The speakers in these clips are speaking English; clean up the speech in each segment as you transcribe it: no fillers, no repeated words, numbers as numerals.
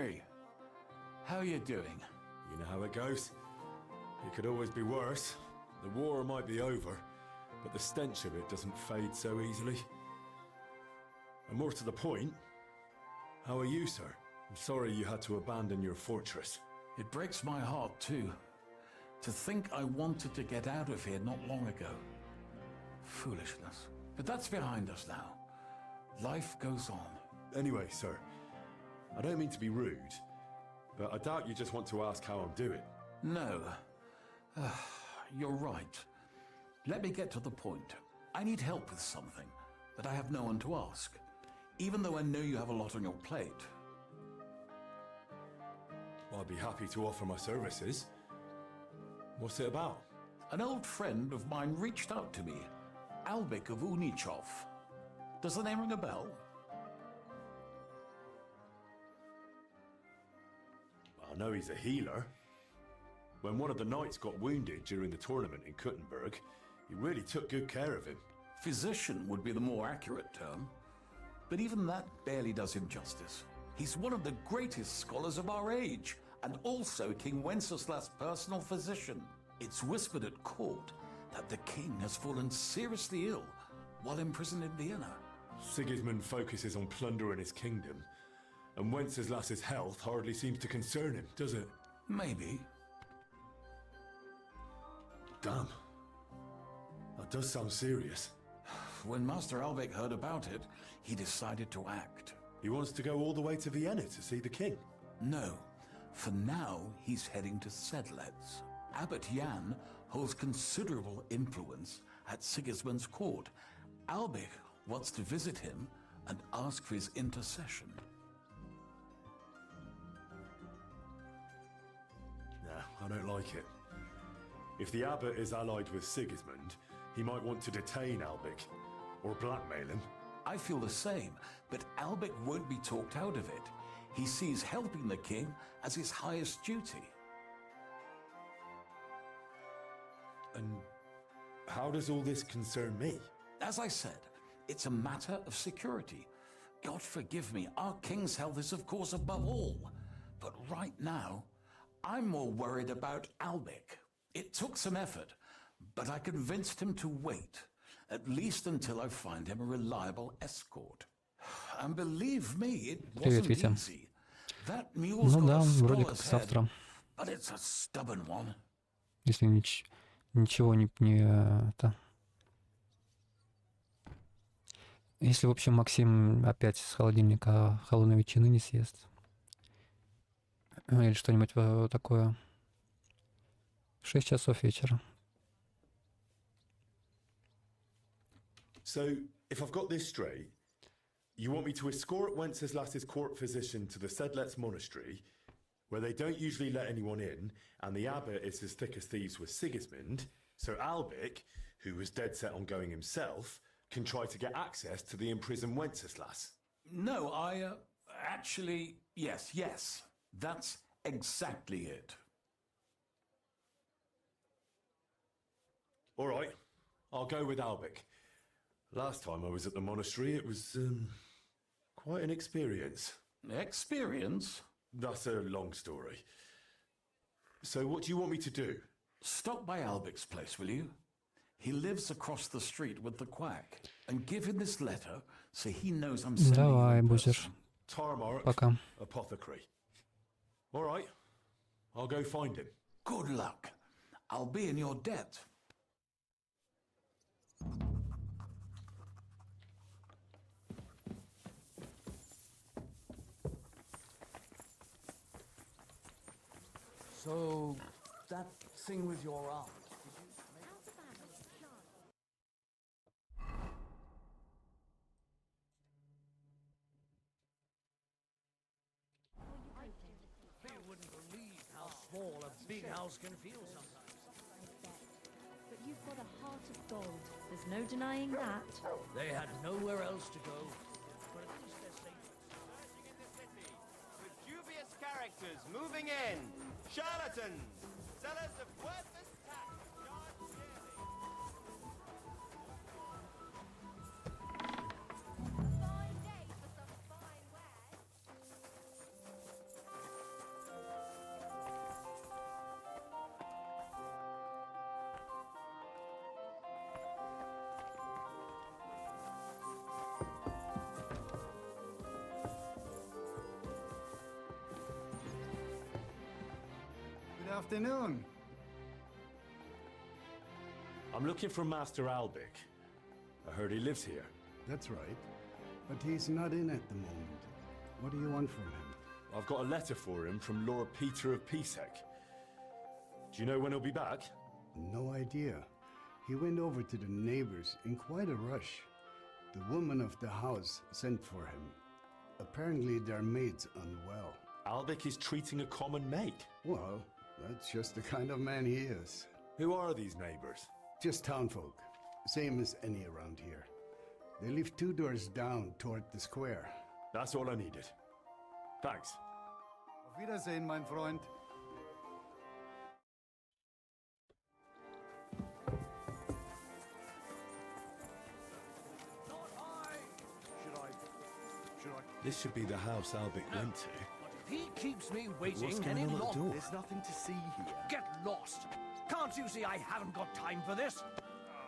Henry. How are you doing? You know how it goes. It could always be worse. The war might be over, but the stench of it doesn't fade so easily. And more to the point, how are you, sir? I'm sorry you had to abandon your fortress. It breaks my heart, too. To think I wanted to get out of here not long ago. Foolishness. But that's behind us now. Life goes on. Anyway, sir, I don't mean to be rude, but I doubt you just want to ask how I'm doing. No. You're right. Let me get to the point. I need help with something, but I have no one to ask, even though I know you have a lot on your plate. I'd be happy to offer my services. What's it about? An old friend of mine reached out to me, Albik of Unichov. Does the name ring a bell? I know he's a healer. When one of the knights got wounded during the tournament in Kuttenberg, he really took good care of him. Physician would be the more accurate term. But even that barely does him justice. He's one of the greatest scholars of our age, and also King Wenceslas' personal physician. It's whispered at court that the king has fallen seriously ill while imprisoned in Vienna. Sigismund focuses on plundering his kingdom, and Wenceslas's health hardly seems to concern him, does it? Maybe. Damn. That does sound serious. When Master Albik heard about it, he decided to act. He wants to go all the way to Vienna to see the king? No. For now, he's heading to Sedlec. Abbot Jan holds considerable influence at Sigismund's court. Albik wants to visit him and ask for his intercession. Nah, I don't like it. If the abbot is allied with Sigismund, he might want to detain Albik, or blackmail him. I feel the same, but Albik won't be talked out of it. He sees helping the king as his highest duty. And how does all this concern me? As I said, it's a matter of security. God forgive me, our king's health is of course above all. But right now, I'm more worried about Albik. It took some effort, but I convinced him to wait, at least until I find him a reliable escort. And believe me, it Привет, wasn't Витя. easy. That mule's Ну да, got a вроде как scholar's head, завтра. but it's a stubborn one. Если ничего это... Если, в общем, Максим опять с холодильника холодной ветчины не съест. Или что-нибудь такое. 6 часов вечера. So, if I've got this straight, you want me to escort Wenceslas's court physician to the Sedlec monastery, where they don't usually let anyone in, and the abbot is as thick as thieves with Sigismund, so Albik, who was dead set on going himself, can try to get access to the imprisoned Wenceslas. No, actually, yes. That's exactly it. All right, I'll go with Albik. Last time I was at the monastery, it was quite an experience. Experience? That's a long story. So what do you want me to do? Stop by Albik's place, will you? He lives across the street with the quack. And give him this letter so he knows I'm sending Давай, you in Бузер. person. Tarmark, Пока. apothecary. All right, I'll go find him. Good luck. I'll be in your debt. So, that thing with your aunt, You wouldn't believe how small a big house can feel sometimes. But you've got a heart of gold. There's no denying that. They had nowhere else to go, but at least they're safe. Searching in the city, with dubious characters moving in, charlatans, sellers of worthless tax, charged dearly. Fine day for some fine wares. afternoon. I'm looking for Master Albic. I heard he lives here. That's right. But he's not in at the moment. What do you want from him? I've got a letter for him from Lord Peter of Pisek. Do you know when he'll be back? No idea. He went over to the neighbors in quite a rush. The woman of the house sent for him. Apparently their maid's unwell. Albic is treating a common maid. Well, that's just the kind of man he is. Who are these neighbors? Just townfolk. Same as any around here. They live 2 doors down toward the square. That's all I needed. Thanks. Auf Wiedersehen, mein Freund. Not I! Should I? This should be the house Albic went to. But if he keeps me waiting What's any going on at the longer, door? There's nothing to see here. get lost. Can't you see I haven't got time for this?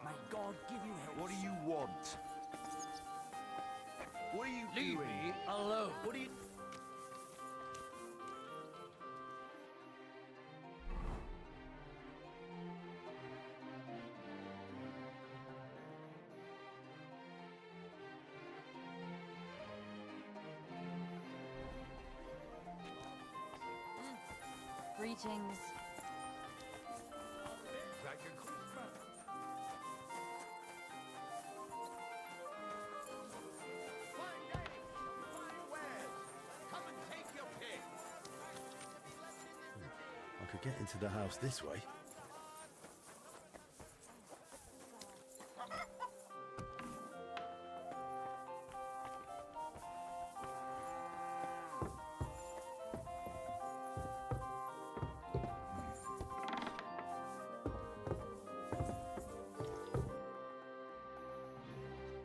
May God give you help. What do you want? What are you Leave doing? me alone. What do you... Greetings. Fine day, fine wares. Come and take your pick. I could get into the house this way.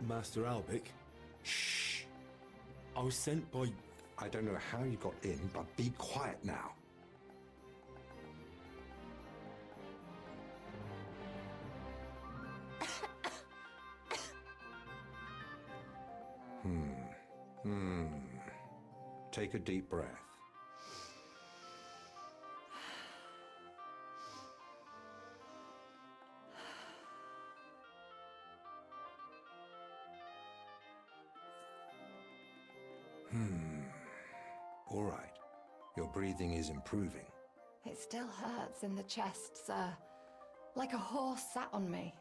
Master Albic? Shh. I was sent by... I don't know how you got in, but be quiet now. Take a deep breath. All right. Your breathing is improving. It still hurts in the chest, sir. Like a horse sat on me.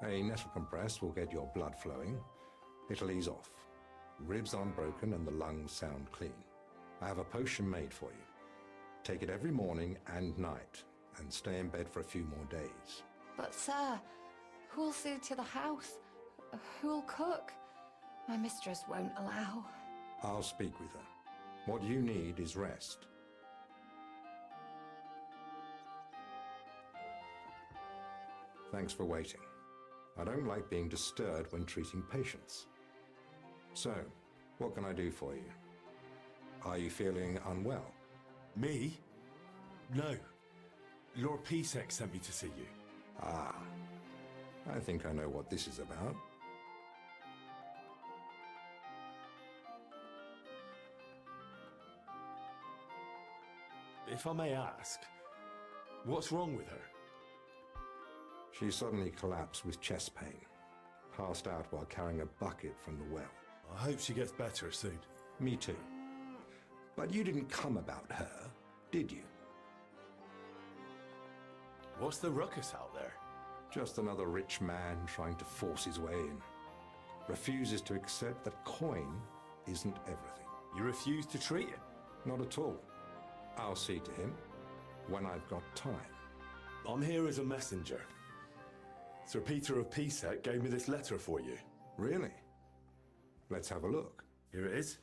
A nettle compress will get your blood flowing. It'll ease off. Ribs aren't broken and the lungs sound clean. I have a potion made for you. Take it every morning and night, and stay in bed for a few more days. But, sir, who'll see to the house? Who'll cook? My mistress won't allow. I'll speak with her. What you need is rest. Thanks for waiting. I don't like being disturbed when treating patients. So, what can I do for you? Are you feeling unwell? Me? No. Lord Pisek sent me to see you. Ah, I think I know what this is about. If I may ask, what's wrong with her? She suddenly collapsed with chest pain, passed out while carrying a bucket from the well. I hope she gets better soon. Me too. But you didn't come about her, did you? What's the ruckus out there? Just another rich man trying to force his way in. Refuses to accept that coin isn't everything. You refuse to treat him? Not at all. I'll see to him when I've got time. I'm here as a messenger. Sir Peter of Pisek gave me this letter for you. Really? Let's have a look. Here it is.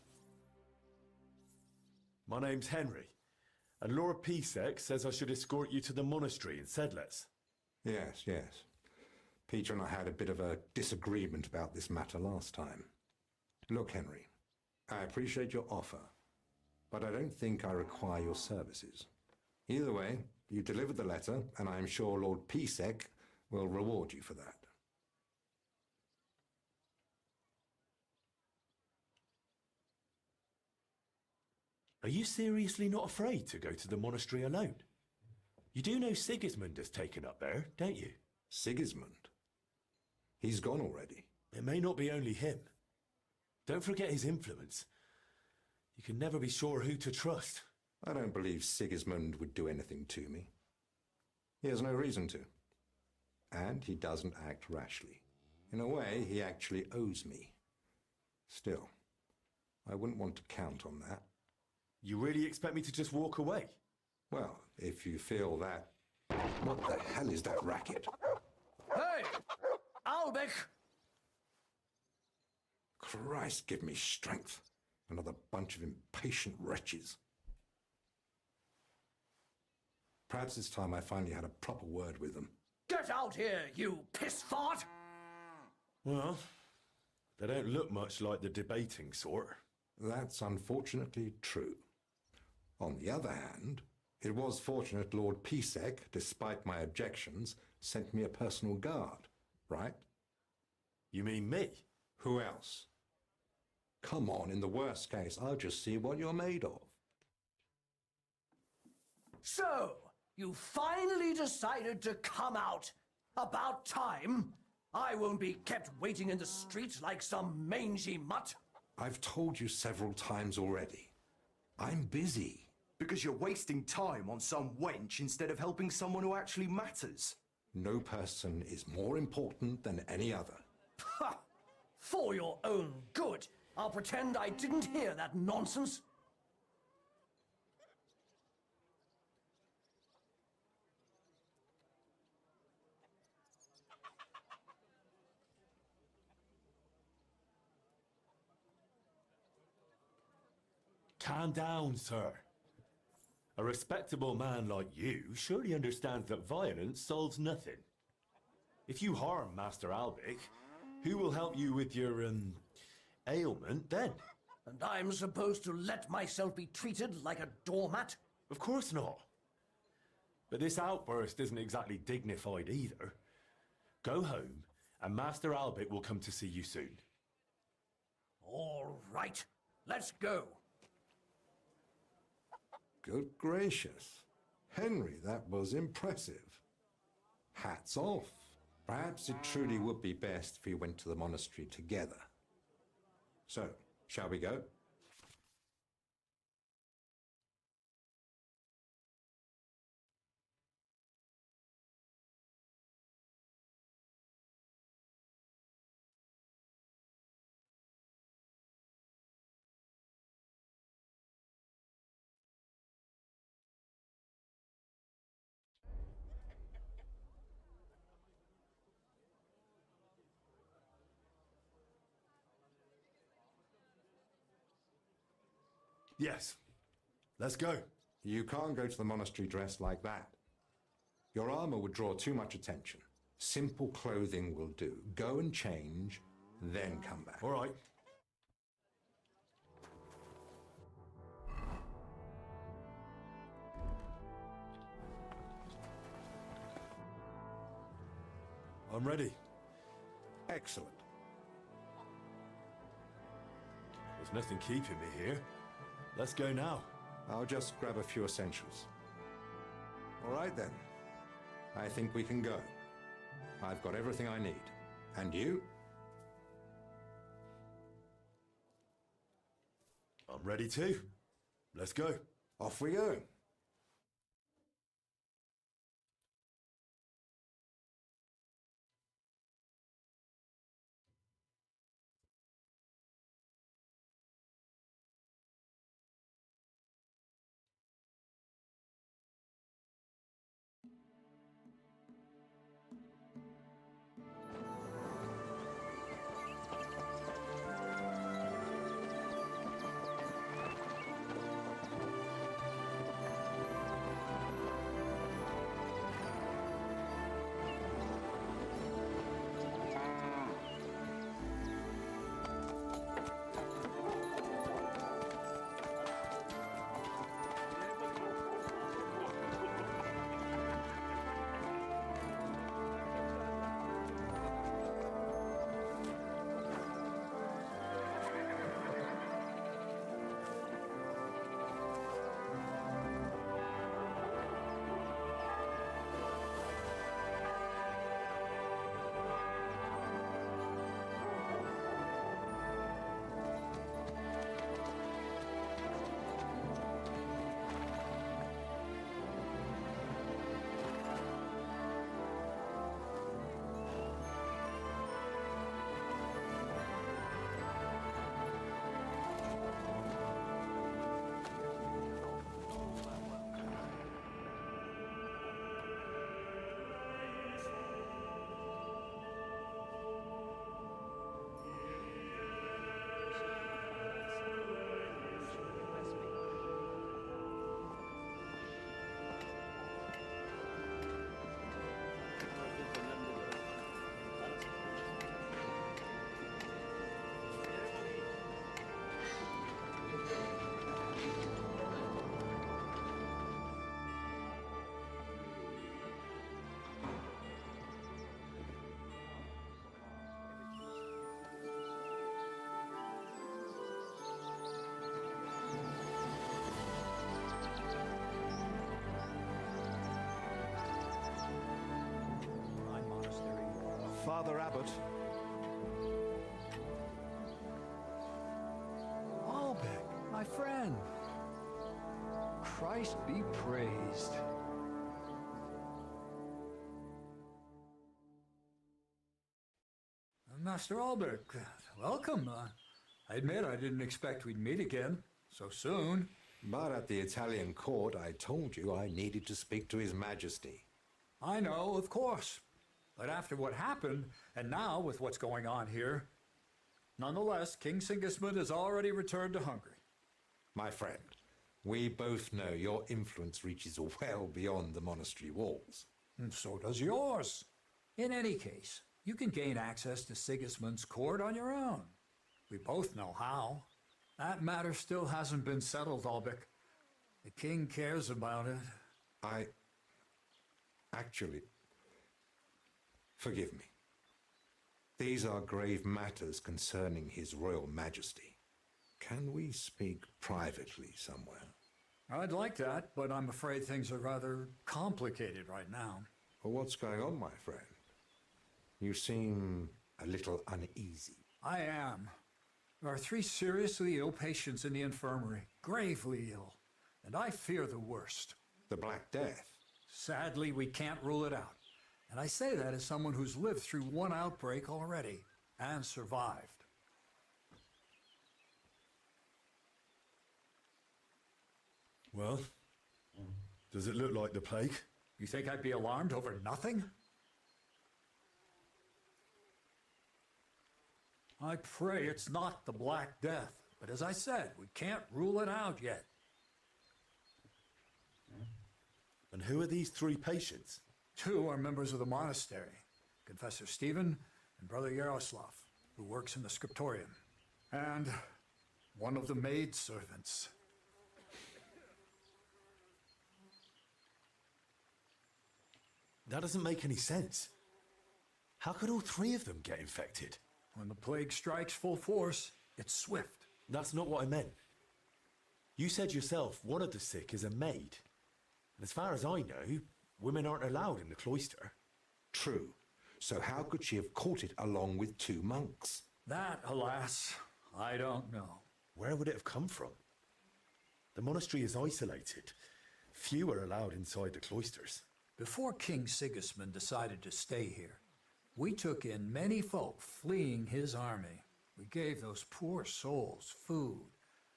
My name's Henry, and Lord Pisek says I should escort you to the monastery in Sedlitz. Yes, yes. Peter and I had a bit of a disagreement about this matter last time. Look, Henry, I appreciate your offer, but I don't think I require your services. Either way, you delivered the letter, and I am sure Lord Pisek will reward you for that. Are you seriously not afraid to go to the monastery alone? You do know Sigismund has taken up there, don't you? Sigismund? He's gone already. It may not be only him. Don't forget his influence. You can never be sure who to trust. I don't believe Sigismund would do anything to me. He has no reason to. And he doesn't act rashly. In a way, he actually owes me. Still, I wouldn't want to count on that. You really expect me to just walk away? Well, if you feel that... What the hell is that racket? Hey! Albec! Christ, give me strength. Another bunch of impatient wretches. Perhaps it's time I finally had a proper word with them. Get out here, you piss fart! Well, they don't look much like the debating sort. That's unfortunately true. On the other hand, it was fortunate Lord Pisek, despite my objections, sent me a personal guard, right? You mean me? Who else? Come on, in the worst case, I'll just see what you're made of. So, you finally decided to come out. About time. I won't be kept waiting in the street like some mangy mutt. I've told you several times already. I'm busy. Because you're wasting time on some wench instead of helping someone who actually matters. No person is more important than any other. Ha! For your own good, I'll pretend I didn't hear that nonsense. Calm down, sir. A respectable man like you surely understands that violence solves nothing. If you harm Master Albic, who will help you with your, ailment then? And I'm supposed to let myself be treated like a doormat? Of course not. But this outburst isn't exactly dignified either. Go home, and Master Albic will come to see you soon. All right, let's go. Good gracious. Henry, that was impressive. Hats off. Perhaps it truly would be best if we went to the monastery together. So, shall we go? Yes. Let's go. You can't go to the monastery dressed like that. Your armor would draw too much attention. Simple clothing will do. Go and change, then come back. All right. I'm ready. Excellent. There's nothing keeping me here. Let's go now. I'll just grab a few essentials. All right then. I think we can go. I've got everything I need. And you? I'm ready too. Let's go. Off we go. Father Abbot. Albert, my friend. Christ be praised. Master Albert, welcome. I admit I didn't expect we'd meet again so soon. But at the Italian court, I told you I needed to speak to His Majesty. I know, of course. But after what happened, and now with what's going on here, nonetheless, King Sigismund has already returned to Hungary. My friend, we both know your influence reaches well beyond the monastery walls. And so does yours. In any case, you can gain access to Sigismund's court on your own. We both know how. That matter still hasn't been settled, Albrecht. The king cares about it. Actually, forgive me. These are grave matters concerning His Royal Majesty. Can we speak privately somewhere? I'd like that, but I'm afraid things are rather complicated right now. Well, what's going on, my friend? You seem a little uneasy. I am. There are 3 seriously ill patients in the infirmary, gravely ill, and I fear the worst. The Black Death? Sadly, we can't rule it out. And I say that as someone who's lived through one outbreak already and survived. Well, does it look like the plague? You think I'd be alarmed over nothing? I pray it's not the Black Death, but as I said, we can't rule it out yet. And who are these 3 patients? 2 are members of the monastery, Confessor Stephen and Brother Yaroslav, who works in the scriptorium, and one of the maidservants. That doesn't make any sense. How could all 3 of them get infected? When the plague strikes full force, it's swift. That's not what I meant. You said yourself one of the sick is a maid. And as far as I know, women aren't allowed in the cloister. True. So how could she have caught it along with 2 monks? That, alas, I don't know. Where would it have come from? The monastery is isolated. Few are allowed inside the cloisters. Before King Sigismund decided to stay here, we took in many folk fleeing his army. We gave those poor souls food,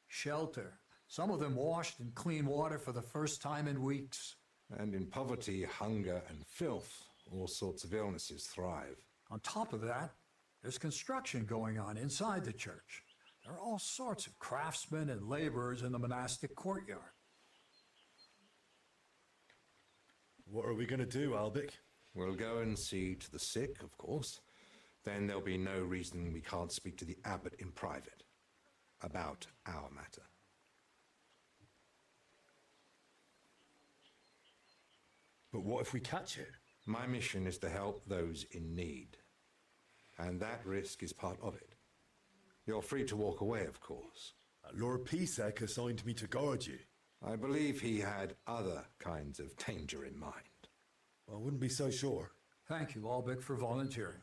shelter. Some of them washed in clean water for the first time in weeks. And in poverty, hunger, and filth, all sorts of illnesses thrive. On top of that, there's construction going on inside the church. There are all sorts of craftsmen and laborers in the monastic courtyard. What are we going to do, Albik? We'll go and see to the sick, of course. Then there'll be no reason we can't speak to the abbot in private about our matter. But what if we catch it? My mission is to help those in need. And that risk is part of it. You're free to walk away, of course. Lord Pisek assigned me to guard you. I believe he had other kinds of danger in mind. I wouldn't be so sure. Thank you, Albrecht, for volunteering.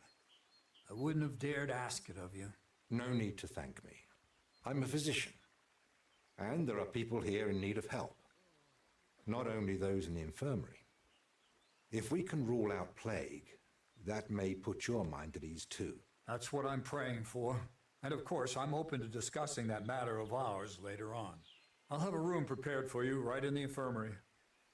I wouldn't have dared ask it of you. No need to thank me. I'm a physician. And there are people here in need of help. Not only those in the infirmary. If we can rule out plague, that may put your mind at ease too. That's what I'm praying for. And of course, I'm open to discussing that matter of ours later on. I'll have a room prepared for you right in the infirmary.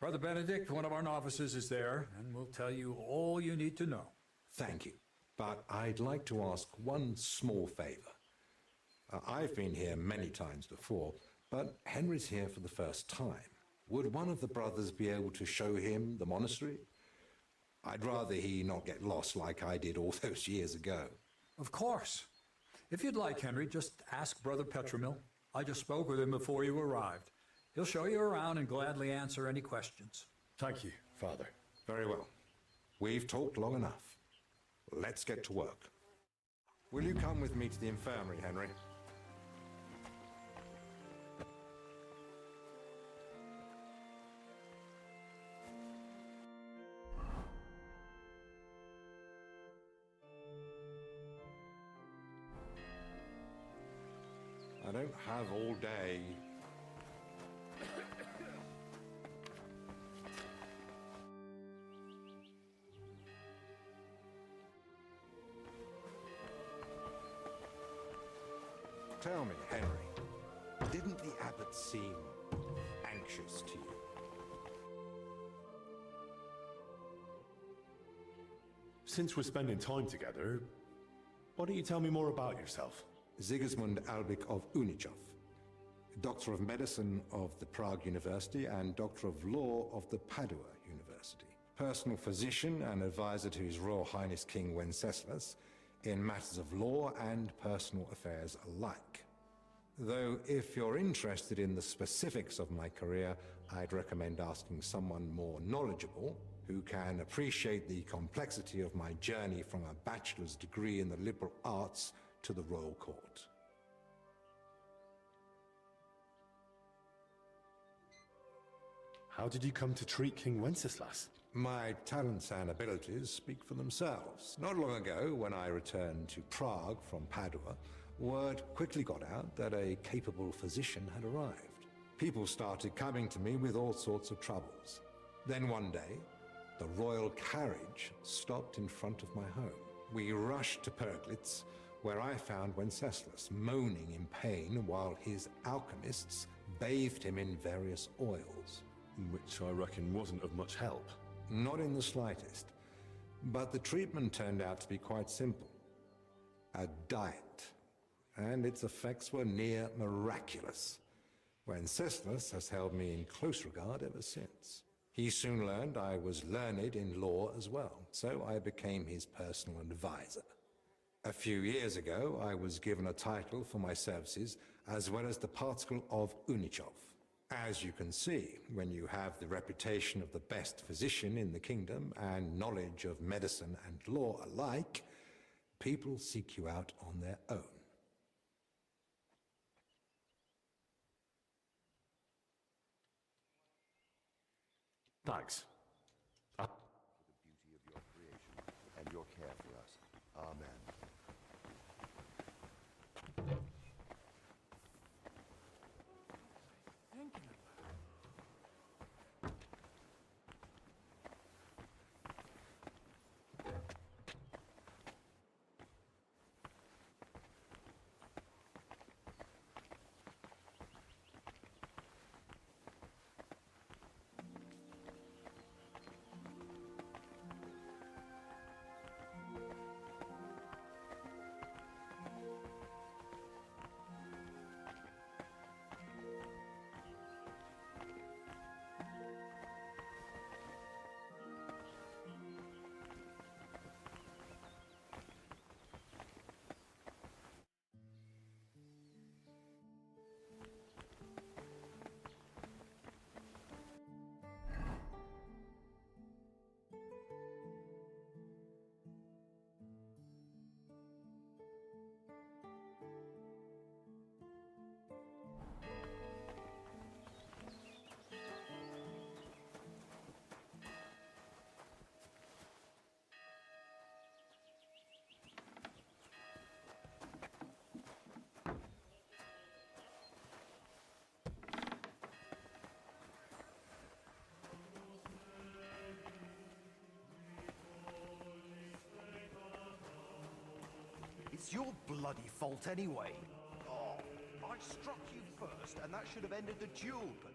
Brother Benedict, one of our novices, is there, and will tell you all you need to know. Thank you. But I'd like to ask one small favor. I've been here many times before, but Henry's here for the first time. Would one of the brothers be able to show him the monastery? I'd rather he not get lost like I did all those years ago. Of course. If you'd like, Henry, just ask Brother Petramil. I just spoke with him before you arrived. He'll show you around and gladly answer any questions. Thank you, Father. Very well. We've talked long enough. Let's get to work. Will you come with me to the infirmary, Henry? don't have all day. Tell me, Henry, didn't the abbot seem anxious to you? Since we're spending time together, why don't you tell me more about yourself? Sigismund Albik of Unichov, Doctor of Medicine of the Prague University and Doctor of Law of the Padua University. Personal physician and advisor to His Royal Highness King Wenceslas in matters of law and personal affairs alike. Though if you're interested in the specifics of my career, I'd recommend asking someone more knowledgeable who can appreciate the complexity of my journey from a bachelor's degree in the liberal arts to the royal court. How did you come to treat King Wenceslas? My talents and abilities speak for themselves. Not long ago, when I returned to Prague from Padua, word quickly got out that a capable physician had arrived. People started coming to me with all sorts of troubles. Then one day, the royal carriage stopped in front of my home. We rushed to Perglitz, where I found Wenceslas moaning in pain while his alchemists bathed him in various oils. Which I reckon wasn't of much help. Not in the slightest. But the treatment turned out to be quite simple. A diet. And its effects were near miraculous. Wenceslas has held me in close regard ever since. He soon learned I was learned in law as well, so I became his personal advisor. A few years ago, I was given a title for my services, as well as the particle of Unichov. As you can see, when you have the reputation of the best physician in the kingdom and knowledge of medicine and law alike, people seek you out on their own. Thanks. For the beauty of your creation and your care for us. Amen. It's your bloody fault anyway. Oh, I struck you first, and that should have ended the duel, but...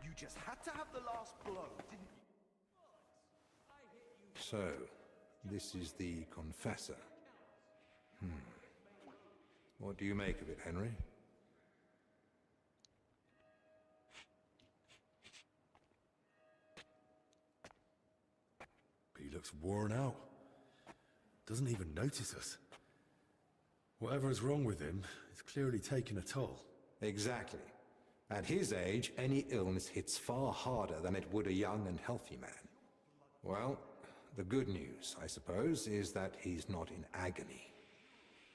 You just had to have the last blow, didn't you? So, this is the confessor. What do you make of it, Henry? He looks worn out. Doesn't even notice us. Whatever's wrong with him, it's clearly taken a toll. Exactly. At his age, any illness hits far harder than it would a young and healthy man. Well, the good news, I suppose, is that he's not in agony.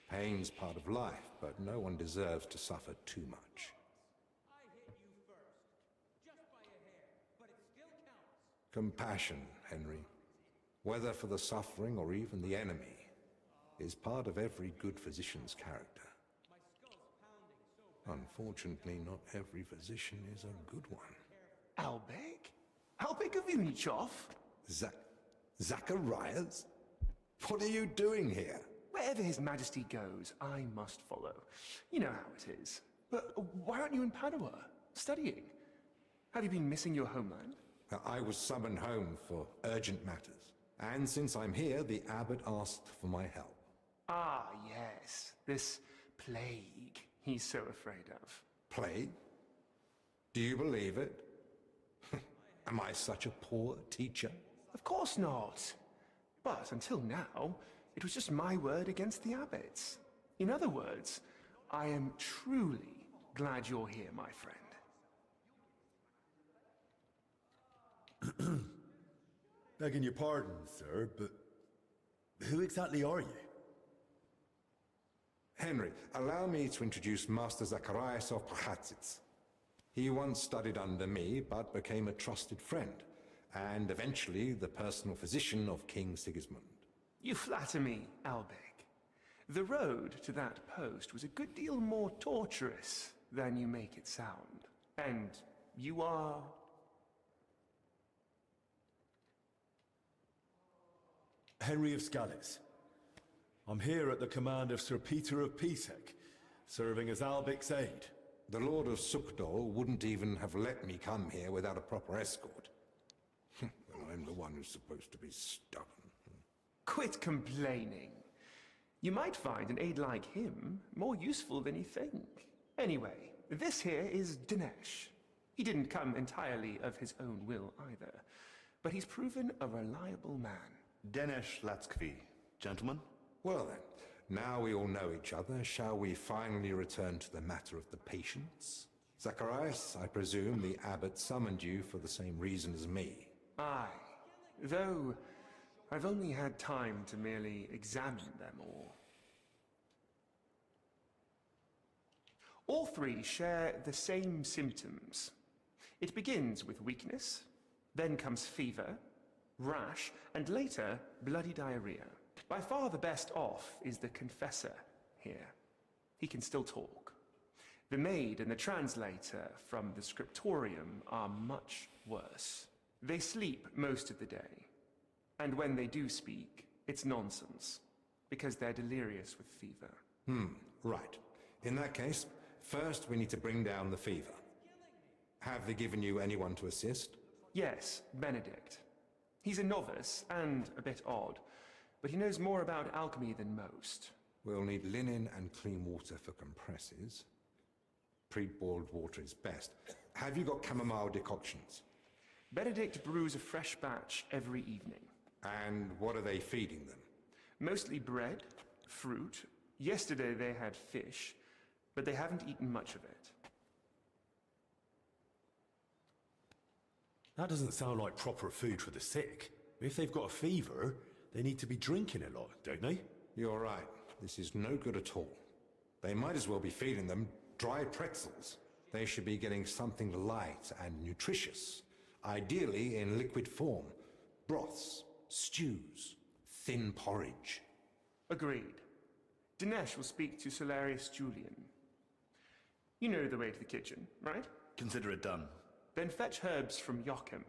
Pain's part of life, but no one deserves to suffer too much. Compassion, Henry, whether for the suffering or even the enemy, is part of every good physician's character. Unfortunately, not every physician is a good one. Albek? Albek of Unichov? Zacharias? What are you doing here? Wherever His Majesty goes, I must follow. You know how it is. But why aren't you in Padua, studying? Have you been missing your homeland? I was summoned home for urgent matters. And since I'm here, the abbot asked for my help. Ah, yes. This plague he's so afraid of. Plague? Do you believe it? Am I such a poor teacher? Of course not. But until now, it was just my word against the abbot's. In other words, I am truly glad you're here, my friend. Begging your pardon, sir, but who exactly are you? Henry, allow me to introduce Master Zacharias of Prokhatsits. He once studied under me, but became a trusted friend, and eventually the personal physician of King Sigismund. You flatter me, Albek. The road to that post was a good deal more torturous than you make it sound. And you are... Henry of Scalise. I'm here at the command of Sir Peter of Pisek, serving as Albic's aide. The Lord of Sukdol wouldn't even have let me come here without a proper escort. And I'm the one who's supposed to be stubborn. Quit complaining. You might find an aide like him more useful than you think. Anyway, this here is Dinesh. He didn't come entirely of his own will either, but he's proven a reliable man. Dinesh Latskvi, gentlemen. Well then, now we all know each other, shall we finally return to the matter of the patients? Zacharias, I presume the abbot summoned you for the same reason as me. Aye, though I've only had time to merely examine them all. All three share the same symptoms. It begins with weakness, then comes fever, rash, and later bloody diarrhea. By far the best off is the confessor here. He can still talk. The maid and the translator from the scriptorium are much worse. They sleep most of the day. And when they do speak, it's nonsense, because they're delirious with fever. Right. In that case, first we need to bring down the fever. Have they given you anyone to assist? Yes, Benedict. He's a novice and a bit odd, but he knows more about alchemy than most. We'll need linen and clean water for compresses. Pre-boiled water is best. Have you got chamomile decoctions? Benedict brews a fresh batch every evening. And what are they feeding them? Mostly bread, fruit. Yesterday they had fish, but they haven't eaten much of it. That doesn't sound like proper food for the sick. If they've got a fever, they need to be drinking a lot, don't they? You're right. This is no good at all. They might as well be feeding them dry pretzels. They should be getting something light and nutritious, ideally in liquid form. Broths, stews, thin porridge. Agreed. Dinesh will speak to Solarius Julian. You know the way to the kitchen, right? Consider it done. Then fetch herbs from Joachim.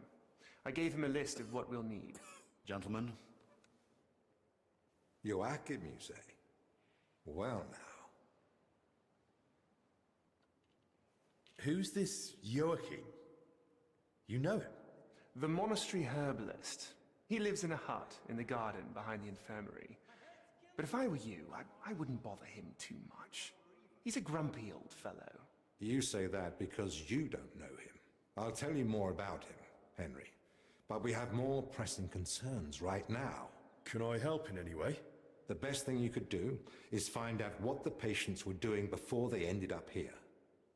I gave him a list of what we'll need. Gentlemen. Joachim, you say? Well now. Who's this Joachim? You know him? The monastery herbalist. He lives in a hut in the garden behind the infirmary. But if I were you, I wouldn't bother him too much. He's a grumpy old fellow. You say that because you don't know him. I'll tell you more about him, Henry. But we have more pressing concerns right now. Can I help in any way? The best thing you could do is find out what the patients were doing before they ended up here.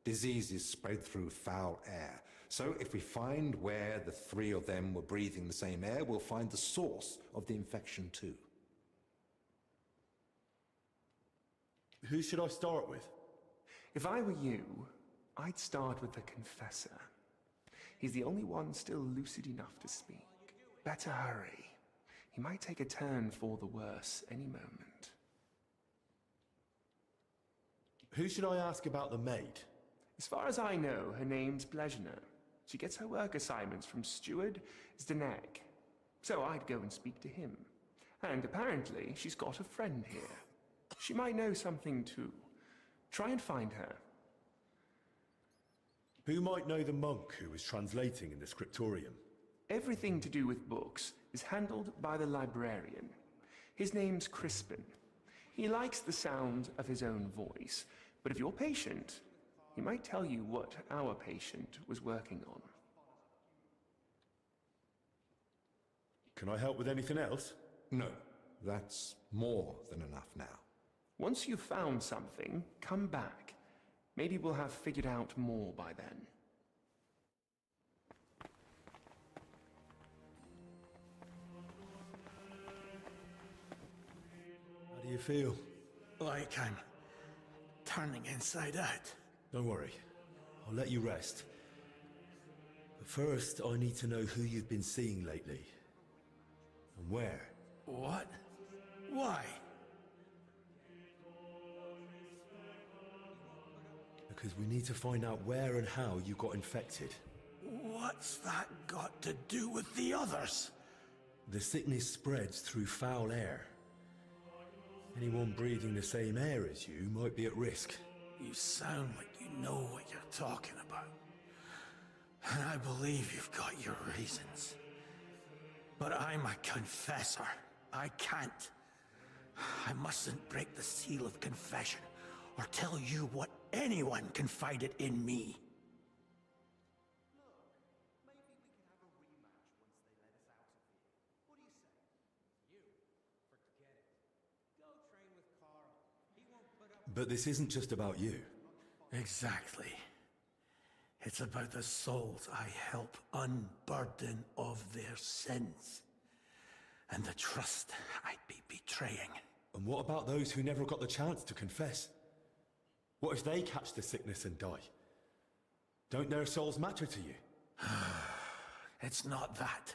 Diseases spread through foul air. So if we find where the three of them were breathing the same air, we'll find the source of the infection too. Who should I start with? If I were you, I'd start with the confessor. He's the only one still lucid enough to speak. Better hurry. He might take a turn for the worse any moment. Who should I ask about the maid? As far as I know, her name's Blesner. She gets her work assignments from Steward Zdeneg. So I'd go and speak to him. And apparently, she's got a friend here. She might know something too. Try and find her. Who might know the monk who was translating in the scriptorium? Everything to do with books is handled by the librarian. His name's Crispin. He likes the sound of his own voice, but if you're patient, he might tell you what our patient was working on. Can I help with anything else? No, that's more than enough now. Once you've found something, come back. Maybe we'll have figured out more by then. How do you feel? Like I'm turning inside out. Don't worry. I'll let you rest. But first, I need to know who you've been seeing lately. And where. What? Why? Because we need to find out where and how you got infected. What's that got to do with the others? The sickness spreads through foul air. Anyone breathing the same air as you might be at risk. You sound like you know what you're talking about. And I believe you've got your reasons. But I'm a confessor. I can't. I mustn't break the seal of confession or tell you what anyone confided in me. But this isn't just about you. Exactly. It's about the souls I help unburden of their sins. And the trust I'd be betraying. And what about those who never got the chance to confess? What if they catch the sickness and die? Don't their souls matter to you? It's not that.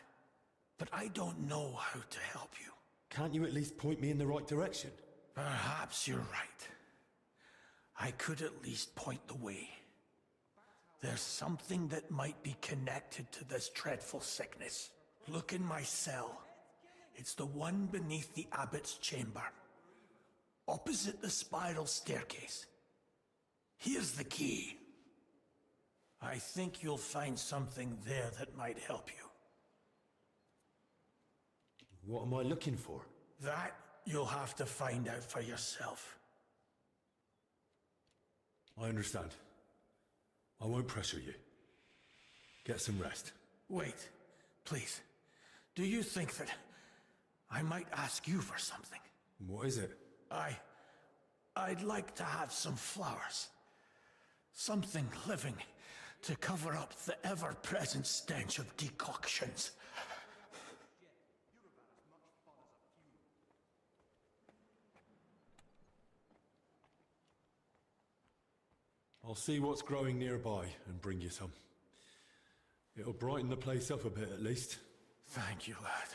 But I don't know how to help you. Can't you at least point me in the right direction? Perhaps you're right. I could at least point the way. There's something that might be connected to this dreadful sickness. Look in my cell. It's the one beneath the abbot's chamber, opposite the spiral staircase. Here's the key. I think you'll find something there that might help you. What am I looking for? That you'll have to find out for yourself. I understand. I won't pressure you. Get some rest. Wait, please. Do you think that I might ask you for something? What is it? I'd like to have some flowers. Something living to cover up the ever-present stench of decoctions. I'll see what's growing nearby and bring you some. It'll brighten the place up a bit at least. Thank you, lad.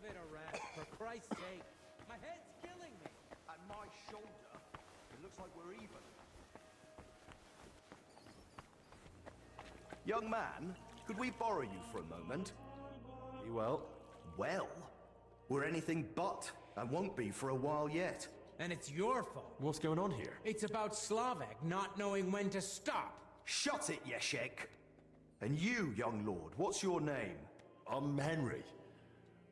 Give it a rest, for Christ's sake. My head's killing me. And my shoulder. It looks like we're even. Young man, could we borrow you for a moment? You well? Well, we're anything but, and won't be for a while yet. And it's your fault. What's going on here? It's about Slavek not knowing when to stop. Shut it, Yeshek. And you, young lord, what's your name? I'm Henry.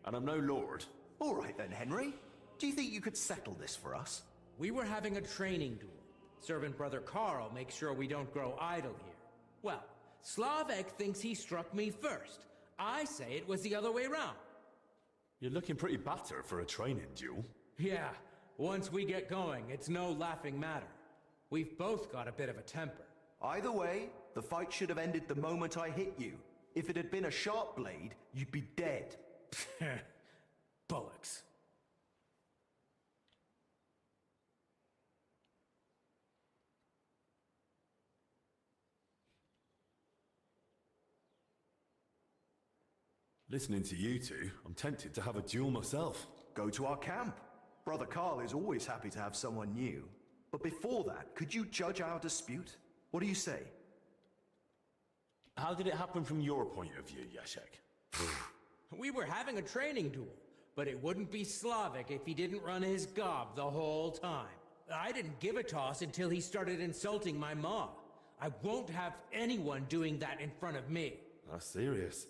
And I'm no lord. All right then, Henry. Do you think you could settle this for us? We were having a training duel. Servant Brother Carl makes sure we don't grow idle here. Well, Slavek thinks he struck me first. I say it was the other way round. You're looking pretty battered for a training duel. Yeah, once we get going, it's no laughing matter. We've both got a bit of a temper. Either way, the fight should have ended the moment I hit you. If it had been a sharp blade, you'd be dead. Bullocks. Listening to you two, I'm tempted to have a duel myself. Go to our camp. Brother Carl is always happy to have someone new. But before that, could you judge our dispute? What do you say? How did it happen from your point of view, Yashek? We were having a training duel, but it wouldn't be Slavek if he didn't run his gob the whole time. I didn't give a toss until he started insulting my ma. I won't have anyone doing that in front of me. That's serious.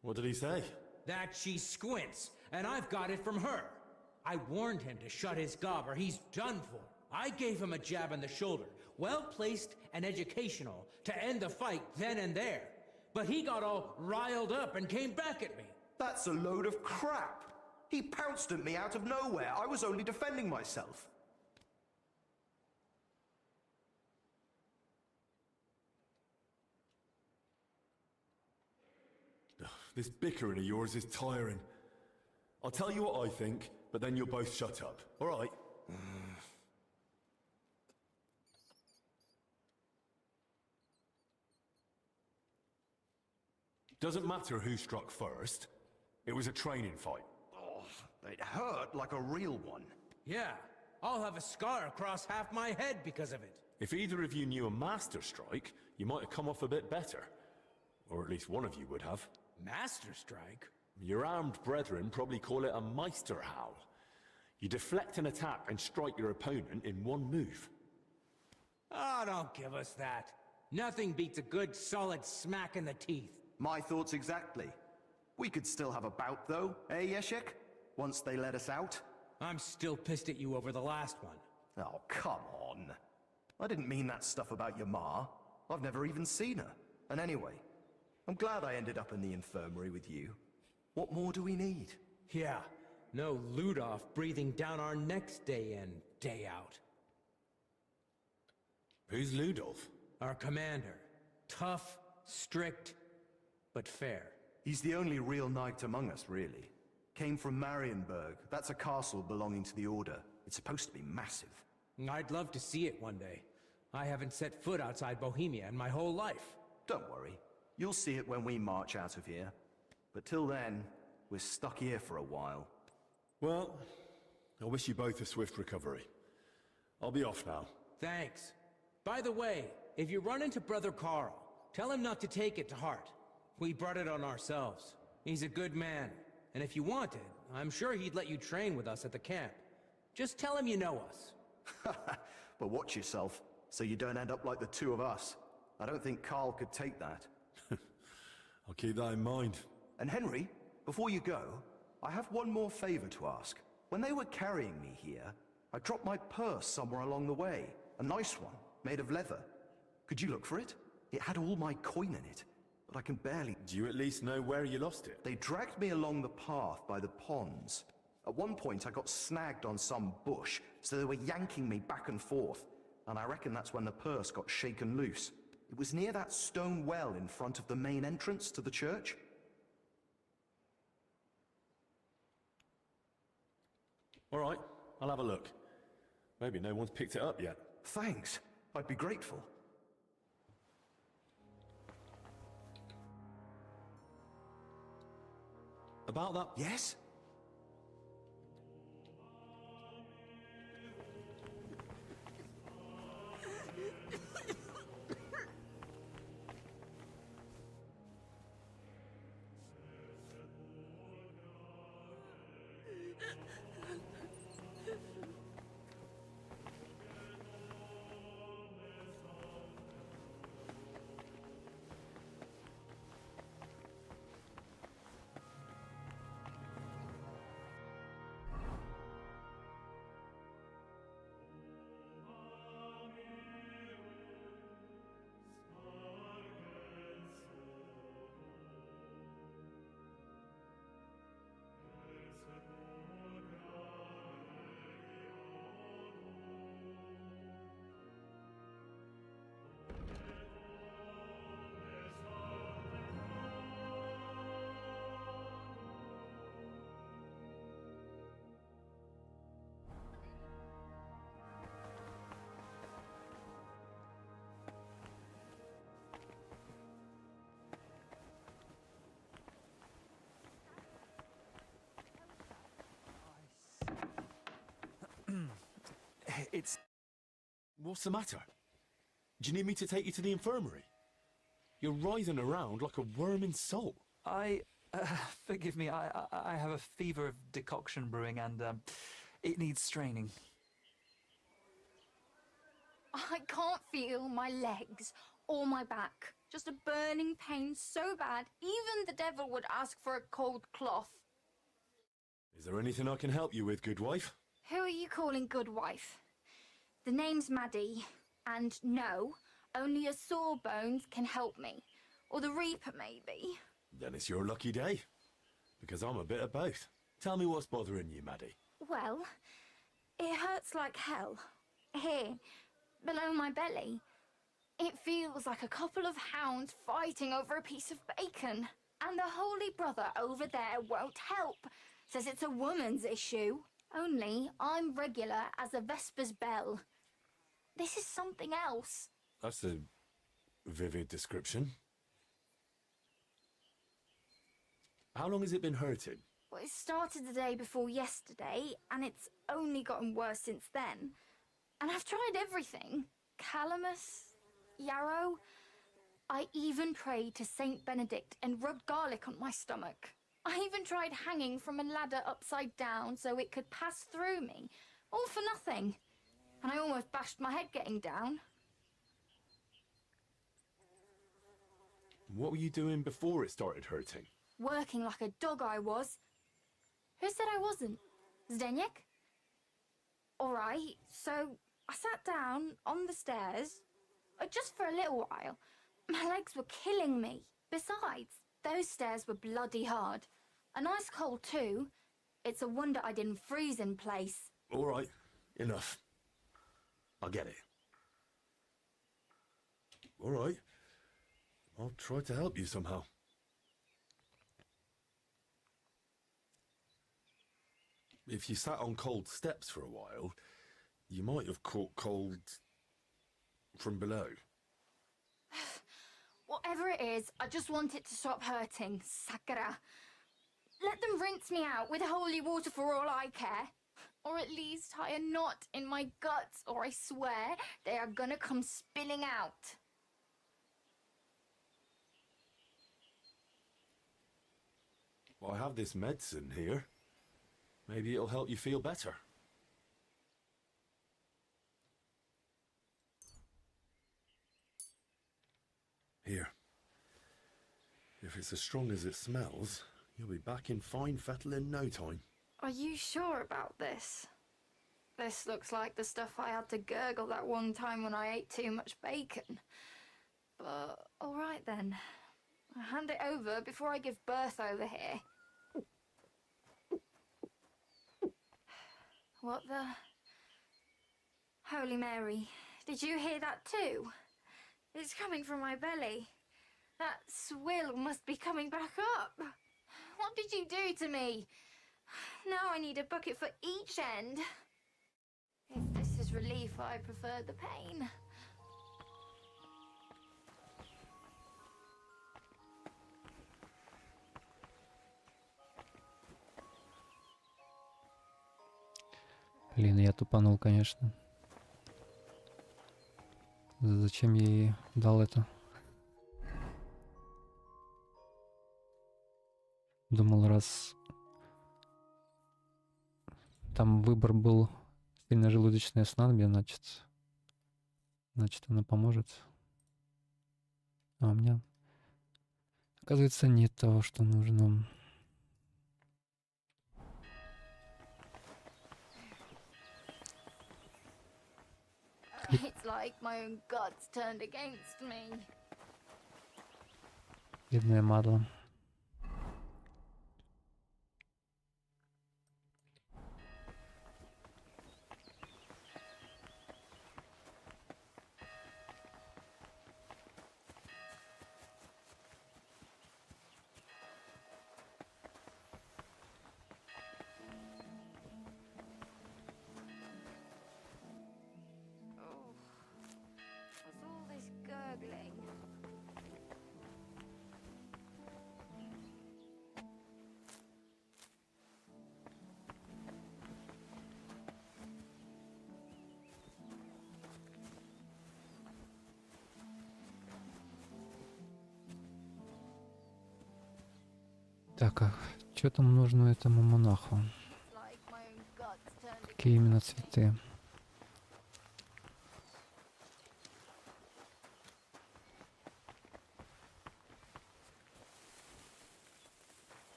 What did he say? That she squints, and I've got it from her. I warned him to shut his gob or he's done for. I gave him a jab in the shoulder, well-placed and educational, to end the fight then and there. But he got all riled up and came back at me. That's a load of crap. He pounced at me out of nowhere. I was only defending myself. This bickering of yours is tiring. I'll tell you what I think, but then you'll both shut up. All right? Doesn't matter who struck first. It was a training fight. Oh, it hurt like a real one. Yeah, I'll have a scar across half my head because of it. If either of you knew a master strike, you might have come off a bit better. Or at least one of you would have. Master strike? Your armed brethren probably call it a Meister howl. You deflect an attack and strike your opponent in one move. Oh, don't give us that. Nothing beats a good solid smack in the teeth. My thoughts exactly. We could still have a bout though, eh, Yeshek? Once they let us out. I'm still pissed at you over the last one. Oh, come on. I didn't mean that stuff about your ma. I've never even seen her. And anyway, I'm glad I ended up in the infirmary with you. What more do we need? Yeah, no Ludolf breathing down our necks day in, day out. Who's Ludolf? Our commander. Tough, strict, but fair. He's the only real knight among us, really. Came from Marienburg. That's a castle belonging to the Order. It's supposed to be massive. I'd love to see it one day. I haven't set foot outside Bohemia in my whole life. Don't worry. You'll see it when we march out of here. But till then, we're stuck here for a while. Well, I wish you both a swift recovery. I'll be off now. Thanks. By the way, if you run into Brother Carl, tell him not to take it to heart. We brought it on ourselves. He's a good man. And if you wanted, I'm sure he'd let you train with us at the camp. Just tell him you know us. But watch yourself, so you don't end up like the two of us. I don't think Carl could take that. I'll keep that in mind. And Henry, before you go, I have one more favor to ask. When they were carrying me here, I dropped my purse somewhere along the way. A nice one, made of leather. Could you look for it? It had all my coin in it, but I can barely... Do you at least know where you lost it? They dragged me along the path by the ponds. At one point, I got snagged on some bush, so they were yanking me back and forth. And I reckon that's when the purse got shaken loose. It was near that stone well in front of the main entrance to the church. All right, I'll have a look. Maybe no one's picked it up yet. Thanks. I'd be grateful. About that... Yes? It's... What's the matter? Do you need me to take you to the infirmary? You're writhing around like a worm in salt. Forgive me, I have a fever of decoction brewing and, it needs straining. I can't feel my legs or my back. Just a burning pain so bad, even the devil would ask for a cold cloth. Is there anything I can help you with, good wife? Who are you calling good wife? The name's Maddie, and no, only a sawbones can help me. Or the Reaper, maybe. Then it's your lucky day. Because I'm a bit of both. Tell me what's bothering you, Maddie. Well, it hurts like hell. Here, below my belly. It feels like a couple of hounds fighting over a piece of bacon. And the Holy Brother over there won't help. Says it's a woman's issue. Only I'm regular as a Vesper's bell. This is something else. That's a vivid description. How long has it been hurting? Well, it started the day before yesterday, and it's only gotten worse since then. And I've tried everything. Calamus, yarrow. I even prayed to Saint Benedict and rubbed garlic on my stomach. I even tried hanging from a ladder upside down so it could pass through me. All for nothing. And I almost bashed my head getting down. What were you doing before it started hurting? Working like a dog I was. Who said I wasn't? Zdeněk? Alright, so I sat down on the stairs, just for a little while. My legs were killing me. Besides, those stairs were bloody hard. And ice cold too. It's a wonder I didn't freeze in place. Alright, enough. I get it. Alright. I'll try to help you somehow. If you sat on cold steps for a while, you might have caught cold from below. Whatever it is, I just want it to stop hurting. Sakura. Let them rinse me out with holy water for all I care. Or at least tie a knot in my guts, or I swear they are gonna come spilling out. Well, I have this medicine here. Maybe it'll help you feel better. Here. If it's as strong as it smells, you'll be back in fine fettle in no time. Are you sure about this? This looks like the stuff I had to gurgle that one time when I ate too much bacon. But, alright then. I'll hand it over before I give birth over here. What the... Holy Mary, did you hear that too? It's coming from my belly. That swill must be coming back up. What did you do to me? Now I need a bucket for each end. If this is relief, I prefer the pain. Блин, я тупанул, конечно. Зачем я ей дал это? Думал, раз там выбор был сильножелудочное снадобье, значит она поможет. А у меня, оказывается, нет того, что нужно. It's like my own guts turned against me. Бедная Мадла. Так, а что там нужно этому монаху? Какие именно цветы?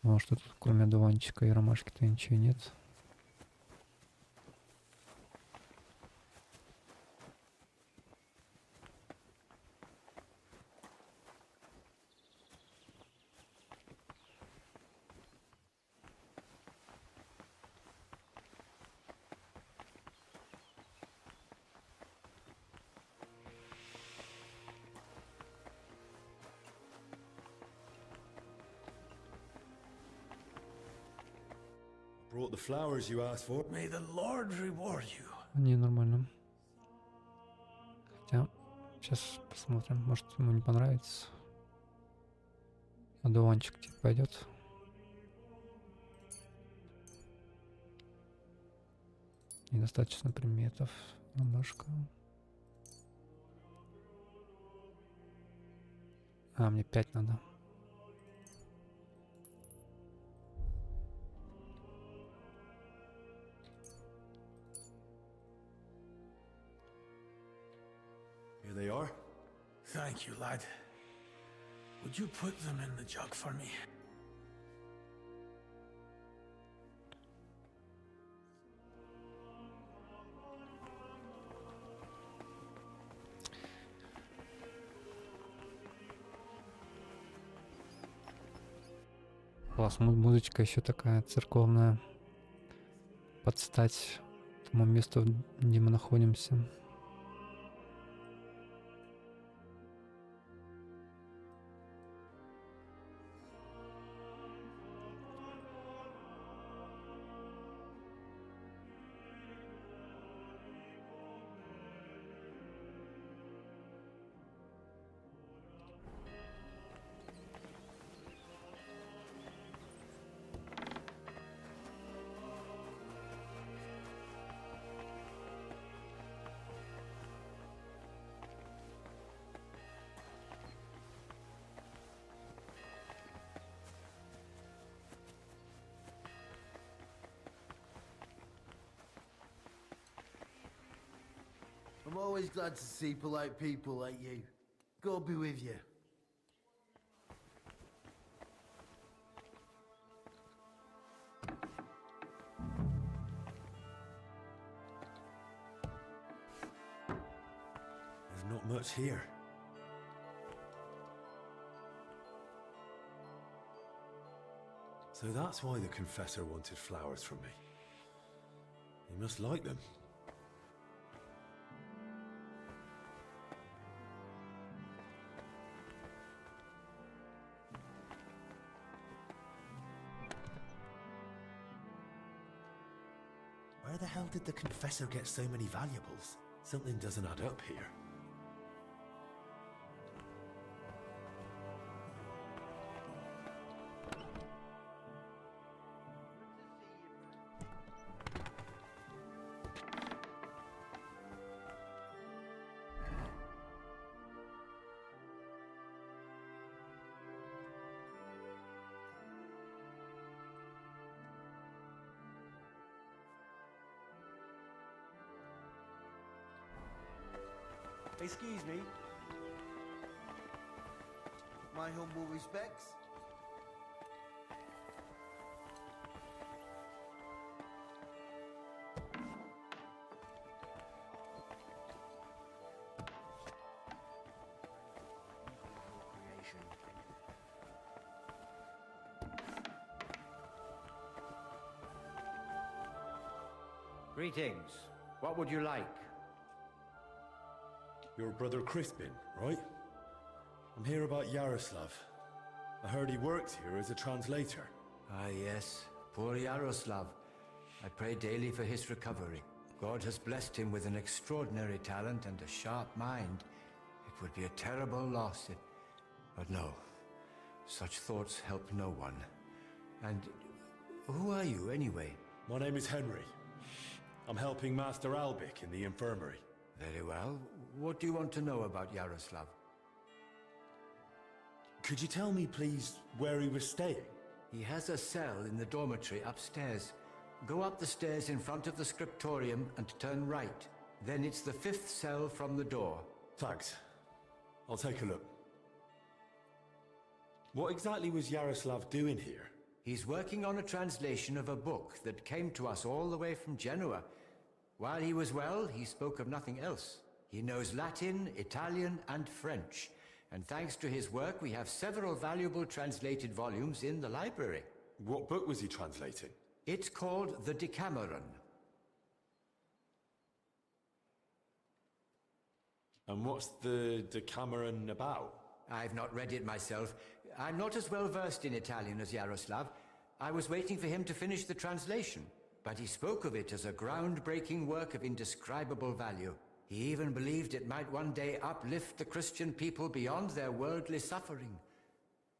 А что тут кроме одуванчика и ромашки-то ничего нет? Brought the flowers you asked for. May the Lord reward you. Не, нормально. Хотя, сейчас посмотрим, может ему не понравится. Одуванчик типа пойдет. Недостаточно приметов. Ромашка. А, мне 5 надо. Here they are. Thank you, lad. Would you put them in the jug for me? Класс, музычка еще такая церковная. Под стать тому месту, где мы находимся. I'm always glad to see polite people like you. God be with you. There's not much here. So that's why the confessor wanted flowers from me. He must like them. Where the hell did the confessor get so many valuables? Something doesn't add up here. Excuse me. My humble respects. Greetings. What would you like? Your brother Crispin, right? I'm here about Yaroslav. I heard he works here as a translator. Ah, yes. Poor Yaroslav. I pray daily for his recovery. God has blessed him with an extraordinary talent and a sharp mind. It would be a terrible loss if... But no. Such thoughts help no one. And who are you, anyway? My name is Henry. I'm helping Master Albic in the infirmary. Very well. What do you want to know about Yaroslav? Could you tell me, please, where he was staying? He has a cell in the dormitory upstairs. Go up the stairs in front of the scriptorium and turn right. Then it's the 5th cell from the door. Thanks. I'll take a look. What exactly was Yaroslav doing here? He's working on a translation of a book that came to us all the way from Genoa. While he was well, he spoke of nothing else. He knows Latin, Italian, and French. And thanks to his work, we have several valuable translated volumes in the library. What book was he translating? It's called The Decameron. And what's the Decameron about? I've not read it myself. I'm not as well versed in Italian as Yaroslav. I was waiting for him to finish the translation, but he spoke of it as a groundbreaking work of indescribable value. He even believed it might one day uplift the Christian people beyond their worldly suffering.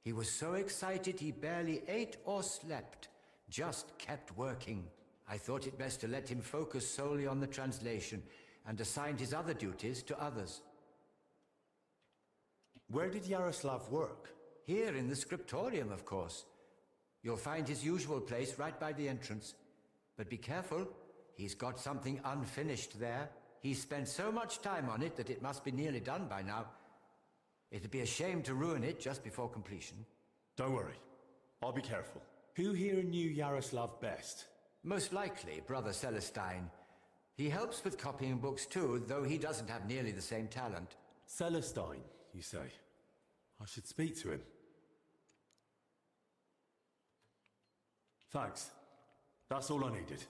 He was so excited he barely ate or slept, just kept working. I thought it best to let him focus solely on the translation and assigned his other duties to others. Where did Yaroslav work? Here in the scriptorium, of course. You'll find his usual place right by the entrance. But be careful, he's got something unfinished there. He's spent so much time on it that it must be nearly done by now. It'd be a shame to ruin it just before completion. Don't worry. I'll be careful. Who here knew Yaroslav best? Most likely, Brother Celestine. He helps with copying books too, though he doesn't have nearly the same talent. Celestine, you say? I should speak to him. Thanks. That's all I needed.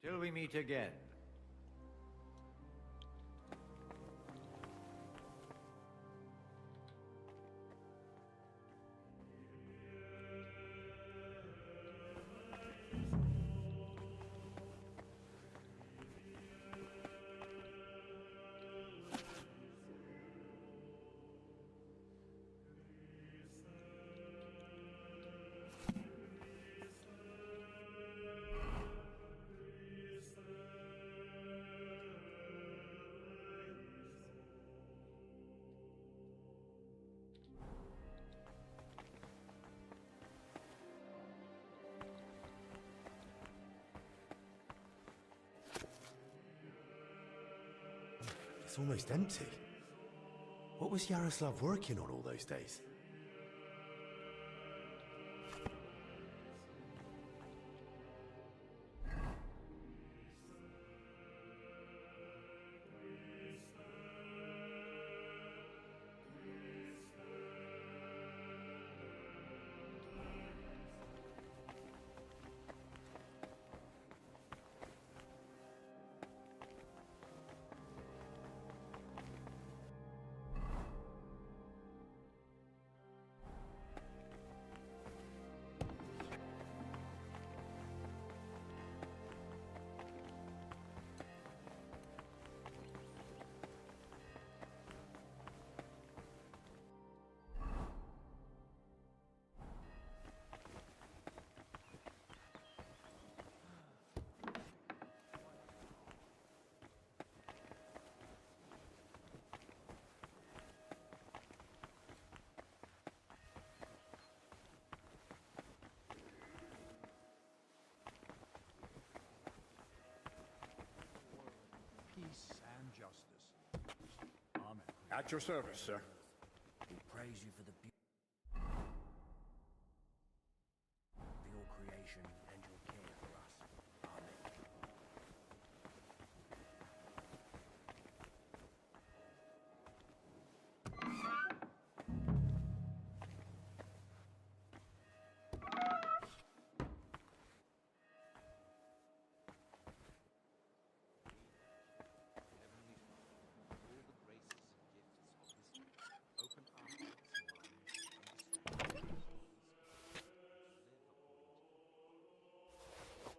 Till we meet again. It's almost empty. What was Yaroslav working on all those days? Peace and justice. Amen. At your service, sir. We praise you for the beauty of your creation and your care for us. Amen.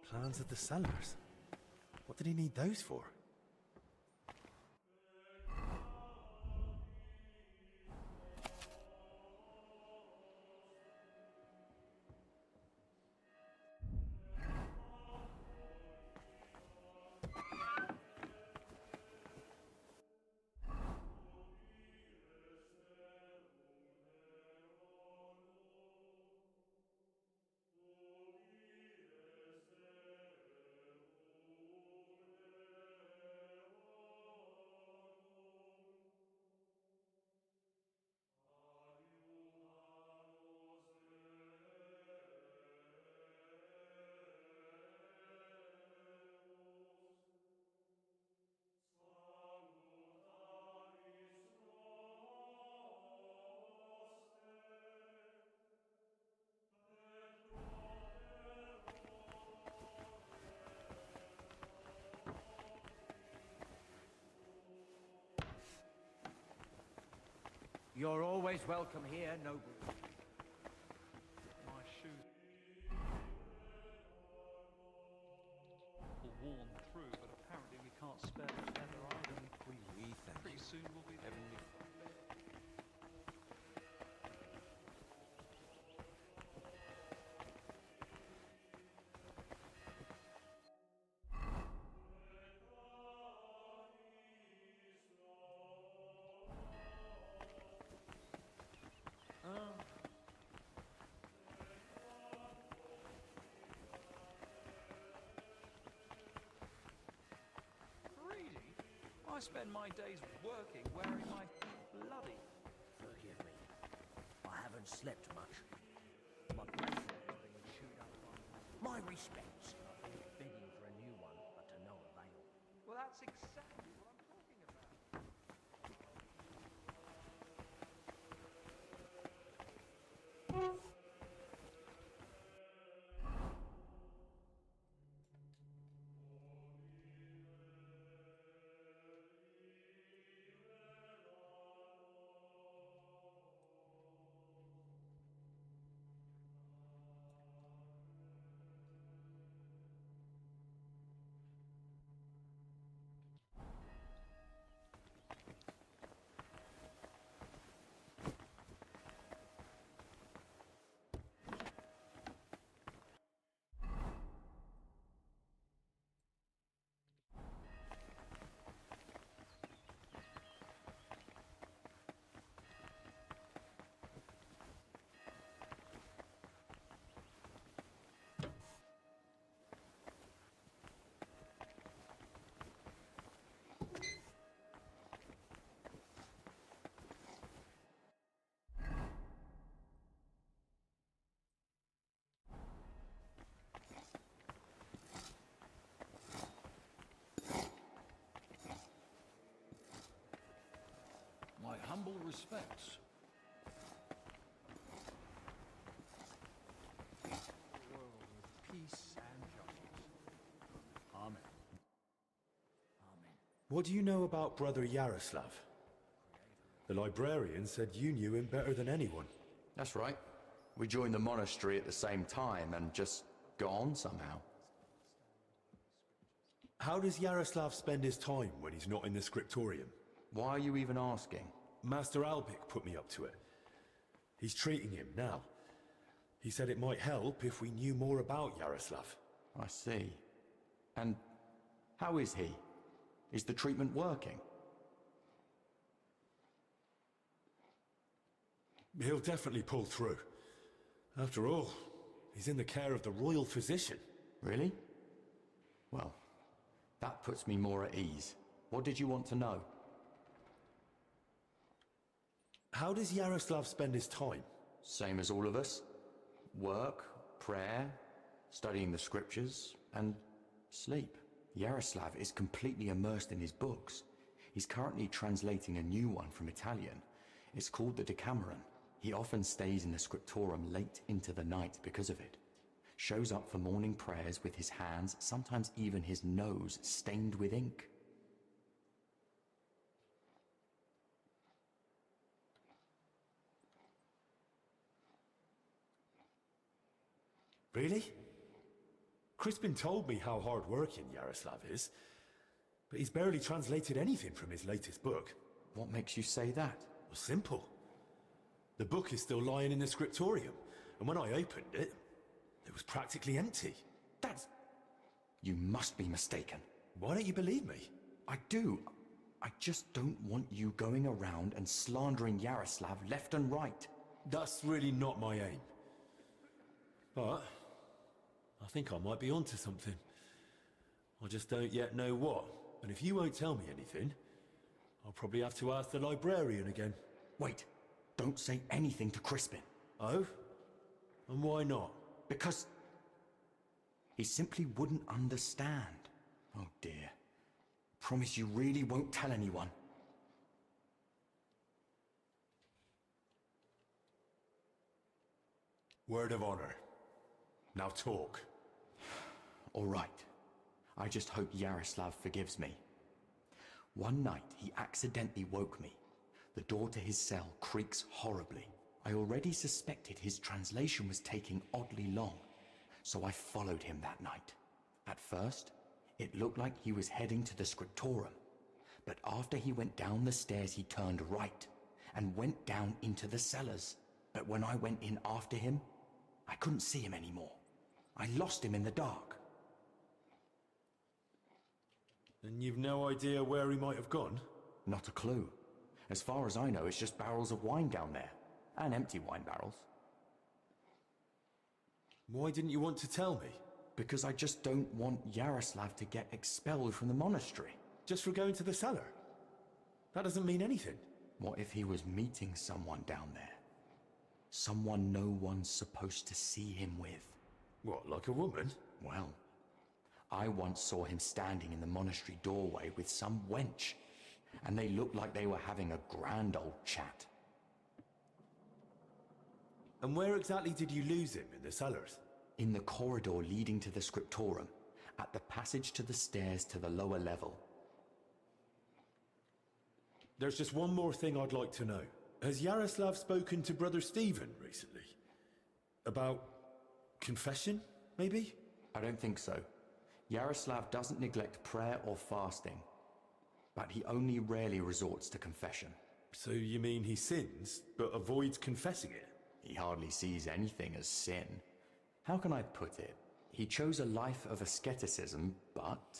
Plans of the cellars. What did he need those for? You're always welcome here, noble. My shoes are worn through, but apparently we can't spare the leather either. We thank Pretty soon we'll be there. Greedy? I spend my days working, wearing my feet bloody. Forgive me. I haven't slept much. My brain has been chewed up by... My respects. I've been begging for a new one, but to no avail. Well, that's exactly what I'm talking about. My humble respects. World of peace and justice. Amen. What do you know about Brother Yaroslav? The librarian said you knew him better than anyone. That's right. We joined the monastery at the same time and just got on somehow. How does Yaroslav spend his time when he's not in the scriptorium? Why are you even asking? Master Albic put me up to it. He's treating him now. He said it might help if we knew more about Yaroslav. I see. And how is he? Is the treatment working? He'll definitely pull through. After all, he's in the care of the royal physician. Really? Well, that puts me more at ease. What did you want to know? How does Yaroslav spend his time? Same as all of us. Work, prayer, studying the scriptures, and sleep. Yaroslav is completely immersed in his books. He's currently translating a new one from Italian. It's called the Decameron. He often stays in the scriptorium late into the night because of it. Shows up for morning prayers with his hands, sometimes even his nose, stained with ink. Really? Crispin told me how hard-working Yaroslav is, but he's barely translated anything from his latest book. What makes you say that? Well, simple. The book is still lying in the scriptorium, and when I opened it, it was practically empty. That's... You must be mistaken. Why don't you believe me? I do. I just don't want you going around and slandering Yaroslav left and right. That's really not my aim. But I think I might be onto something. I just don't yet know what. And if you won't tell me anything, I'll probably have to ask the librarian again. Wait. Don't say anything to Crispin. Oh? And why not? Because he simply wouldn't understand. Oh dear. Promise you really won't tell anyone. Word of honor. Now talk. All right. I just hope Yaroslav forgives me. One night, he accidentally woke me. The door to his cell creaks horribly. I already suspected his translation was taking oddly long, so I followed him that night. At first, it looked like he was heading to the scriptorum, but after he went down the stairs he turned right and went down into the cellars. But when I went in after him, I couldn't see him anymore. I lost him in the dark. And you've no idea where he might have gone? Not a clue. As far as I know, it's just barrels of wine down there. And empty wine barrels. Why didn't you want to tell me? Because I just don't want Yaroslav to get expelled from the monastery. Just for going to the cellar? That doesn't mean anything. What if he was meeting someone down there? Someone no one's supposed to see him with. What, like a woman? Well, I once saw him standing in the monastery doorway with some wench, and they looked like they were having a grand old chat. And where exactly did you lose him, in the cellars? In the corridor leading to the scriptorum, at the passage to the stairs to the lower level. There's just one more thing I'd like to know. Has Yaroslav spoken to Brother Stephen recently? About confession, maybe? I don't think so. Yaroslav doesn't neglect prayer or fasting, but he only rarely resorts to confession. So you mean he sins, but avoids confessing it? He hardly sees anything as sin. How can I put it? He chose a life of asceticism, but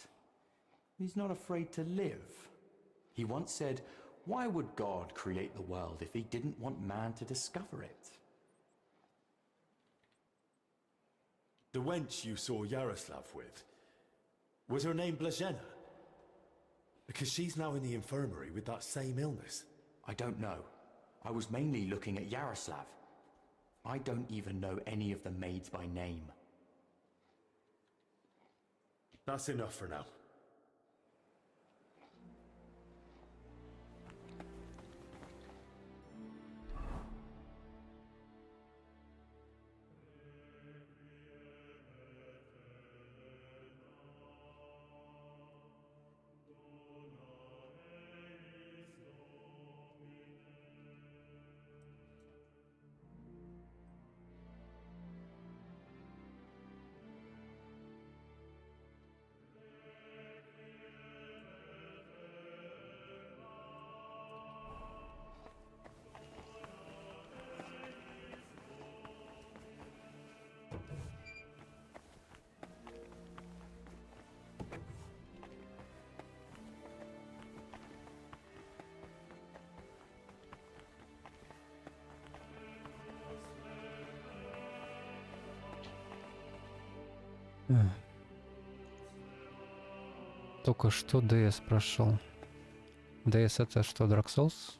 he's not afraid to live. He once said, why would God create the world if he didn't want man to discover it? The wench you saw Yaroslav with, was her name Blazhena? Because she's now in the infirmary with that same illness. I don't know. I was mainly looking at Yaroslav. I don't even know any of the maids by name. That's enough for now. Только что DS прошел. DS это что, Dark Souls?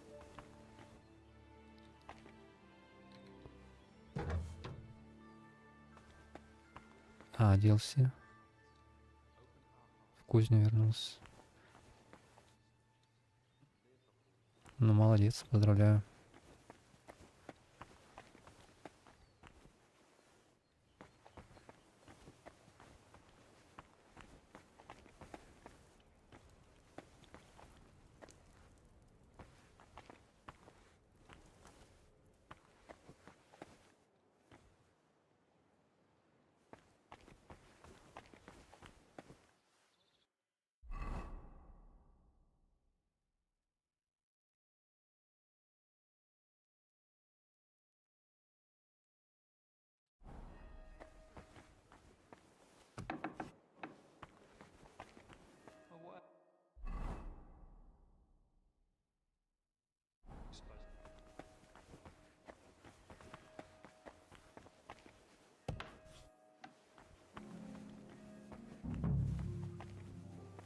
А, DLC. В кузню вернулся. Ну, молодец, поздравляю.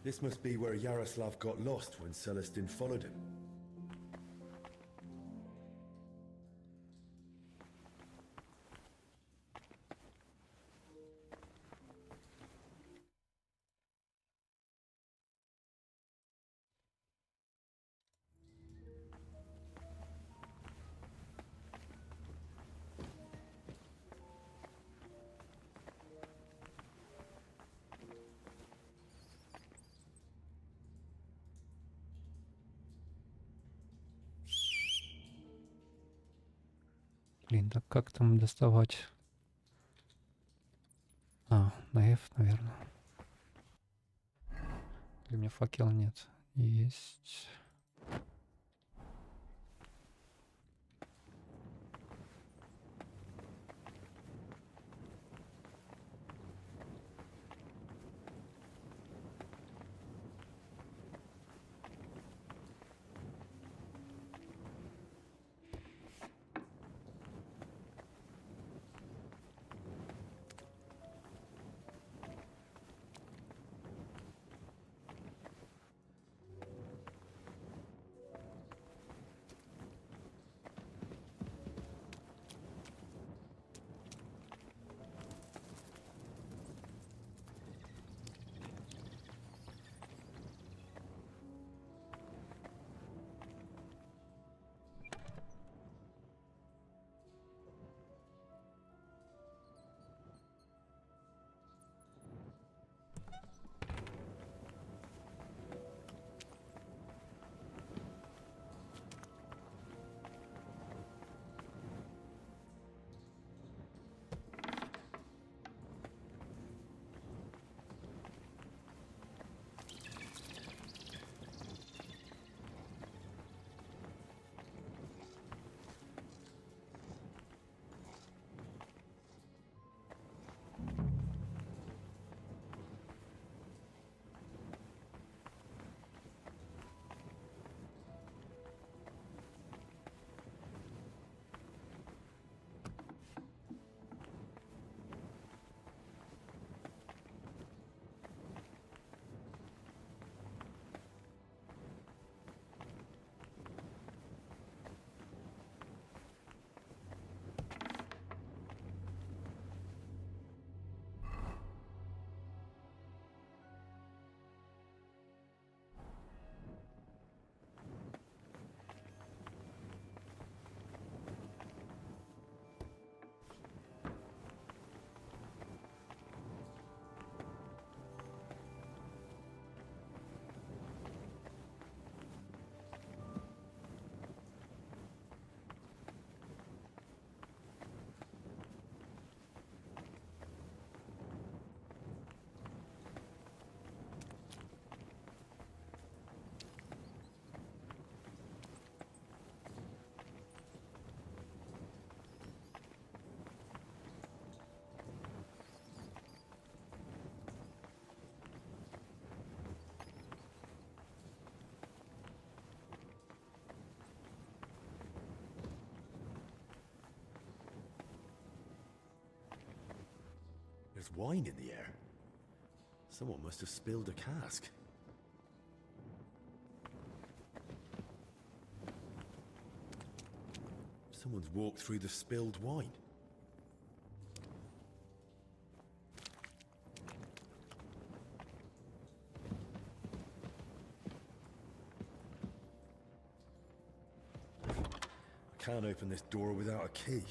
This must be where Yaroslav got lost when Celestin followed him. Блин, так как там доставать? А, на F, наверное. Или у меня факела нет? Есть. There's wine in the air. Someone must have spilled a cask. Someone's walked through the spilled wine. I can't open this door without a key.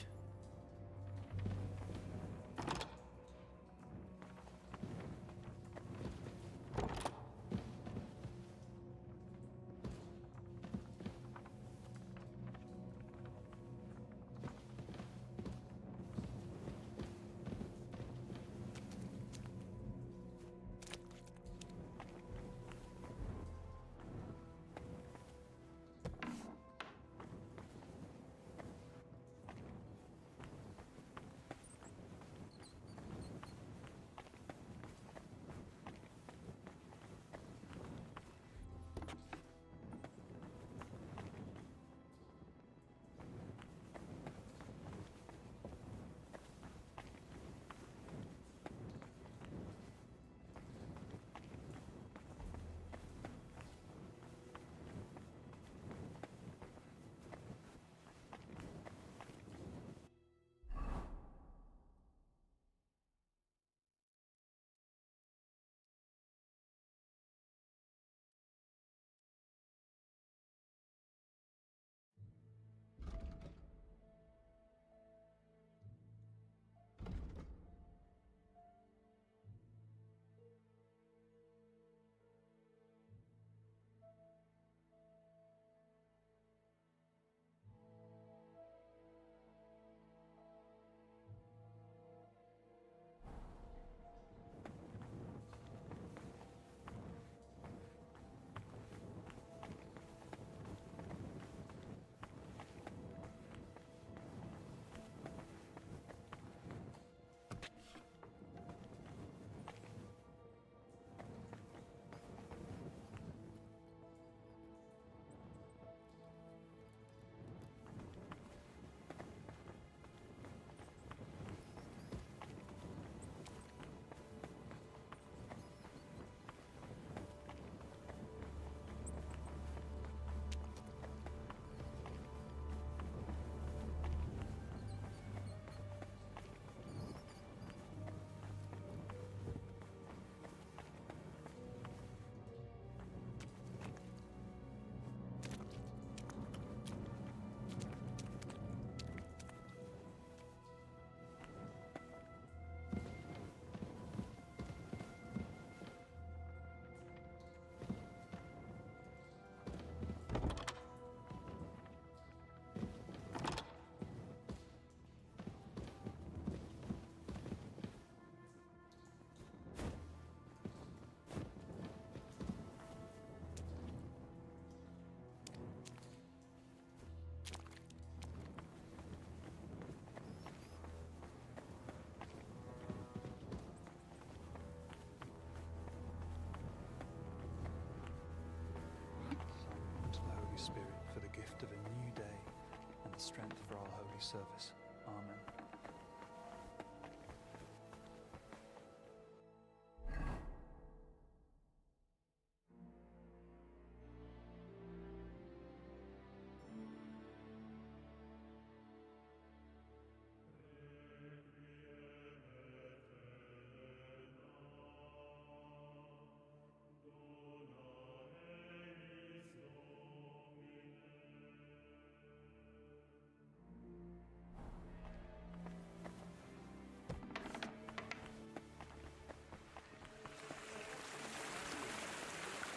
holy service. Amen.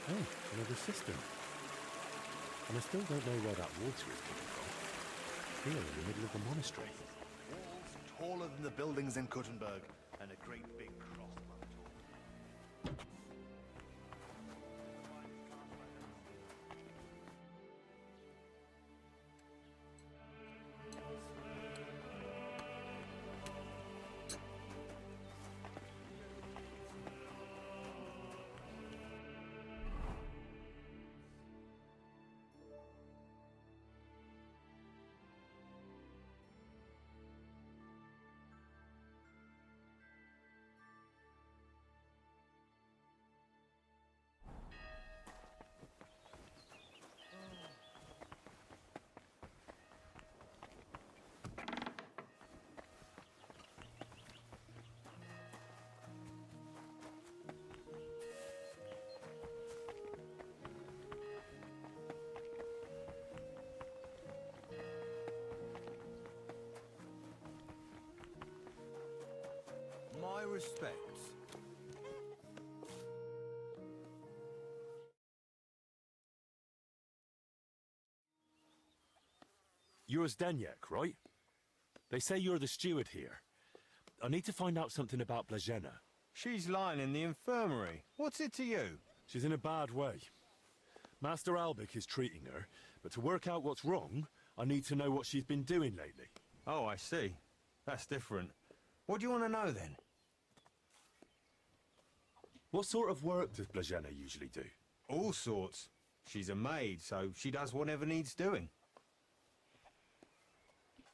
Oh, another cistern. And I still don't know where that water is coming from. Here in the middle of the monastery. Walls taller than the buildings in Kuttenberg, and a great big cross above it all. My respects. You're Zdeněk, right? They say you're the steward here. I need to find out something about Blažena. She's lying in the infirmary. What's it to you? She's in a bad way. Master Albik is treating her, but to work out what's wrong, I need to know what she's been doing lately. Oh, I see. That's different. What do you want to know, then? What sort of work does Blažena usually do? All sorts. She's a maid, so she does whatever needs doing.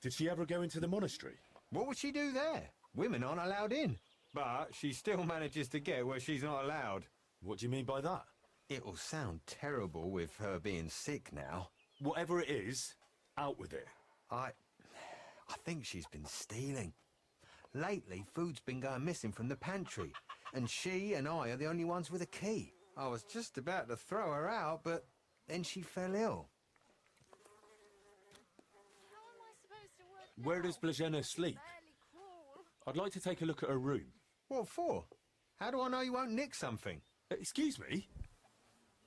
Did she ever go into the monastery? What would she do there? Women aren't allowed in. But she still manages to get where she's not allowed. What do you mean by that? It'll sound terrible with her being sick now. Whatever it is, out with it. I think she's been stealing. Lately, food's been going missing from the pantry, and she and I are the only ones with a key. I was just about to throw her out, but then she fell ill. Where does Blažena sleep? I'd like to take a look at her room. What for? How do I know you won't nick something? Excuse me?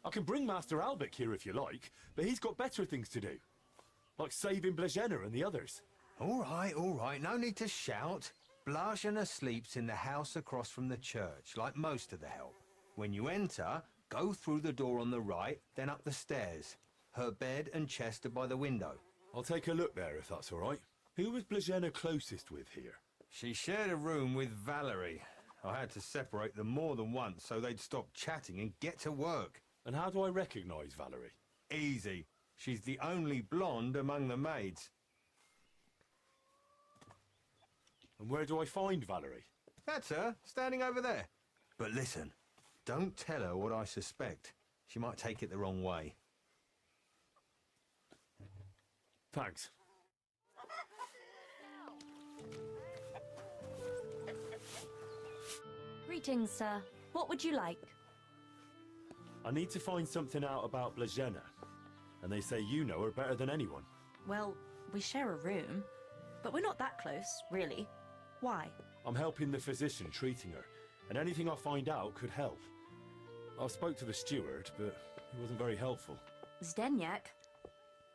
I can bring Master Albik here if you like, but he's got better things to do. Like saving Blažena and the others. All right, no need to shout. Blažena sleeps in the house across from the church, like most of the help. When you enter, go through the door on the right, then up the stairs. Her bed and chest are by the window. I'll take a look there if that's all right. Who was Blažena closest with here? She shared a room with Valerie. I had to separate them more than once so they'd stop chatting and get to work. And how do I recognise Valerie? Easy. She's the only blonde among the maids. And where do I find Valerie? That's her, standing over there. But listen, don't tell her what I suspect. She might take it the wrong way. Thanks. Greetings, sir. What would you like? I need to find something out about Blažena. And they say you know her better than anyone. Well, we share a room, but we're not that close, really. Why? I'm helping the physician treating her, and anything I find out could help. I spoke to the steward, but he wasn't very helpful. Zdeněk?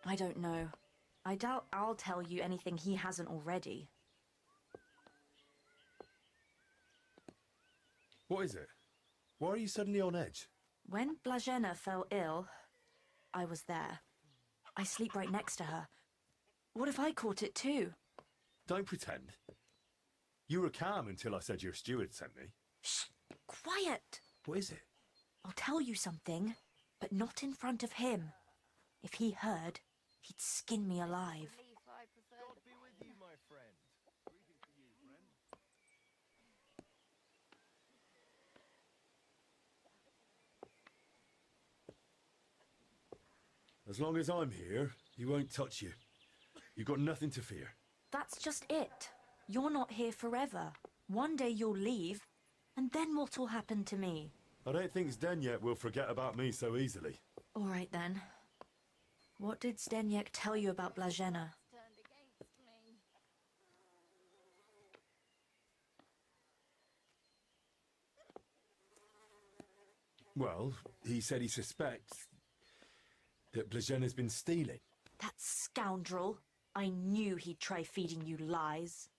I don't know. I doubt I'll tell you anything he hasn't already. What is it? Why are you suddenly on edge? When Blažena fell ill, I was there. I sleep right next to her. What if I caught it too? Don't pretend. You were calm until I said your steward sent me. Shh! Quiet! What is it? I'll tell you something, but not in front of him. If he heard, he'd skin me alive. God be with As long as I'm here, he won't touch you. You've got nothing to fear. That's just it. You're not here forever. One day you'll leave, and then what'll happen to me? I don't think Zdeněk will forget about me so easily. All right then. What did Zdeněk tell you about Blažena? Well, he said he suspects that Blažena's been stealing. That scoundrel. I knew he'd try feeding you lies.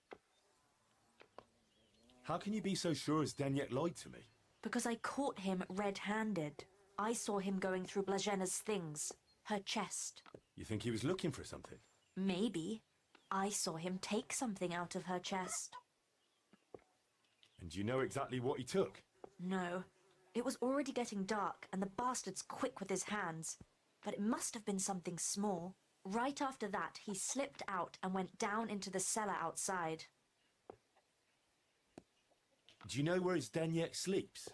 How can you be so sure Zdeněk lied to me? Because I caught him red-handed. I saw him going through Blažena's things. Her chest. You think he was looking for something? Maybe. I saw him take something out of her chest. And do you know exactly what he took? No. It was already getting dark, and the bastard's quick with his hands. But it must have been something small. Right after that, he slipped out and went down into the cellar outside. Do you know where Zdeněk sleeps?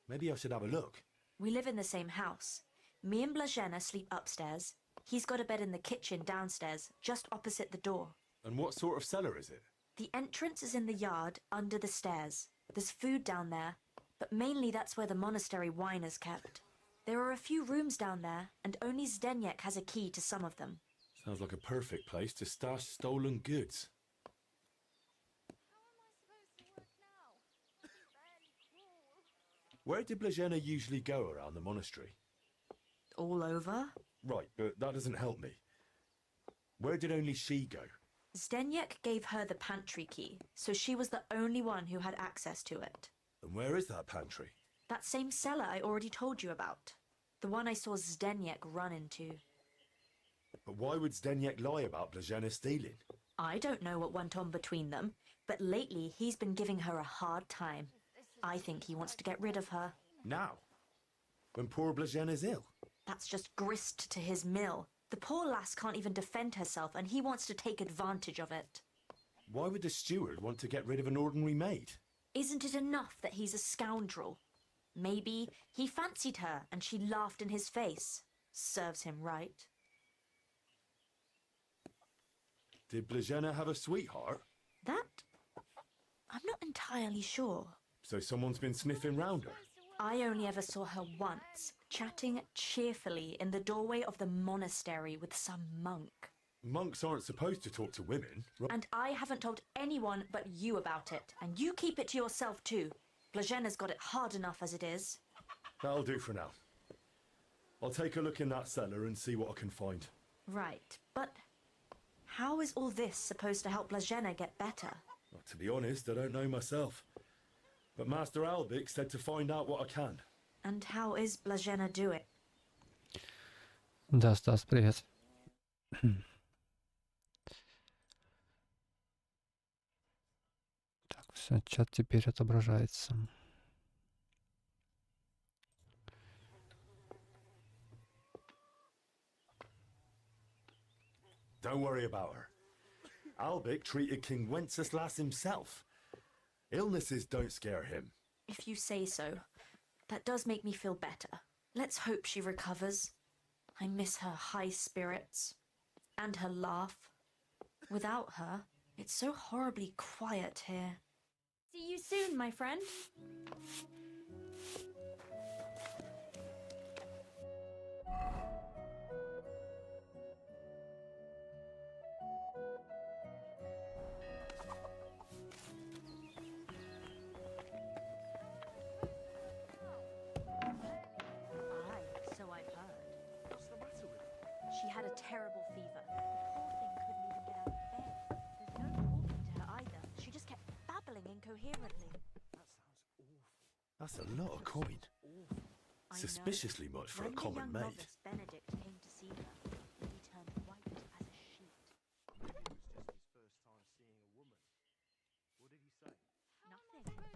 Maybe I should have a look. We live in the same house. Me and Blažena sleep upstairs. He's got a bed in the kitchen downstairs, just opposite the door. And what sort of cellar is it? The entrance is in the yard, under the stairs. There's food down there, but mainly that's where the monastery wine is kept. There are a few rooms down there, and only Zdeněk has a key to some of them. Sounds like a perfect place to stash stolen goods. Where did Blažena usually go around the monastery? All over? Right, but that doesn't help me. Where did only she go? Zdeněk gave her the pantry key, so she was the only one who had access to it. And where is that pantry? That same cellar I already told you about. The one I saw Zdeněk run into. But why would Zdeněk lie about Blažena stealing? I don't know what went on between them, but lately he's been giving her a hard time. I think he wants to get rid of her. Now? When poor Blažena's ill? That's just grist to his mill. The poor lass can't even defend herself, and he wants to take advantage of it. Why would the steward want to get rid of an ordinary maid? Isn't it enough that he's a scoundrel? Maybe he fancied her and she laughed in his face. Serves him right. Did Blažena have a sweetheart? That? I'm not entirely sure. So someone's been sniffing round her? I only ever saw her once, chatting cheerfully in the doorway of the monastery with some monk. Monks aren't supposed to talk to women. And I haven't told anyone but you about it, and you keep it to yourself too. Blažena's got it hard enough as it is. That'll do for now. I'll take a look in that cellar and see what I can find. Right, but how is all this supposed to help Blažena get better? Well, to be honest, I don't know myself. But Master Albik said to find out what I can. And how is Blažena doing? Да, Стас, привет. Так, все, чат теперь отображается. Don't worry about her. Albik treated King Wenceslas himself. Illnesses don't scare him. If you say so. That does make me feel better. Let's hope she recovers. I miss her high spirits. And her laugh. Without her, it's so horribly quiet here. See you soon, my friend. She had a terrible fever. The poor thing couldn't even get out of bed. There's no talking to her either. She just kept babbling incoherently. That's a lot of coin. I Suspiciously much for a common when the young maid. novice Benedict came to see her, he turned white as a sheet. Nothing.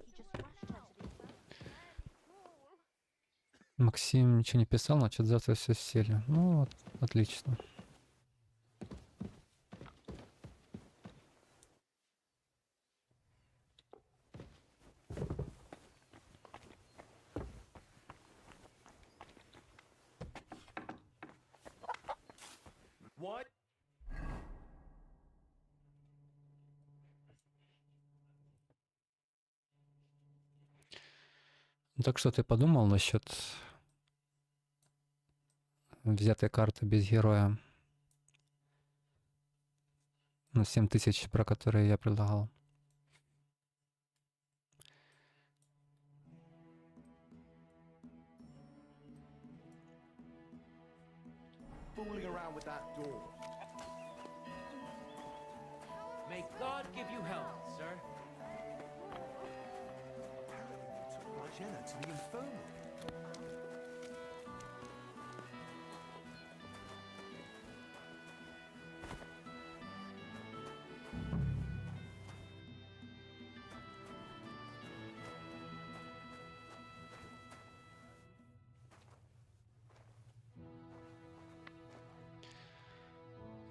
He just rushed her to the Максим ничего не писал, значит завтра все сели. Ну вот, отлично. Так что ты подумал насчет взятой карты без героя? На 7000, про которые я предлагал. Fooling around with that door. May God give you health, sir. Apparently they took Margella to the infirmary.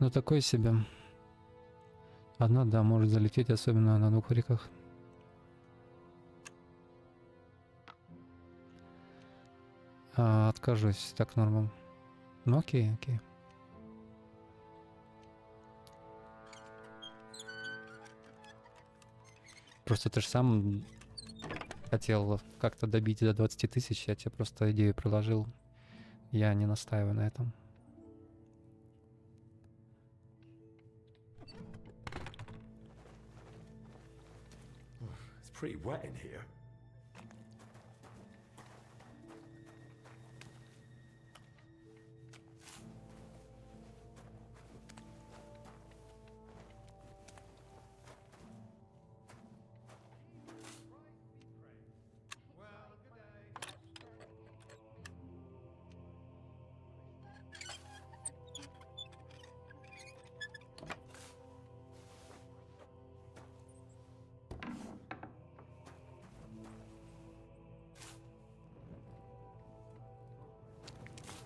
Ну такой себе. Одна, да, может залететь, особенно на 2 реках. Откажусь, так нормально. Ну окей, окей. Просто ты же сам хотел как-то добить до 20 000, я тебе просто идею предложил. Я не настаиваю на этом. It's pretty wet in here.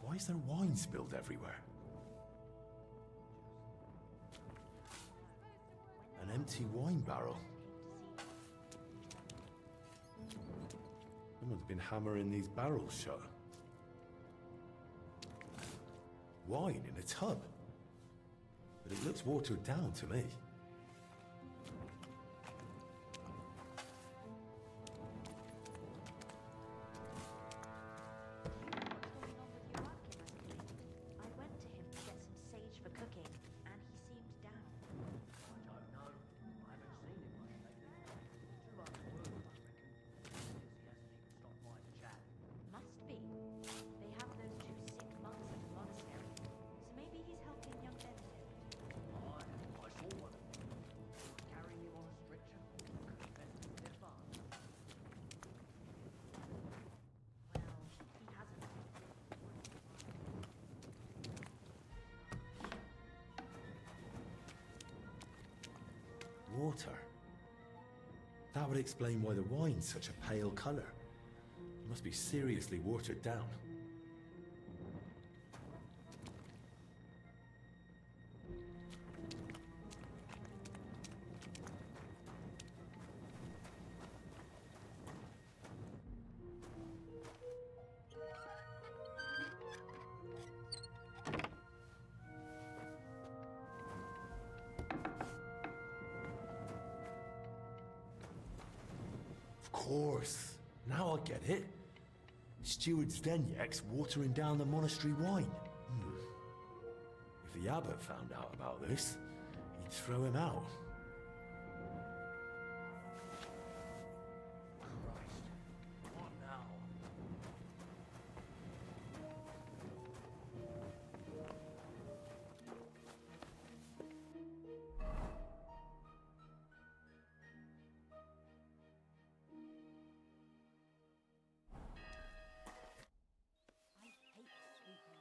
Why is there wine spilled everywhere? An empty wine barrel. Someone's been hammering these barrels shut. Wine in a tub. But it looks watered down to me. Water. That would explain why the wine's such a pale color. It must be seriously watered down. Of course. Now I get it. Steward Zdenyek's watering down the monastery wine. If the abbot found out about this, he'd throw him out. What now?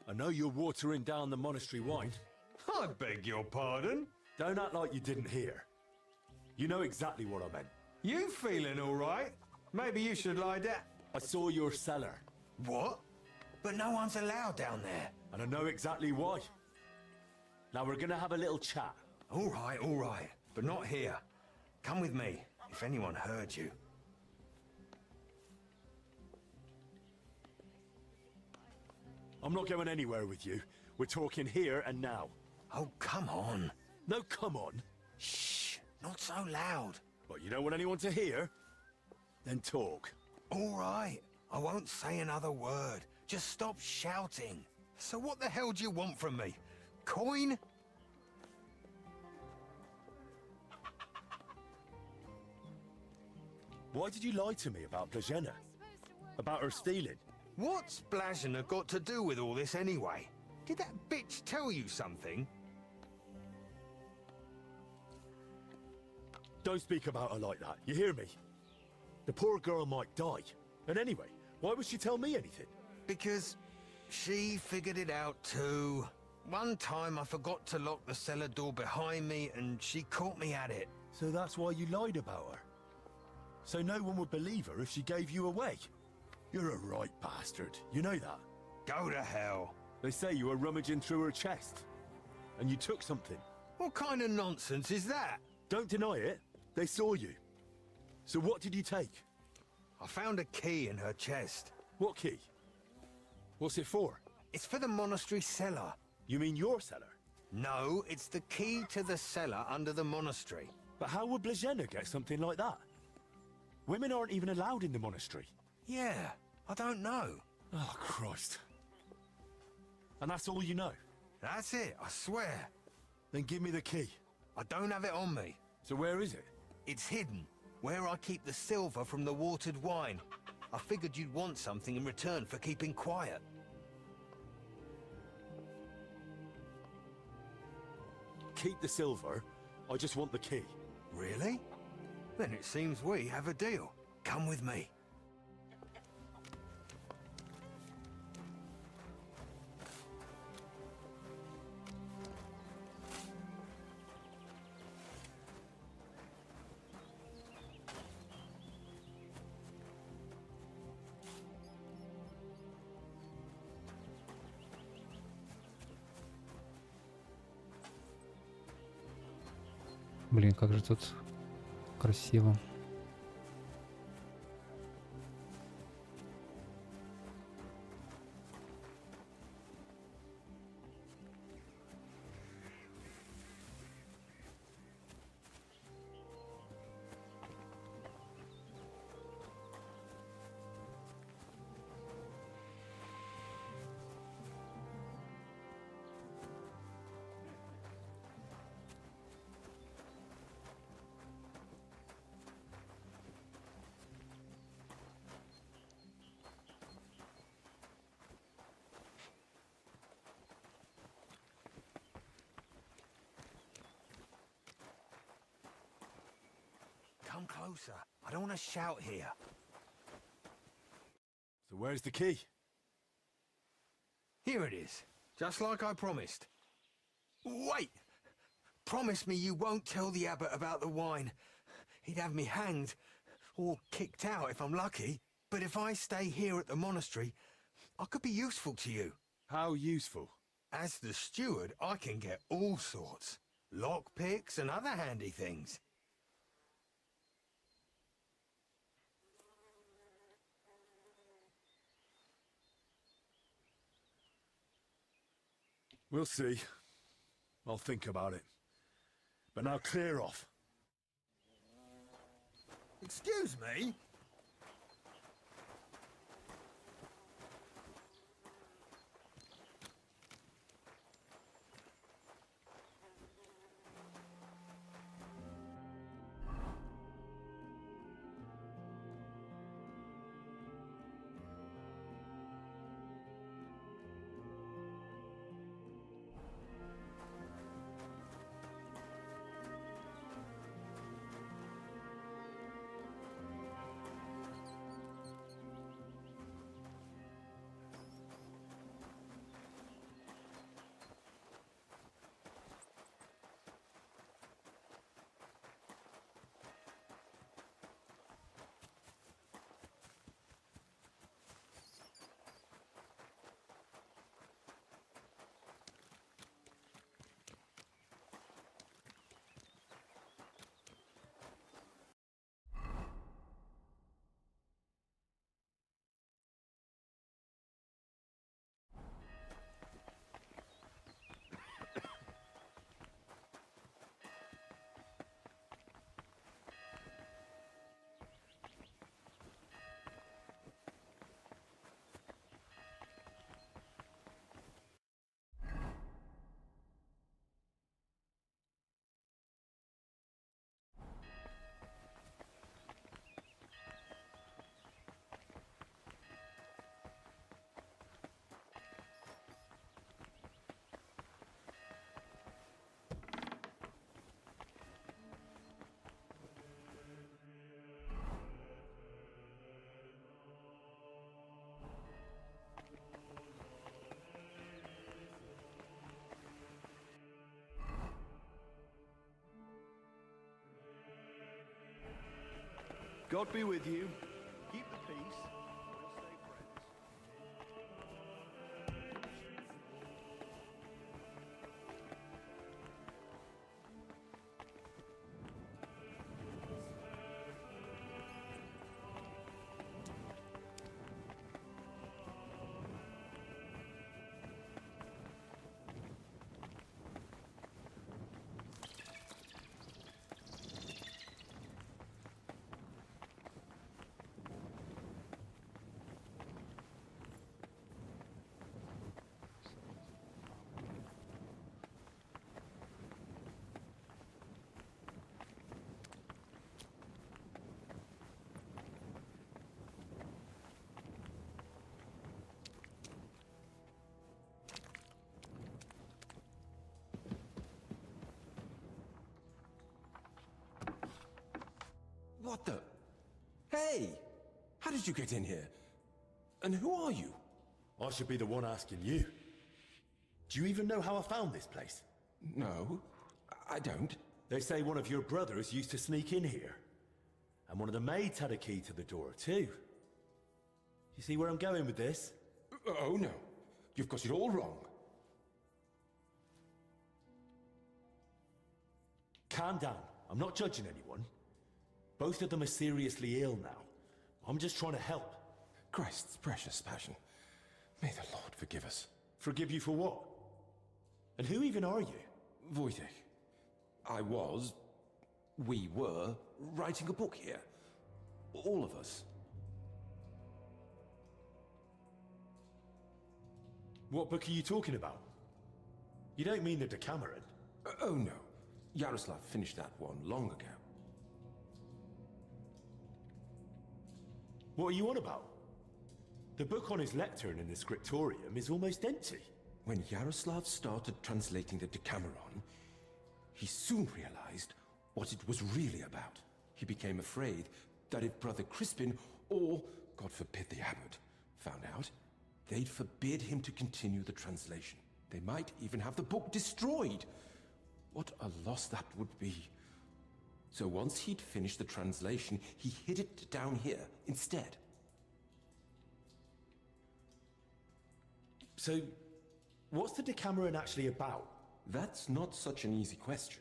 I know you're watering down the monastery wine. I beg your pardon? Don't act like you didn't hear. You know exactly what I meant. You feeling all right? Maybe you should lie down. I saw your cellar. What? But no one's allowed down there. And I know exactly why. Now we're gonna have a little chat. All right. But not here. Come with me, if anyone heard you. I'm not going anywhere with you. We're talking here and now. Oh, come on. No, come on. Shh, not so loud. But you don't want anyone to hear? Then talk. All right. I won't say another word. Just stop shouting. So what the hell do you want from me? Coin? Why did you lie to me about Blazena? About her stealing? What's Blazena got to do with all this anyway? Did that bitch tell you something? Don't speak about her like that, you hear me? The poor girl might die. And anyway, why would she tell me anything? Because she figured it out too. One time I forgot to lock the cellar door behind me and she caught me at it. So that's why you lied about her? So no one would believe her if she gave you away? You're a right bastard, you know that? Go to hell. They say you were rummaging through her chest. And you took something. What kind of nonsense is that? Don't deny it. They saw you. So what did you take? I found a key in her chest. What key? What's it for? It's for the monastery cellar. You mean your cellar? No, it's the key to the cellar under the monastery. But how would Blazena get something like that? Women aren't even allowed in the monastery. Yeah, I don't know. Oh, Christ. And that's all you know? That's it, I swear. Then give me the key. I don't have it on me. So where is it? It's hidden, where I keep the silver from the watered wine. I figured you'd want something in return for keeping quiet. Keep the silver. I just want the key. Really? Then it seems we have a deal. Come with me. Блин, как же тут красиво. Come closer. I don't want to shout here. So where's the key? Here it is. Just like I promised. Wait! Promise me you won't tell the abbot about the wine. He'd have me hanged, or kicked out if I'm lucky. But if I stay here at the monastery, I could be useful to you. How useful? As the steward, I can get all sorts. Lockpicks and other handy things. We'll see. I'll think about it. But now clear off. Excuse me? God be with you. Keep the peace. We'll stay friends. What the? Hey! How did you get in here? And who are you? I should be the one asking you. Do you even know how I found this place? No, I don't. They say one of your brothers used to sneak in here. And one of the maids had a key to the door, too. You see where I'm going with this? Oh, no. You've got it all wrong. Calm down. I'm not judging anyone. Both of them are seriously ill now. I'm just trying to help. Christ's precious passion. May the Lord forgive us. Forgive you for what? And who even are you? Wojtek. We were, writing a book here. All of us. What book are you talking about? You don't mean the Decameron? Oh no. Yaroslav finished that one long ago. What are you on about? The book on his lectern in the scriptorium is almost empty. When Yaroslav started translating the Decameron, he soon realized what it was really about. He became afraid that if Brother Crispin, or, God forbid, the abbot, found out, they'd forbid him to continue the translation. They might even have the book destroyed. What a loss that would be. So once he'd finished the translation, he hid it down here instead. So, what's the Decameron actually about? That's not such an easy question.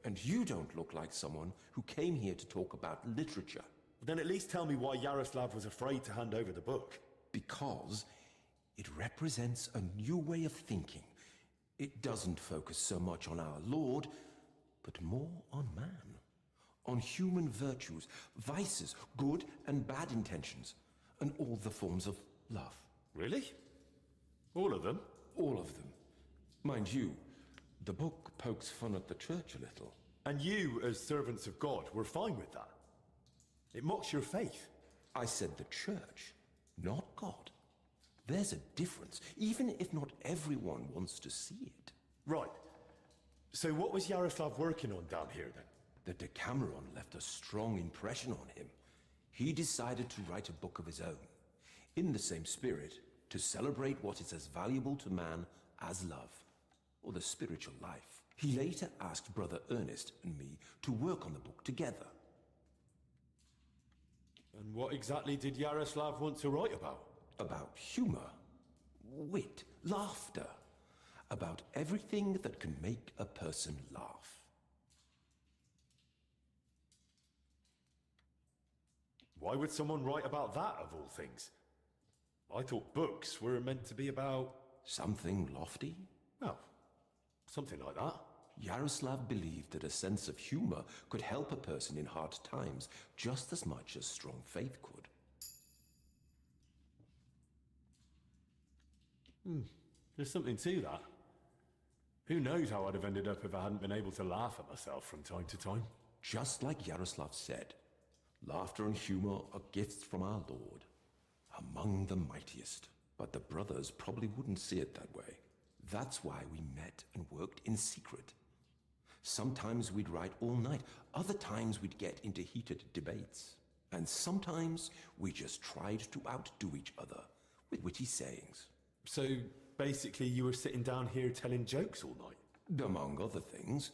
And you don't look like someone who came here to talk about literature. Then at least tell me why Yaroslav was afraid to hand over the book. Because it represents a new way of thinking. It doesn't focus so much on our Lord, but more on man. On human virtues, vices, good and bad intentions, and all the forms of love. Really? All of them? All of them. Mind you, the book pokes fun at the church a little. And you, as servants of God, were fine with that? It mocks your faith. I said the church, not God. There's a difference, even if not everyone wants to see it. Right. So what was Yaroslav working on down here then? The Decameron left a strong impression on him. He decided to write a book of his own, in the same spirit, to celebrate what is as valuable to man as love, or the spiritual life. He later asked Brother Ernest and me to work on the book together. And what exactly did Yaroslav want to write about? About humor, wit, laughter. About everything that can make a person laugh. Why would someone write about that, of all things? I thought books were meant to be about... Something lofty? Oh, something like that. Yaroslav believed that a sense of humor could help a person in hard times just as much as strong faith could. There's something to that. Who knows how I'd have ended up if I hadn't been able to laugh at myself from time to time. Just like Yaroslav said, laughter and humor are gifts from our Lord, among the mightiest. But the brothers probably wouldn't see it that way. That's why we met and worked in secret. Sometimes we'd write all night, other times we'd get into heated debates. And sometimes we just tried to outdo each other with witty sayings. So, basically you were sitting down here telling jokes all night? Among other things,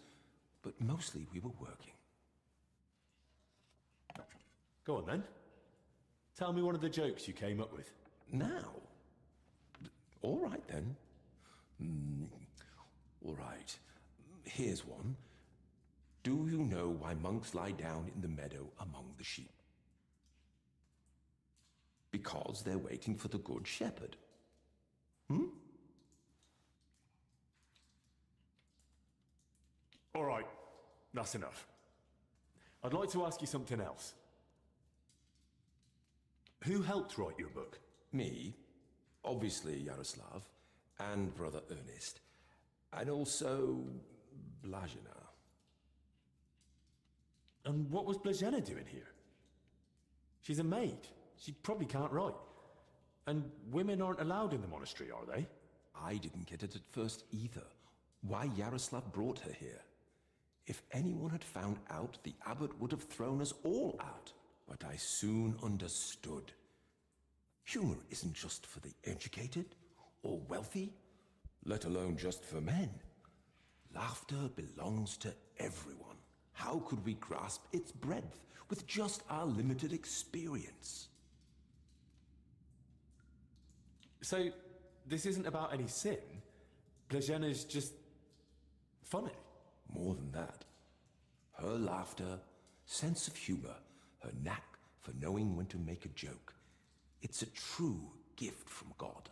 but mostly we were working. Go on then. Tell me one of the jokes you came up with. Now? All right then. All right. Here's one. Do you know why monks lie down in the meadow among the sheep? Because they're waiting for the good shepherd. All right, that's enough. I'd like to ask you something else. Who helped write your book? Me, obviously Yaroslav, and brother Ernest, and also Blazina. And what was Blazina doing here? She's a maid. She probably can't write. And women aren't allowed in the monastery, are they? I didn't get it at first either. Why Yaroslav brought her here. If anyone had found out, the abbot would have thrown us all out. But I soon understood. Humor isn't just for the educated or wealthy, let alone just for men. Laughter belongs to everyone. How could we grasp its breadth with just our limited experience? So, this isn't about any sin? Blazina's just funny? More than that. Her laughter, sense of humor, her knack for knowing when to make a joke. It's a true gift from God.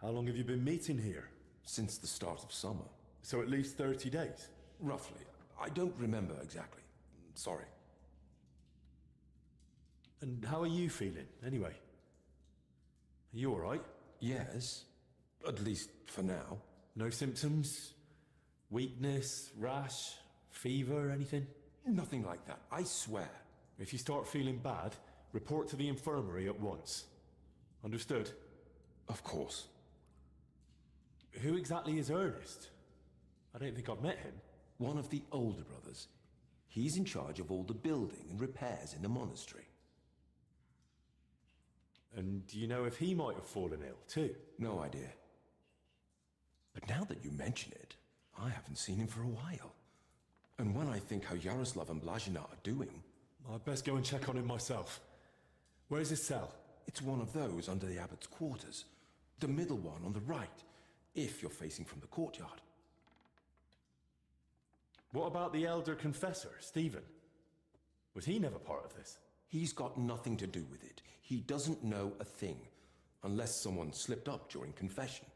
How long have you been meeting here? Since the start of summer. So at least 30 days? Roughly. I don't remember exactly. Sorry. And how are you feeling, anyway? Are you alright? Yes. At least for now. No symptoms? Weakness, rash, fever, anything? Nothing like that, I swear. If you start feeling bad, report to the infirmary at once. Understood? Of course. Who exactly is Ernest? I don't think I've met him. One of the older brothers. He's in charge of all the building and repairs in the monastery. And do you know if he might have fallen ill, too? No idea. But now that you mention it, I haven't seen him for a while. And when I think how Yaroslav and Blazina are doing... I'd best go and check on him myself. Where's his cell? It's one of those under the abbot's quarters. The middle one on the right, if you're facing from the courtyard. What about the elder confessor, Stephen? Was he never part of this? He's got nothing to do with it. He doesn't know a thing, unless someone slipped up during confession.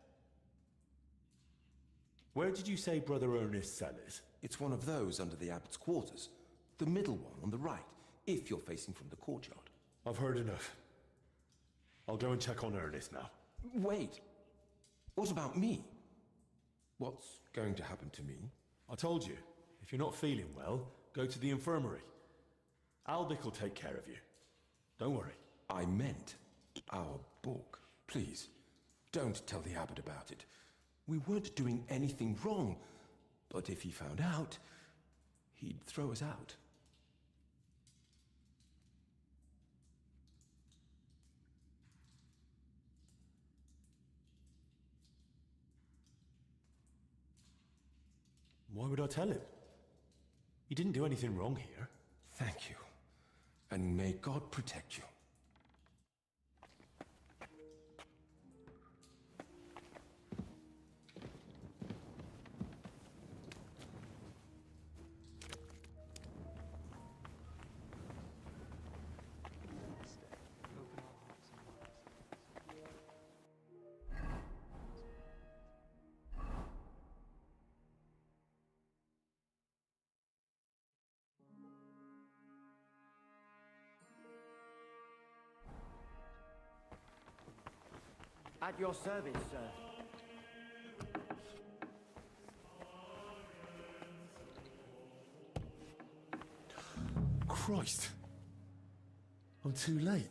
Where did you say Brother Ernest's cell is? It's one of those under the abbot's quarters. The middle one on the right, if you're facing from the courtyard. I've heard enough. I'll go and check on Ernest now. Wait. What about me? What's going to happen to me? I told you, if you're not feeling well, go to the infirmary. Albic will take care of you. Don't worry. I meant our book. Please, don't tell the abbot about it. We weren't doing anything wrong, but if he found out, he'd throw us out. Why would I tell him? He didn't do anything wrong here. Thank you. And may God protect you. At your service, sir. Christ! I'm too late.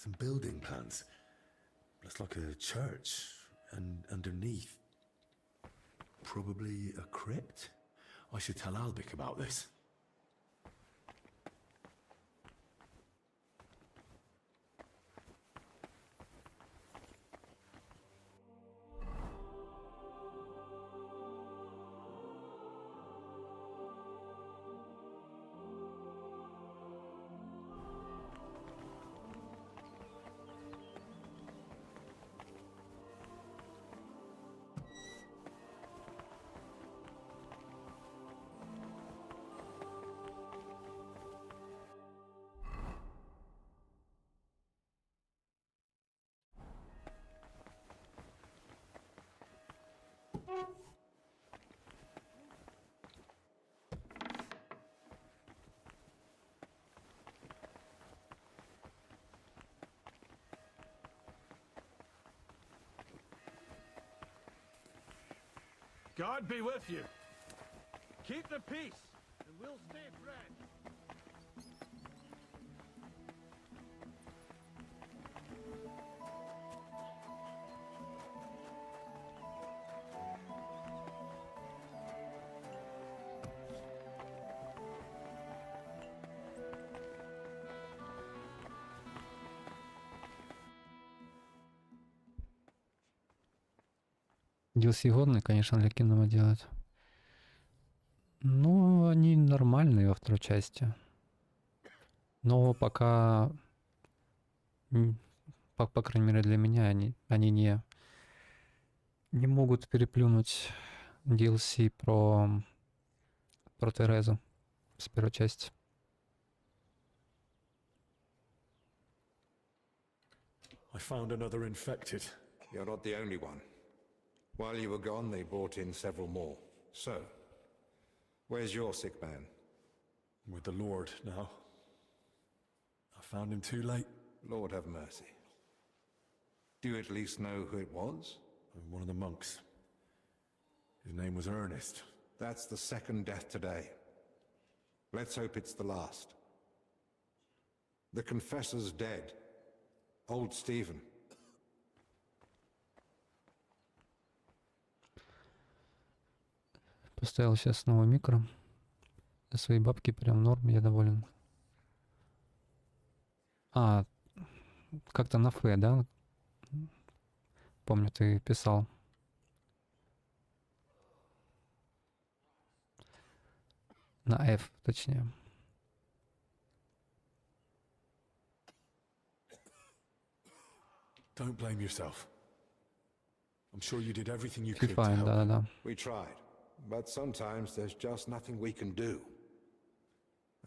Some building plans. Looks like a church, and underneath, probably a crypt. I should tell Albic about this. God be with you. Keep the peace, and we'll stay friends. DLC годные, конечно, для кино делать. Ну, они нормальные во второй части. Но пока, по крайней мере для меня, они не могут переплюнуть DLC про Терезу с первой части. I found another infected. You're not the only one. While you were gone, they brought in several more. So, where's your sick man? With the Lord now. I found him too late. Lord have mercy. Do you at least know who it was? One of the monks. His name was Ernest. That's the second death today. Let's hope it's the last. The confessor's dead. Old Stephen. Поставил сейчас снова микро. За свои бабки прям норм, я доволен. А, как-то на Ф, да? Помню, ты писал. На F, точнее. Don't blame yourself. I'm sure you did everything you could to Fine, help. да-да-да. We tried, but sometimes there's just nothing we can do.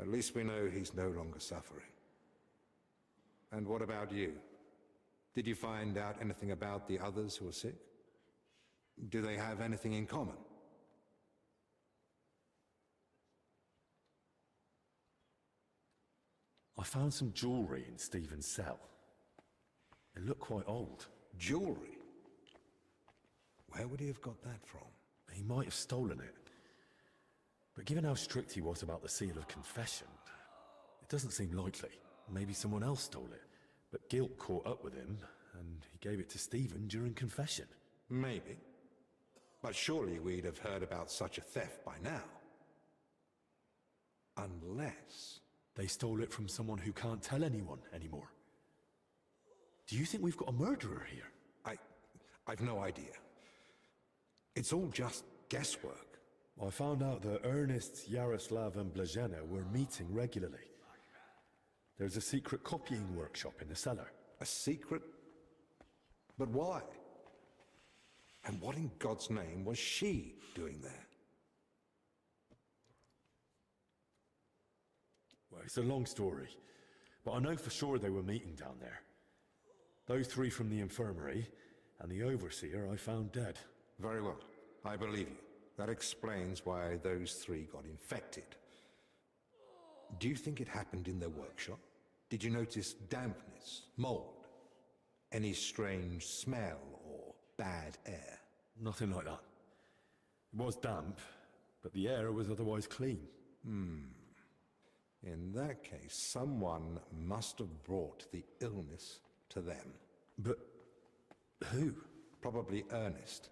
At least we know he's no longer suffering. And what about you? Did you find out anything about the others who are sick? Do they have anything in common? I found some jewellery in Stephen's cell. It looked quite old. Jewellery? Where would he have got that from? He might have stolen it. But given how strict he was about the seal of confession, it doesn't seem likely. Maybe someone else stole it. But guilt caught up with him, and he gave it to Stephen during confession. Maybe. But surely we'd have heard about such a theft by now. Unless... They stole it from someone who can't tell anyone anymore. Do you think we've got a murderer here? I've no idea. It's all just guesswork. I found out that Ernest, Yaroslav and Blazhena were meeting regularly. There's a secret copying workshop in the cellar. A secret? But why? And what in God's name was she doing there? Well, it's a long story, but I know for sure they were meeting down there. Those three from the infirmary, and the overseer I found dead. Very well, I believe you. That explains why those three got infected. Do you think it happened in their workshop? Did you notice dampness, mold, any strange smell or bad air? Nothing like that. It was damp, but the air was otherwise clean. In that case, someone must have brought the illness to them. But who? Probably Ernest.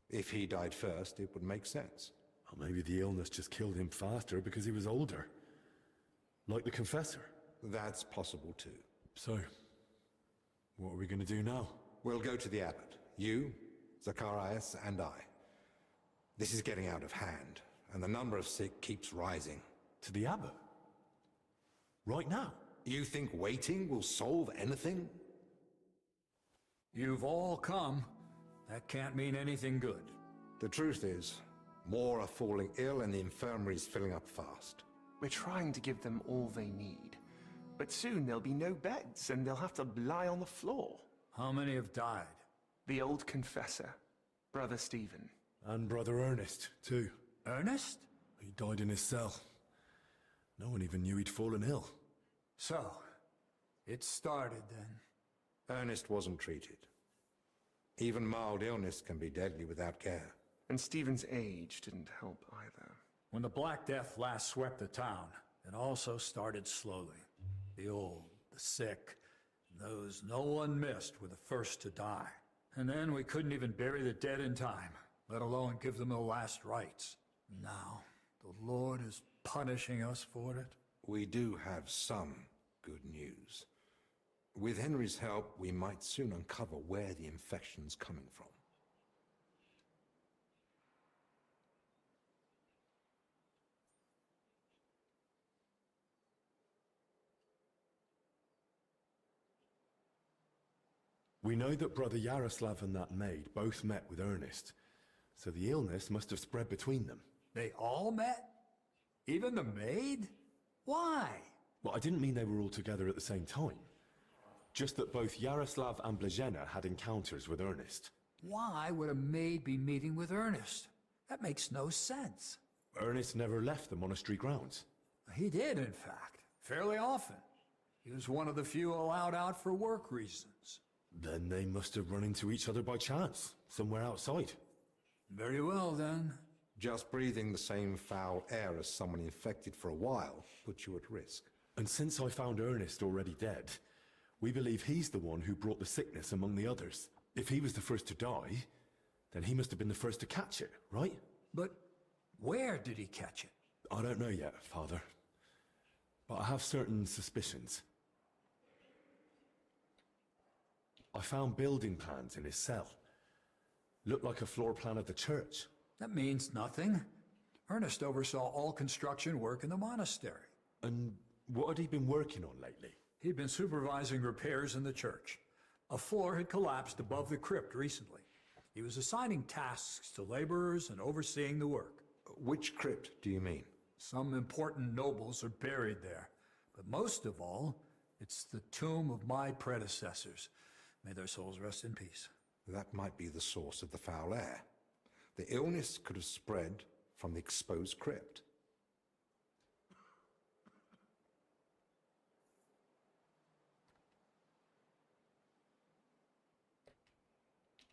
If he died first, it would make sense. Or maybe the illness just killed him faster because he was older. Like the Confessor. That's possible too. So, what are we going to do now? We'll go to the abbot. You, Zacharias, and I. This is getting out of hand, and the number of sick keeps rising. To the abbot? Right now? You think waiting will solve anything? You've all come. That can't mean anything good. The truth is, more are falling ill and the infirmary's filling up fast. We're trying to give them all they need. But soon there'll be no beds and they'll have to lie on the floor. How many have died? The old confessor, Brother Stephen. And Brother Ernest, too. Ernest? He died in his cell. No one even knew he'd fallen ill. So, it started then. Ernest wasn't treated. Even mild illness can be deadly without care. And Stephen's age didn't help either. When the Black Death last swept the town, it also started slowly. The old, the sick, those no one missed were the first to die. And then we couldn't even bury the dead in time, let alone give them the last rites. Now, the Lord is punishing us for it. We do have some good news. With Henry's help, we might soon uncover where the infection's coming from. We know that Brother Yaroslav and that maid both met with Ernest, so the illness must have spread between them. They all met? Even the maid? Why? Well, I didn't mean they were all together at the same time. Just that both Yaroslav and Blazena had encounters with Ernest. Why would a maid be meeting with Ernest? That makes no sense. Ernest never left the monastery grounds. He did, in fact, fairly often. He was one of the few allowed out for work reasons. Then they must have run into each other by chance, somewhere outside. Very well, then. Just breathing the same foul air as someone infected for a while puts you at risk. And since I found Ernest already dead, we believe he's the one who brought the sickness among the others. If he was the first to die, then he must have been the first to catch it, right? But where did he catch it? I don't know yet, Father. But I have certain suspicions. I found building plans in his cell. Looked like a floor plan of the church. That means nothing. Ernest oversaw all construction work in the monastery. And what had he been working on lately? He'd been supervising repairs in the church. A floor had collapsed above the crypt recently. He was assigning tasks to laborers and overseeing the work. Which crypt do you mean? Some important nobles are buried there. But most of all, it's the tomb of my predecessors. May their souls rest in peace. That might be the source of the foul air. The illness could have spread from the exposed crypt.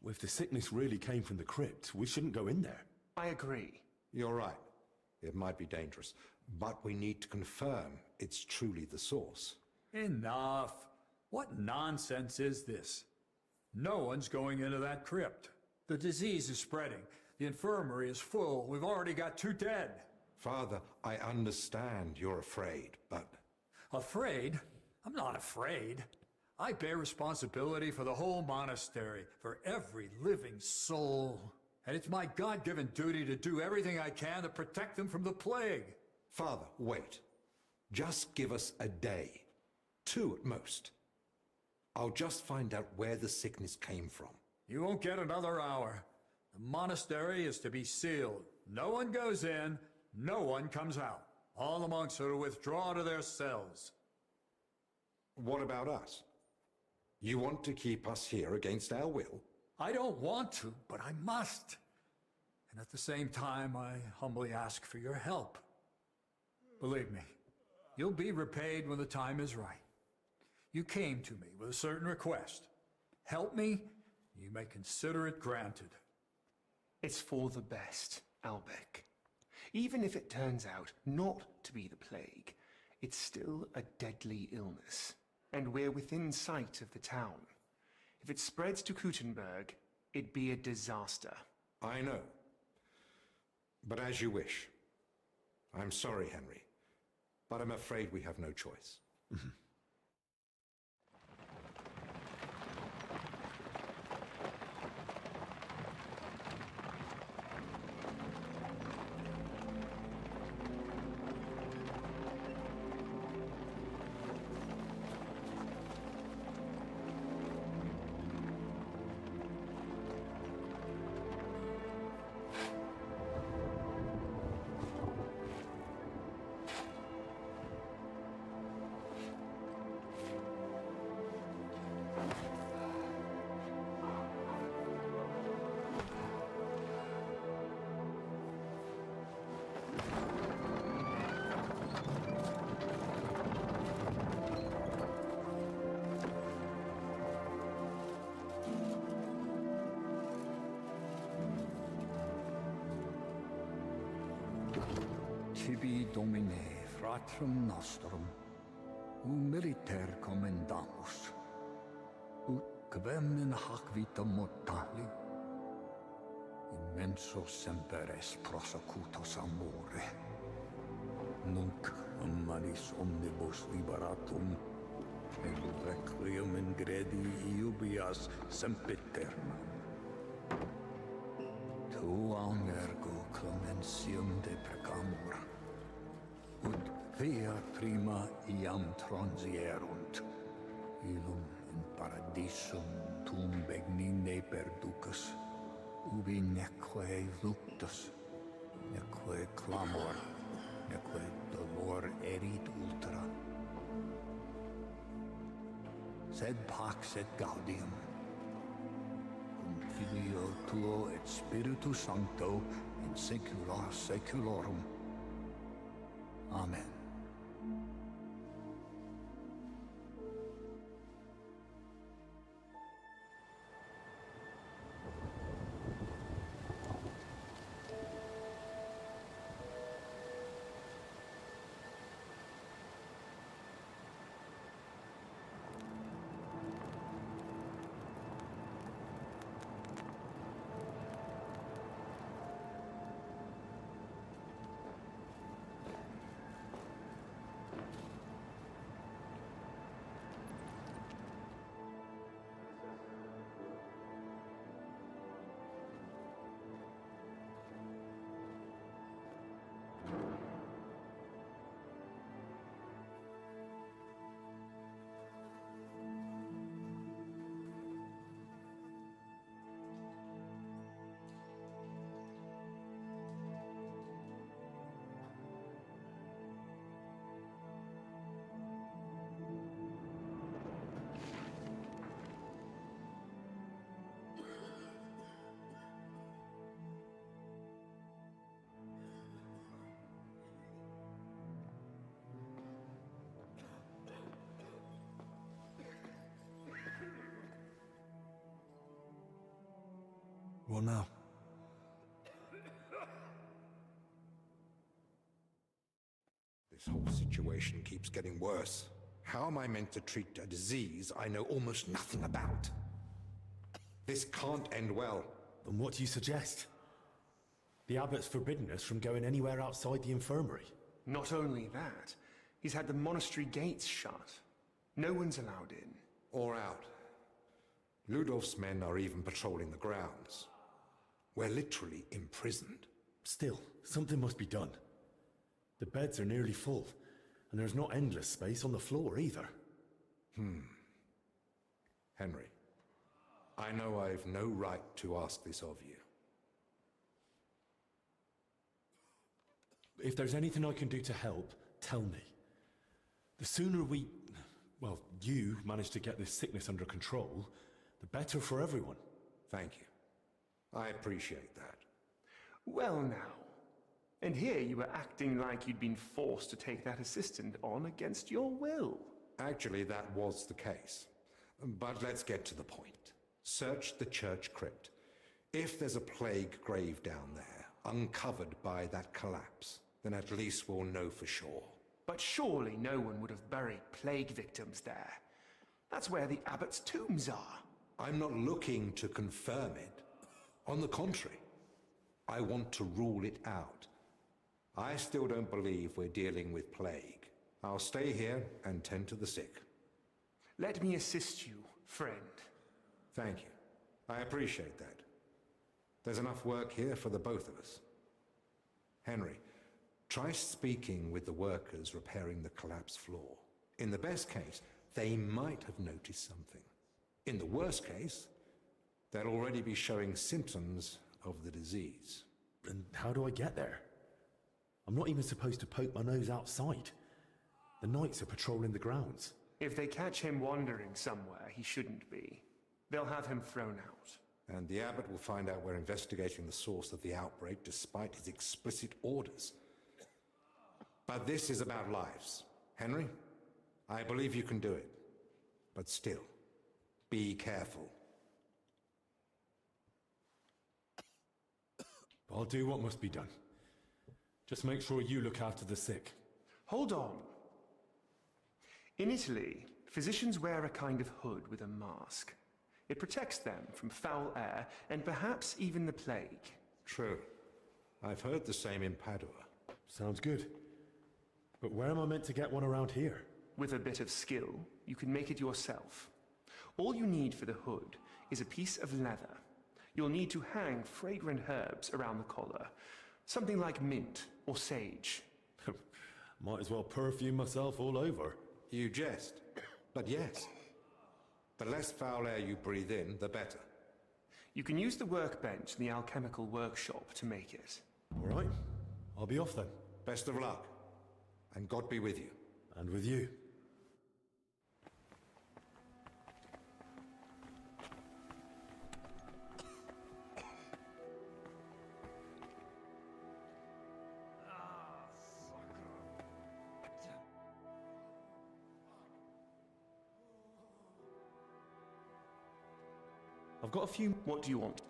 Well, if the sickness really came from the crypt, we shouldn't go in there. I agree. You're right. It might be dangerous, but we need to confirm it's truly the source. Enough. What nonsense is this? No one's going into that crypt. The disease is spreading. The infirmary is full. We've already got 2 dead. Father, I understand you're afraid, but... Afraid? I'm not afraid. I bear responsibility for the whole monastery, for every living soul. And it's my God-given duty to do everything I can to protect them from the plague. Father, wait. Just give us a day. 2 at most. I'll just find out where the sickness came from. You won't get another hour. The monastery is to be sealed. No one goes in, no one comes out. All the monks are to withdraw to their cells. What about us? You want to keep us here against our will? I don't want to, but I must. And at the same time, I humbly ask for your help. Believe me, you'll be repaid when the time is right. You came to me with a certain request. Help me, you may consider it granted. It's for the best, Albec. Even if it turns out not to be the plague, it's still a deadly illness. and we're within sight of the town. If it spreads to Kuttenberg, it'd be a disaster. I know. But as you wish. I'm sorry, Henry, but I'm afraid we have no choice. Tibi Domine, fratrum nostrum, meriter commendamus, ut quem in hac vita mortali, immenso semper es prosecutus amore, nunc manis omnibus liberatum, in requiem in gredi iubias sempiternam. Tuam ergo clementium de precamur, ut via prima iam transierunt, illum in paradisum tum begnine perducus, ubi neque luctus, neque clamor, neque dolor erit ultra. Sed pax et gaudium, cum Filio tuo et Spiritus Sancto, in saecula saeculorum. Amen. Well, now. This whole situation keeps getting worse. How am I meant to treat a disease I know almost nothing about? This can't end well. Then what do you suggest? The abbot's forbidden us from going anywhere outside the infirmary. Not only that, he's had the monastery gates shut. No one's allowed in. Or out. Ludolf's men are even patrolling the grounds. We're literally imprisoned. Still, something must be done. The beds are nearly full, and there's not endless space on the floor either. Henry, I know I've no right to ask this of you. If there's anything I can do to help, tell me. The sooner you manage to get this sickness under control, the better for everyone. Thank you. I appreciate that. Well now. And here you were acting like you'd been forced to take that assistant on against your will. Actually, that was the case. But let's get to the point. Search the church crypt. If there's a plague grave down there, uncovered by that collapse, then at least we'll know for sure. But surely no one would have buried plague victims there. That's where the abbot's tombs are. I'm not looking to confirm it. On the contrary, I want to rule it out. I still don't believe we're dealing with plague. I'll stay here and tend to the sick. Let me assist you, friend. Thank you. I appreciate that. There's enough work here for the both of us. Henry, try speaking with the workers repairing the collapsed floor. In the best case, they might have noticed something. In the worst case, they'll already be showing symptoms of the disease. And how do I get there? I'm not even supposed to poke my nose outside. The knights are patrolling the grounds. If they catch him wandering somewhere he shouldn't be, they'll have him thrown out. And the abbot will find out we're investigating the source of the outbreak despite his explicit orders. But this is about lives. Henry, I believe you can do it. But still, be careful. I'll do what must be done. Just make sure you look after the sick. Hold on. In Italy, physicians wear a kind of hood with a mask. It protects them from foul air and perhaps even the plague. True. I've heard the same in Padua. Sounds good. But where am I meant to get one around here? With a bit of skill, you can make it yourself. All you need for the hood is a piece of leather. You'll need to hang fragrant herbs around the collar. Something like mint or sage. Might as well perfume myself all over. You jest. But yes. The less foul air you breathe in, the better. You can use the workbench in the alchemical workshop to make it. All right. I'll be off then. Best of luck. And God be with you. And with you. I've got a few... What do you want?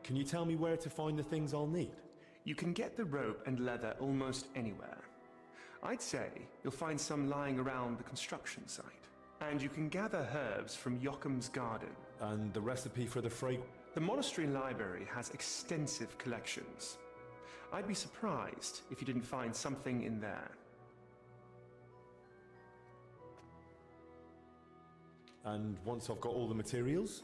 Can you tell me where to find the things I'll need? You can get the rope and leather almost anywhere. I'd say you'll find some lying around the construction site. And you can gather herbs from Joachim's garden. And the recipe for the fragrance? The monastery library has extensive collections. I'd be surprised if you didn't find something in there. And once I've got all the materials,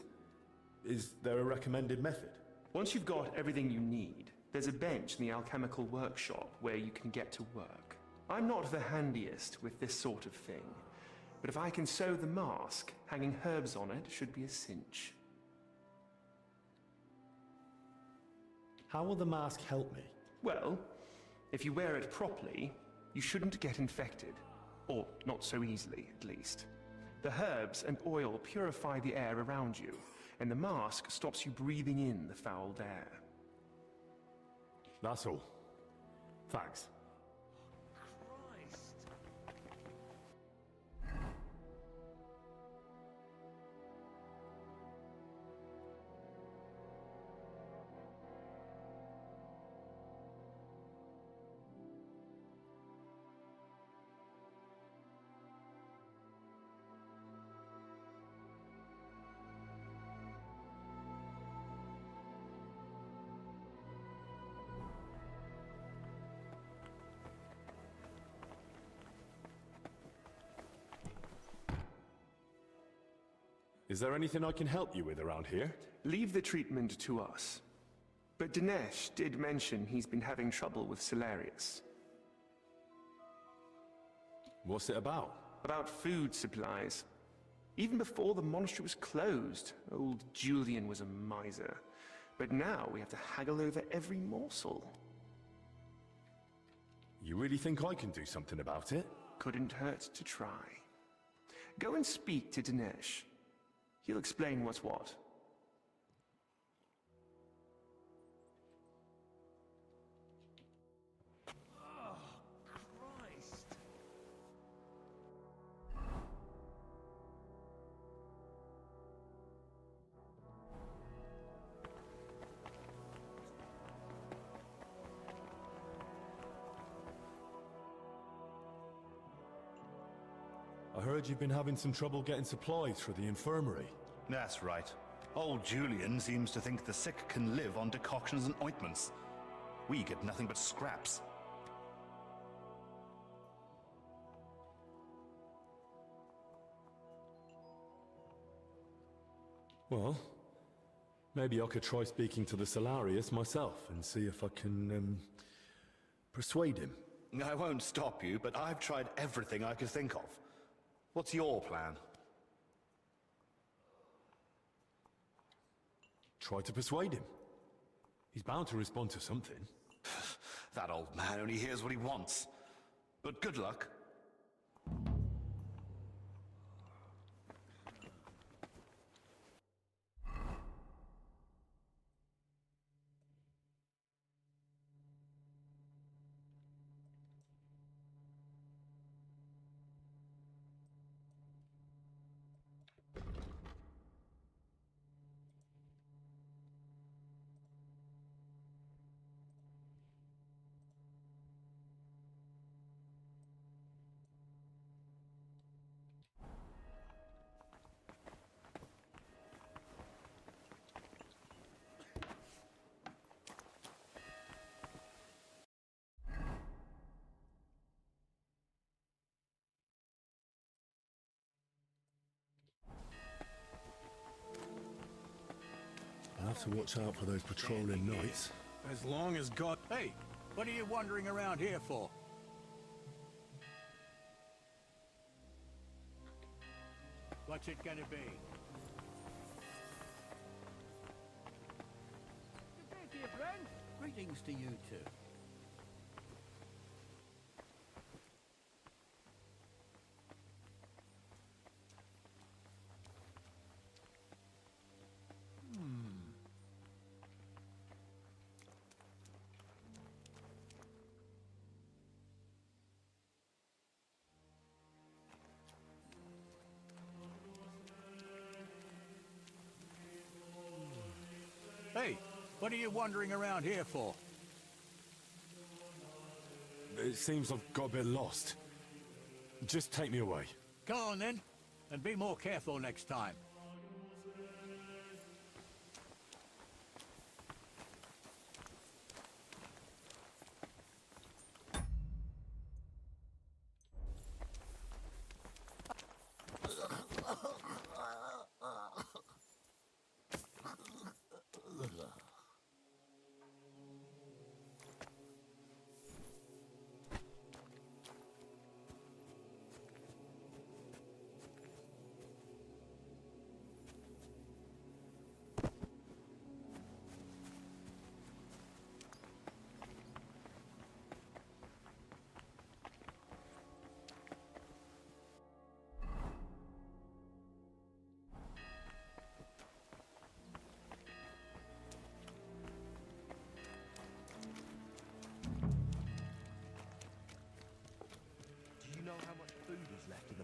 is there a recommended method? Once you've got everything you need, there's a bench in the alchemical workshop where you can get to work. I'm not the handiest with this sort of thing, but if I can sew the mask, hanging herbs on it should be a cinch. How will the mask help me? Well, if you wear it properly, you shouldn't get infected. Or not so easily, at least. The herbs and oil purify the air around you, and the mask stops you breathing in the foul air. That's all. Thanks. Is there anything I can help you with around here? Leave the treatment to us. But Dinesh did mention he's been having trouble with Celarius. What's it about? About food supplies. Even before the monastery was closed, old Julian was a miser. But now we have to haggle over every morsel. You really think I can do something about it? Couldn't hurt to try. Go and speak to Dinesh. He'll explain what's what. I I heard you've been having some trouble getting supplies for the infirmary. That's right. Old Julian seems to think the sick can live on decoctions and ointments. We get nothing but scraps. Well, maybe I could try speaking to the Solarius myself and see if I can, persuade him. I won't stop you, but I've tried everything I could think of. What's your plan? Try to persuade him. He's bound to respond to something. That old man only hears what he wants. But good luck. I'll have to watch out for those patrolling knights. As long as God... Hey, what are you wandering around here for? What's it gonna be? Good day to you, friend. Greetings to you too. Hey, what are you wandering around here for? It seems I've got a bit lost. Just take me away. Go on then, and be more careful next time.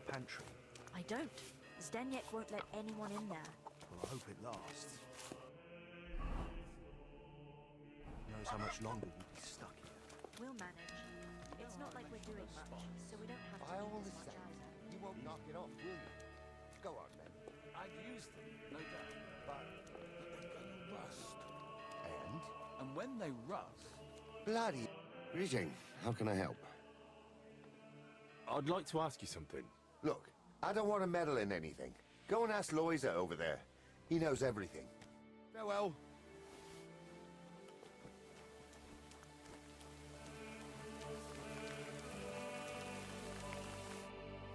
Pantry. I don't. Zdeněk won't let anyone in there. Well, I hope it lasts. Knows how much longer we'll be stuck here. We'll manage. It's not like we're doing much, so we don't have to By do all as the much same, either. you won't knock it off, will you? Go on, then. I'd use them, no doubt, but they're gonna rust. And? And when they rust... Bloody... Greeting. How can I help? I'd like to ask you something. Look, I don't want to meddle in anything. Go and ask Loiza over there. He knows everything. Farewell.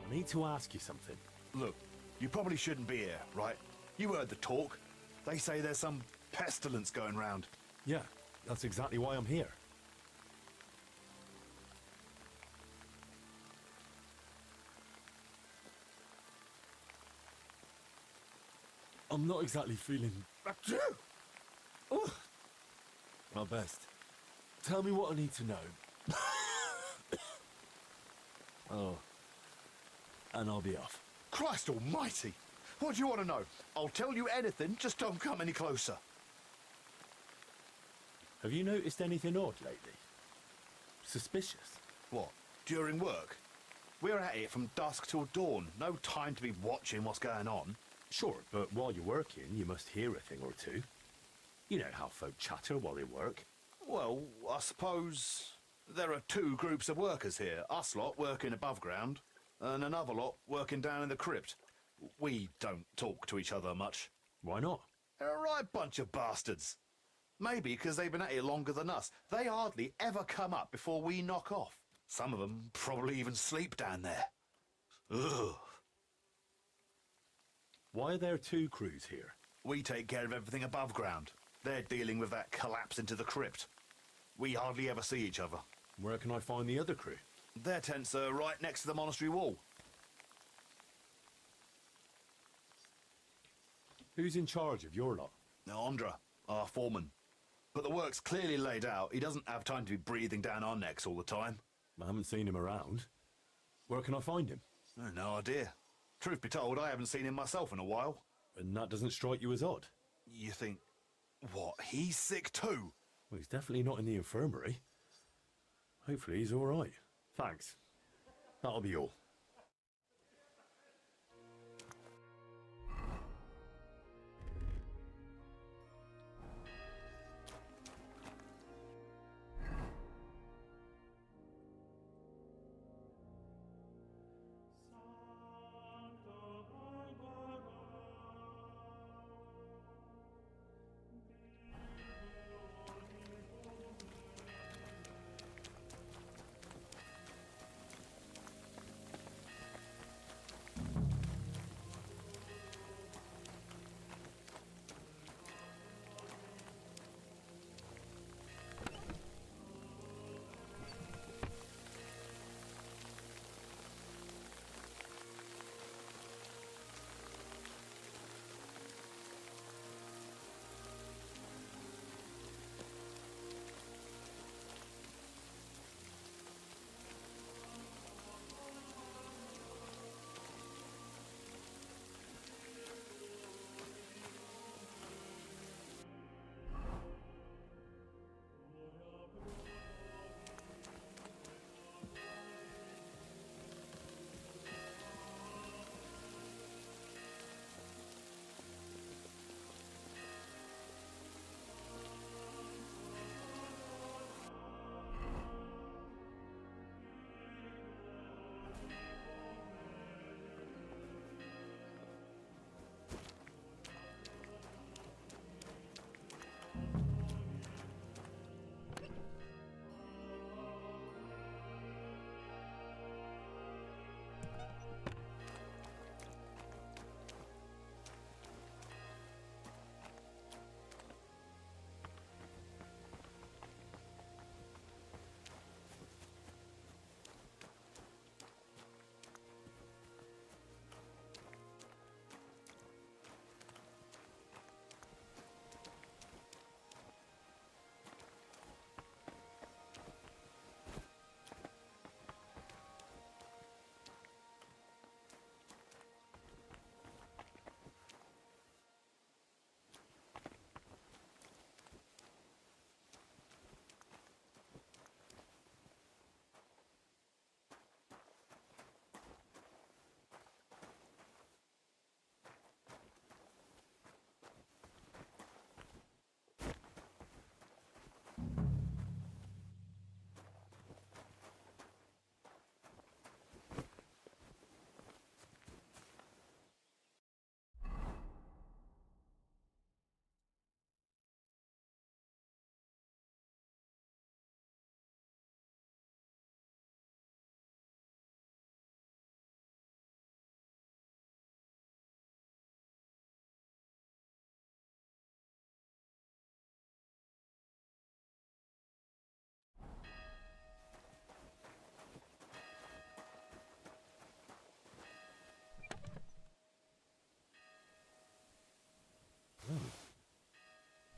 I need to ask you something. Look, you probably shouldn't be here, right? You heard the talk. They say there's some pestilence going round. Yeah, that's exactly why I'm here. I'm not exactly feeling... Oh. My best. Tell me what I need to know. Oh. And I'll be off. Christ almighty! What do you want to know? I'll tell you anything, just don't come any closer. Have you noticed anything odd lately? Suspicious? What, during work? We're at it from dusk till dawn. No time to be watching what's going on. Sure, but while you're working, you must hear a thing or two. You know how folk chatter while they work. Well, I suppose there are two groups of workers here. Us lot working above ground, and another lot working down in the crypt. We don't talk to each other much. Why not? They're a right bunch of bastards. Maybe because they've been at it longer than us. They hardly ever come up before we knock off. Some of them probably even sleep down there. Ugh. Why are there two crews here? We take care of everything above ground. They're dealing with that collapse into the crypt. We hardly ever see each other. Where can I find the other crew? Their tents are right next to the monastery wall. Who's in charge of your lot? Andra, our foreman. But the work's clearly laid out. He doesn't have time to be breathing down our necks all the time. I haven't seen him around. Where can I find him? No idea. Truth be told, I haven't seen him myself in a while. And that doesn't strike you as odd? You think, what, he's sick too? Well, he's definitely not in the infirmary. Hopefully he's all right. Thanks. That'll be all.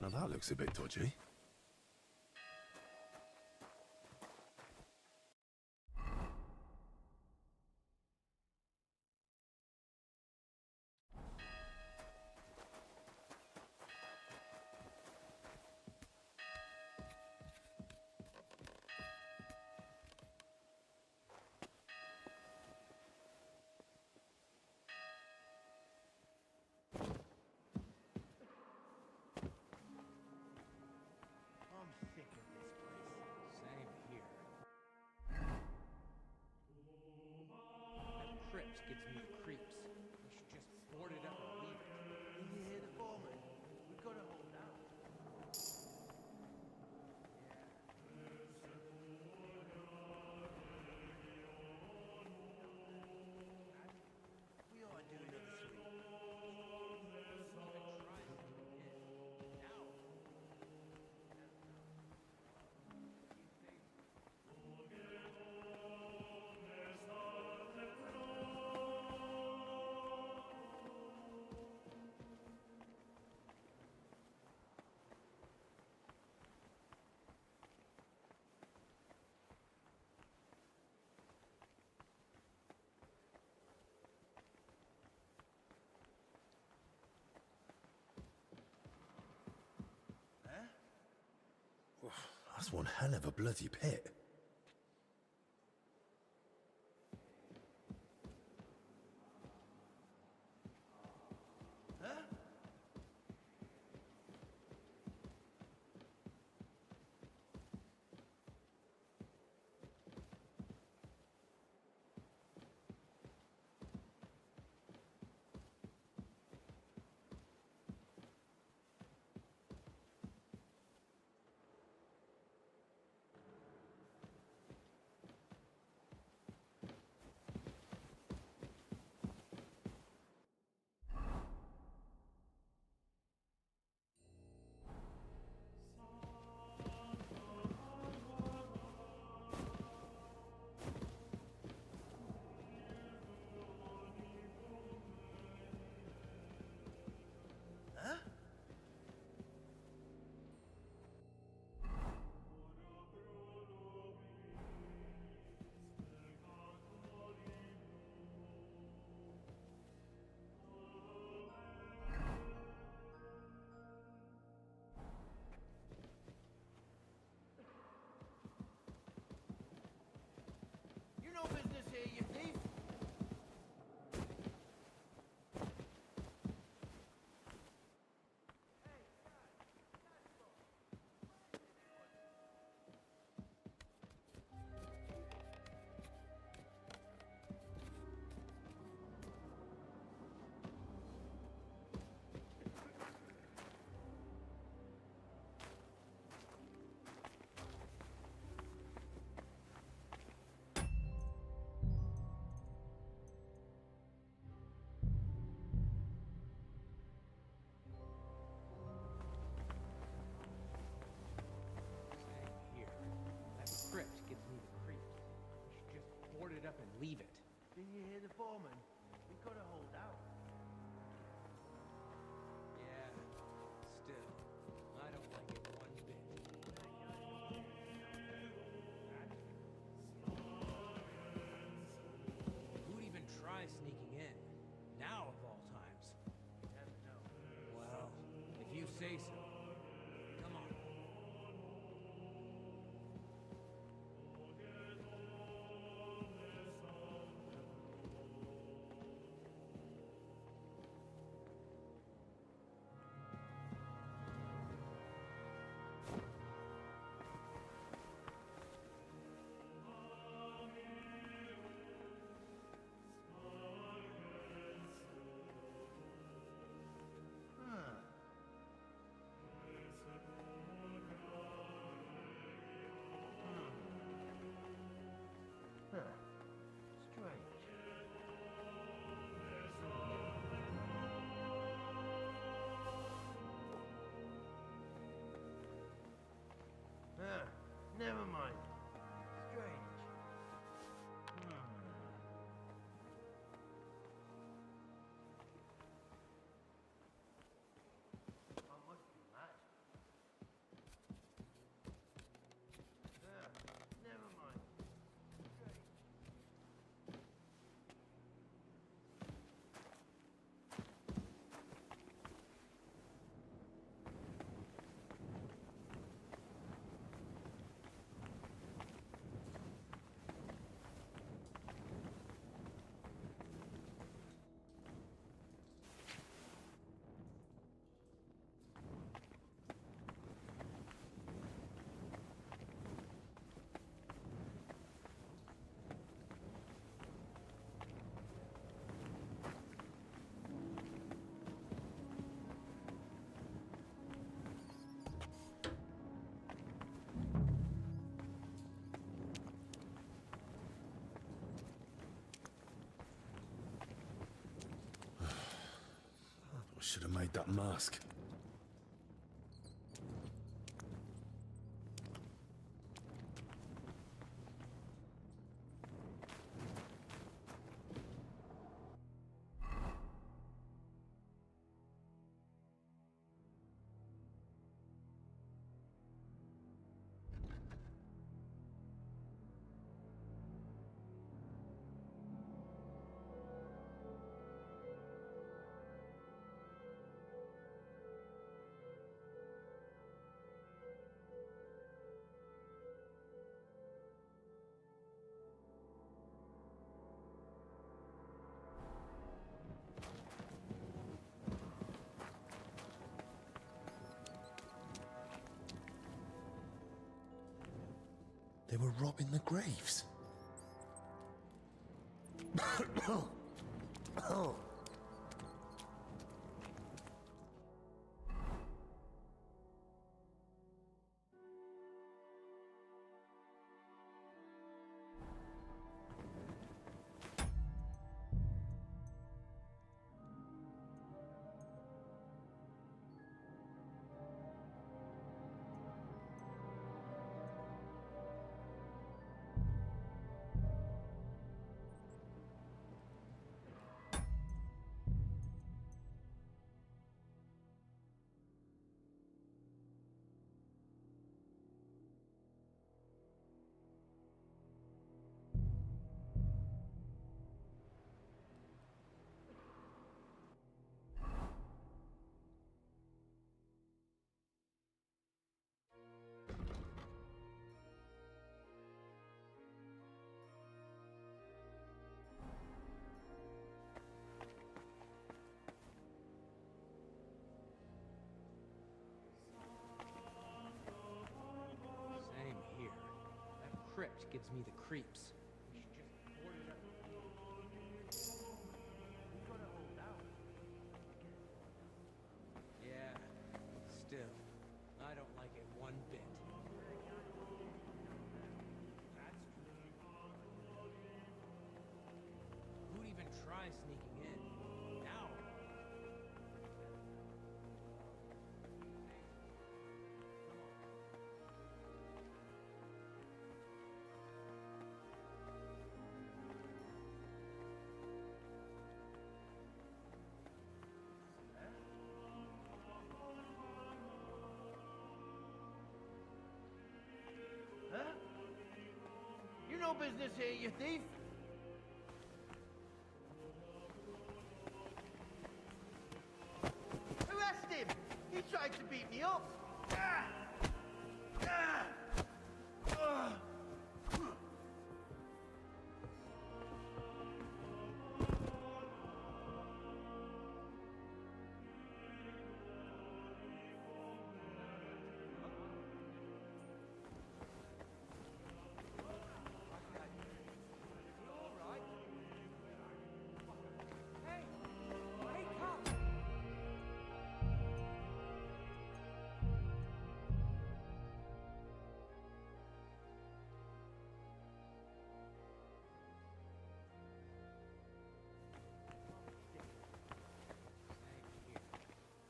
Now that looks a bit dodgy. That's one hell of a bloody pit. No business here, you thief! Script gives me the creeps. You should just board it up and leave it. Didn't you hear the foreman? We gotta hold out. Yeah, still, I don't like it one bit. Who'd even try sneaking in? Now of all times. Never know. Well, if you say so. Come on. Never mind. Strange. I must be mad. Never mind. Should have made that mask. They were robbing the graves. Oh. Same here. That crypt gives me the creeps. We should just board it up. Yeah, still, I don't like it one bit. That's true. Who'd even try sneaking in? Now. Huh? You no business here, you thief! Arrest him! He tried to beat me up! Ah! Ah! Ah!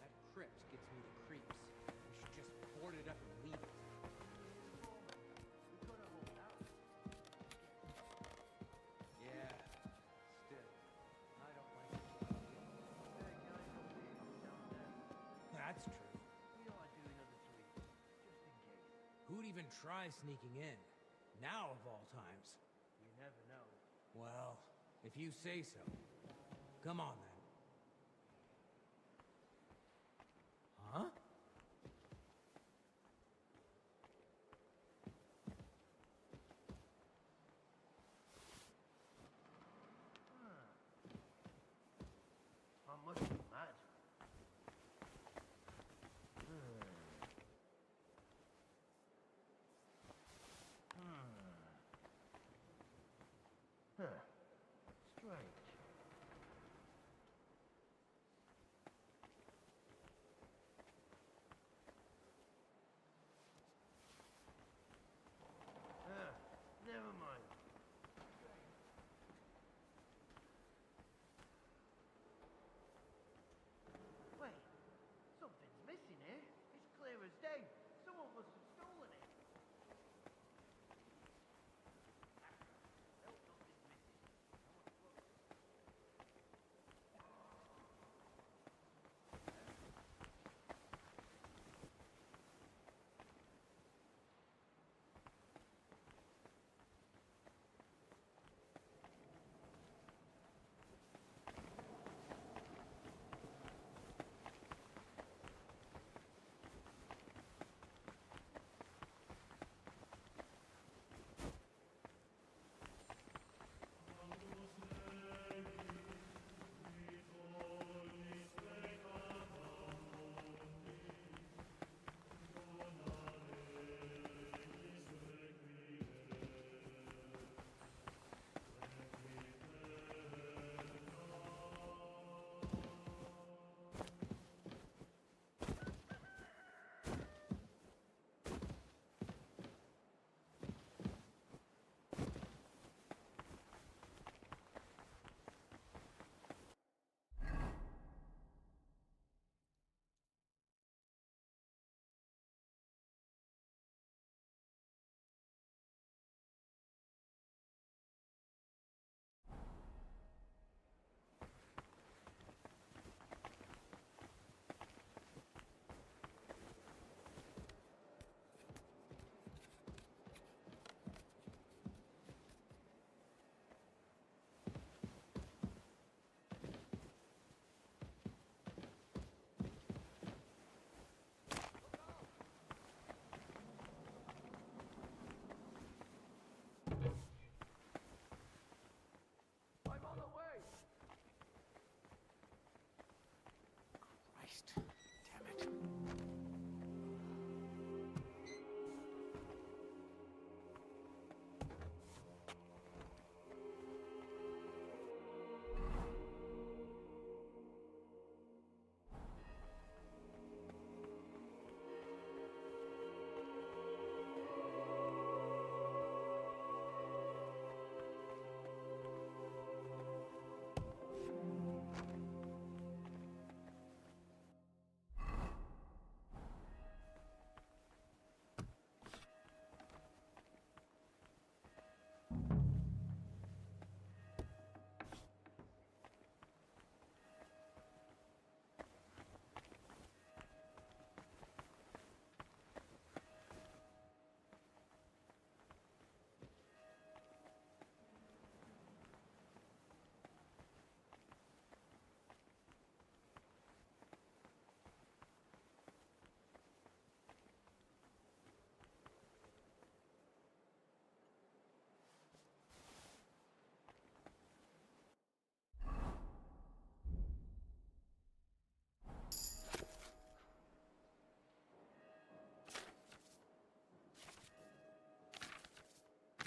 That crypt gives me the creeps. We should just board it up and leave it. Yeah, still, I don't like it. That's true. Who'd even try sneaking in? Now of all times. You never know. Well, if you say so. Come on then. Huh? I must be mad. Huh. Strange.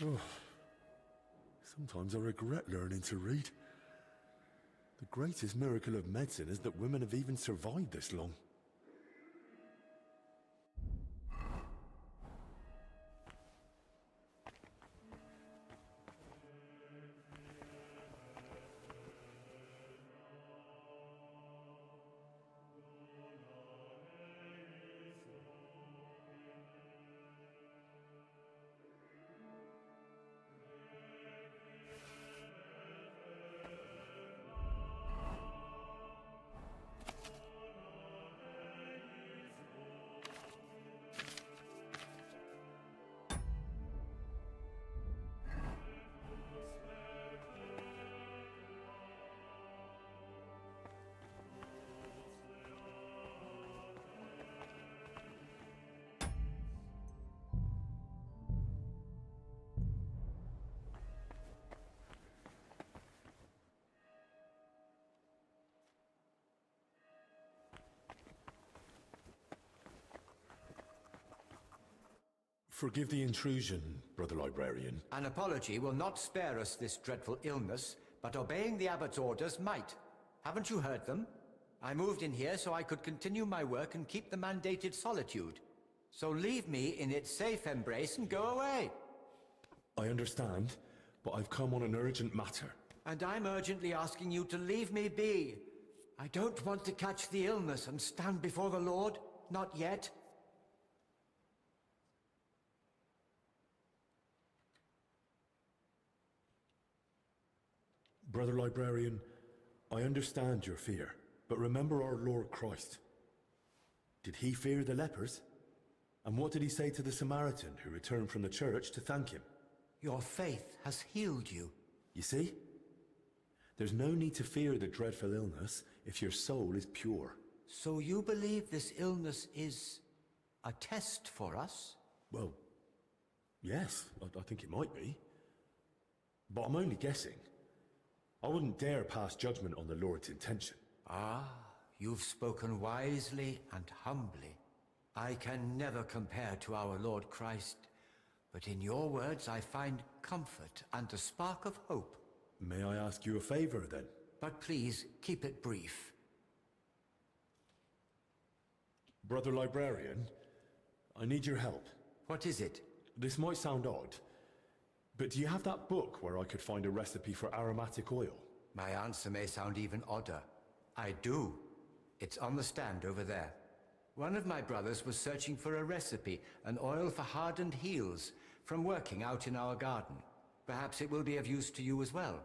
Oh, sometimes I regret learning to read. The greatest miracle of medicine is that women have even survived this long. Forgive the intrusion, Brother Librarian. An apology will not spare us this dreadful illness, but obeying the abbot's orders might. Haven't you heard them? I moved in here so I could continue my work and keep the mandated solitude. So leave me in its safe embrace and go away. I understand, but I've come on an urgent matter. And I'm urgently asking you to leave me be. I don't want to catch the illness and stand before the Lord. Not yet. Brother Librarian, I understand your fear, but remember our Lord Christ. Did he fear the lepers? And what did he say to the Samaritan who returned from the church to thank him? Your faith has healed you. You see? There's no need to fear the dreadful illness if your soul is pure. So you believe this illness is a test for us? Well, yes, I think it might be. But I'm only guessing. I wouldn't dare pass judgment on the Lord's intention. Ah, you've spoken wisely and humbly. I can never compare to our Lord Christ, but in your words I find comfort and a spark of hope. May I ask you a favor, then? But please, keep it brief. Brother Librarian, I need your help. What is it? This might sound odd, but do you have that book where I could find a recipe for aromatic oil? My answer may sound even odder. I do. It's on the stand over there. One of my brothers was searching for a recipe, an oil for hardened heels, from working out in our garden. Perhaps it will be of use to you as well.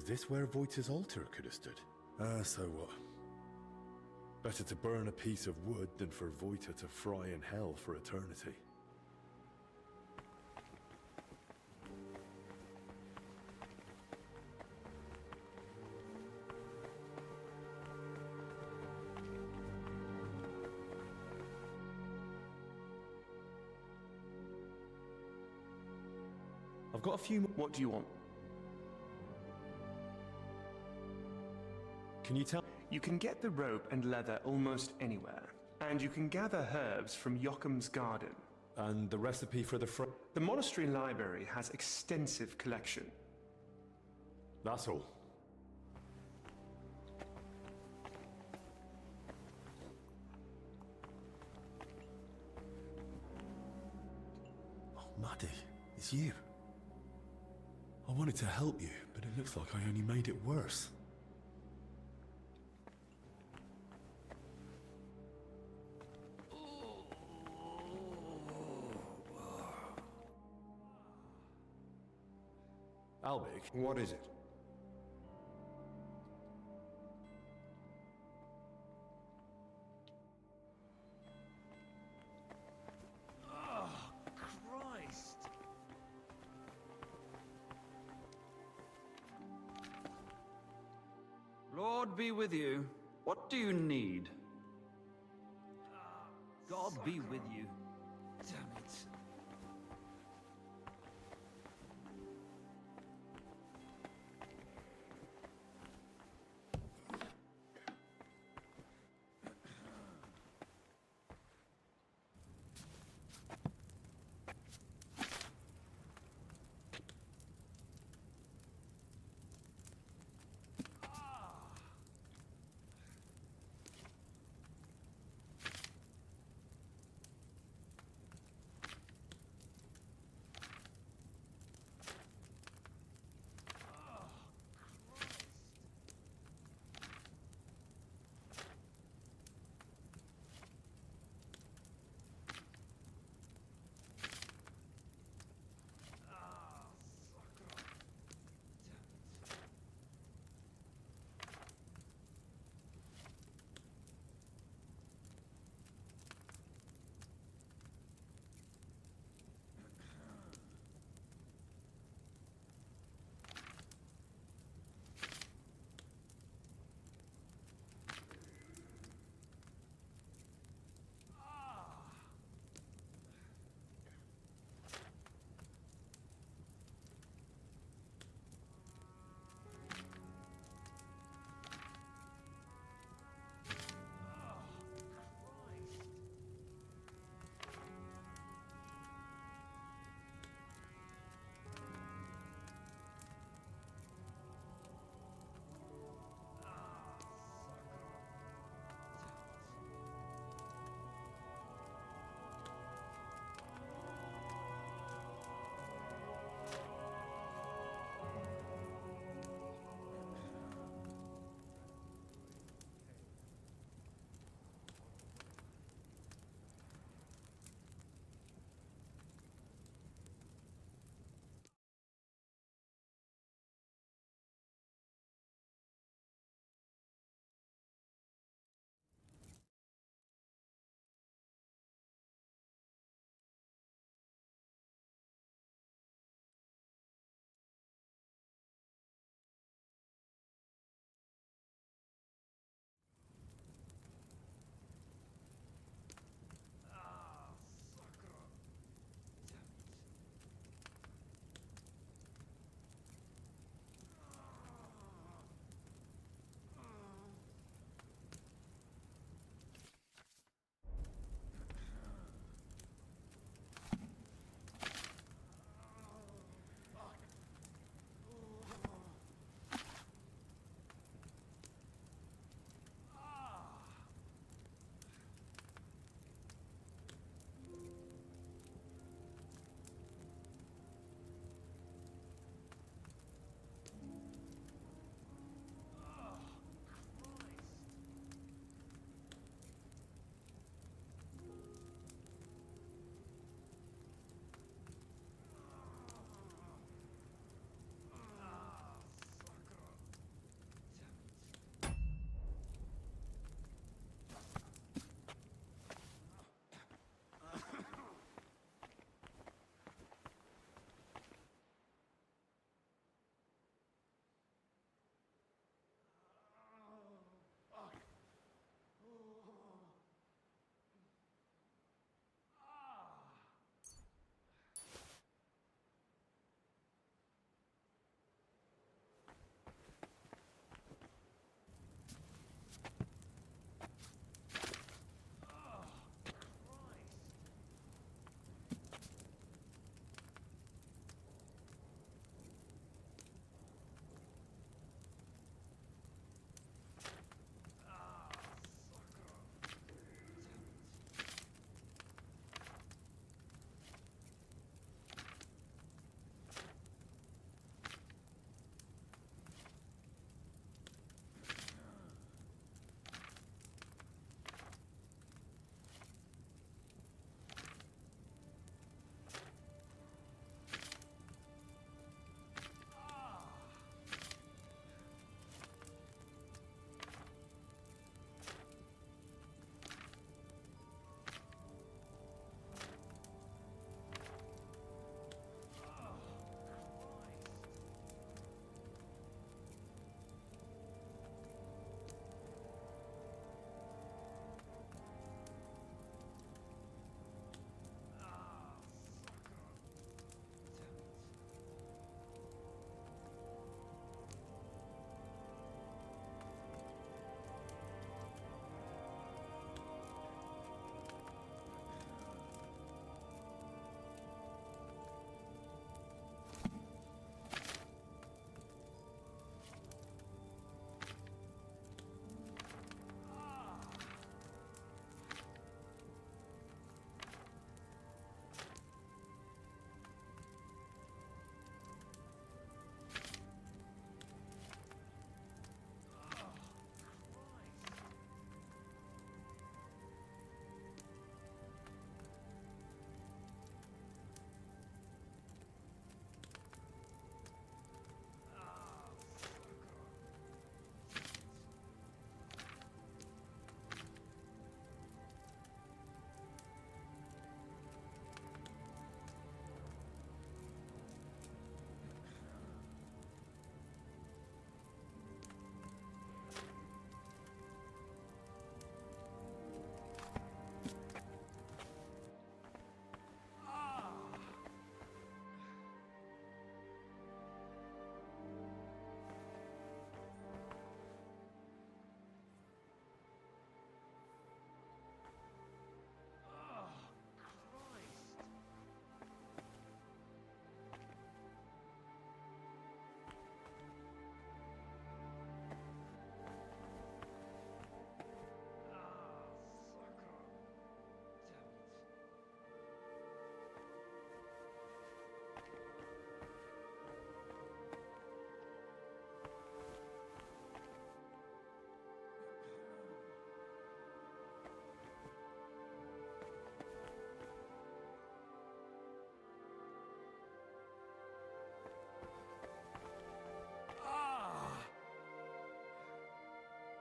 this where Voita's altar could have stood? So what? Better to burn a piece of wood than for Voita to fry in hell for eternity. I've got a few more. What do you want? Can you tell? You can get the rope and leather almost anywhere, and you can gather herbs from Yocham's garden. And the recipe for the The monastery library has extensive collection. That's all. Oh, Maddie, it's you. I wanted to help you, but it looks like I only made it worse. Albic? What is it? Oh, Christ! Lord be with you. What do you need? God be with you. Damn it.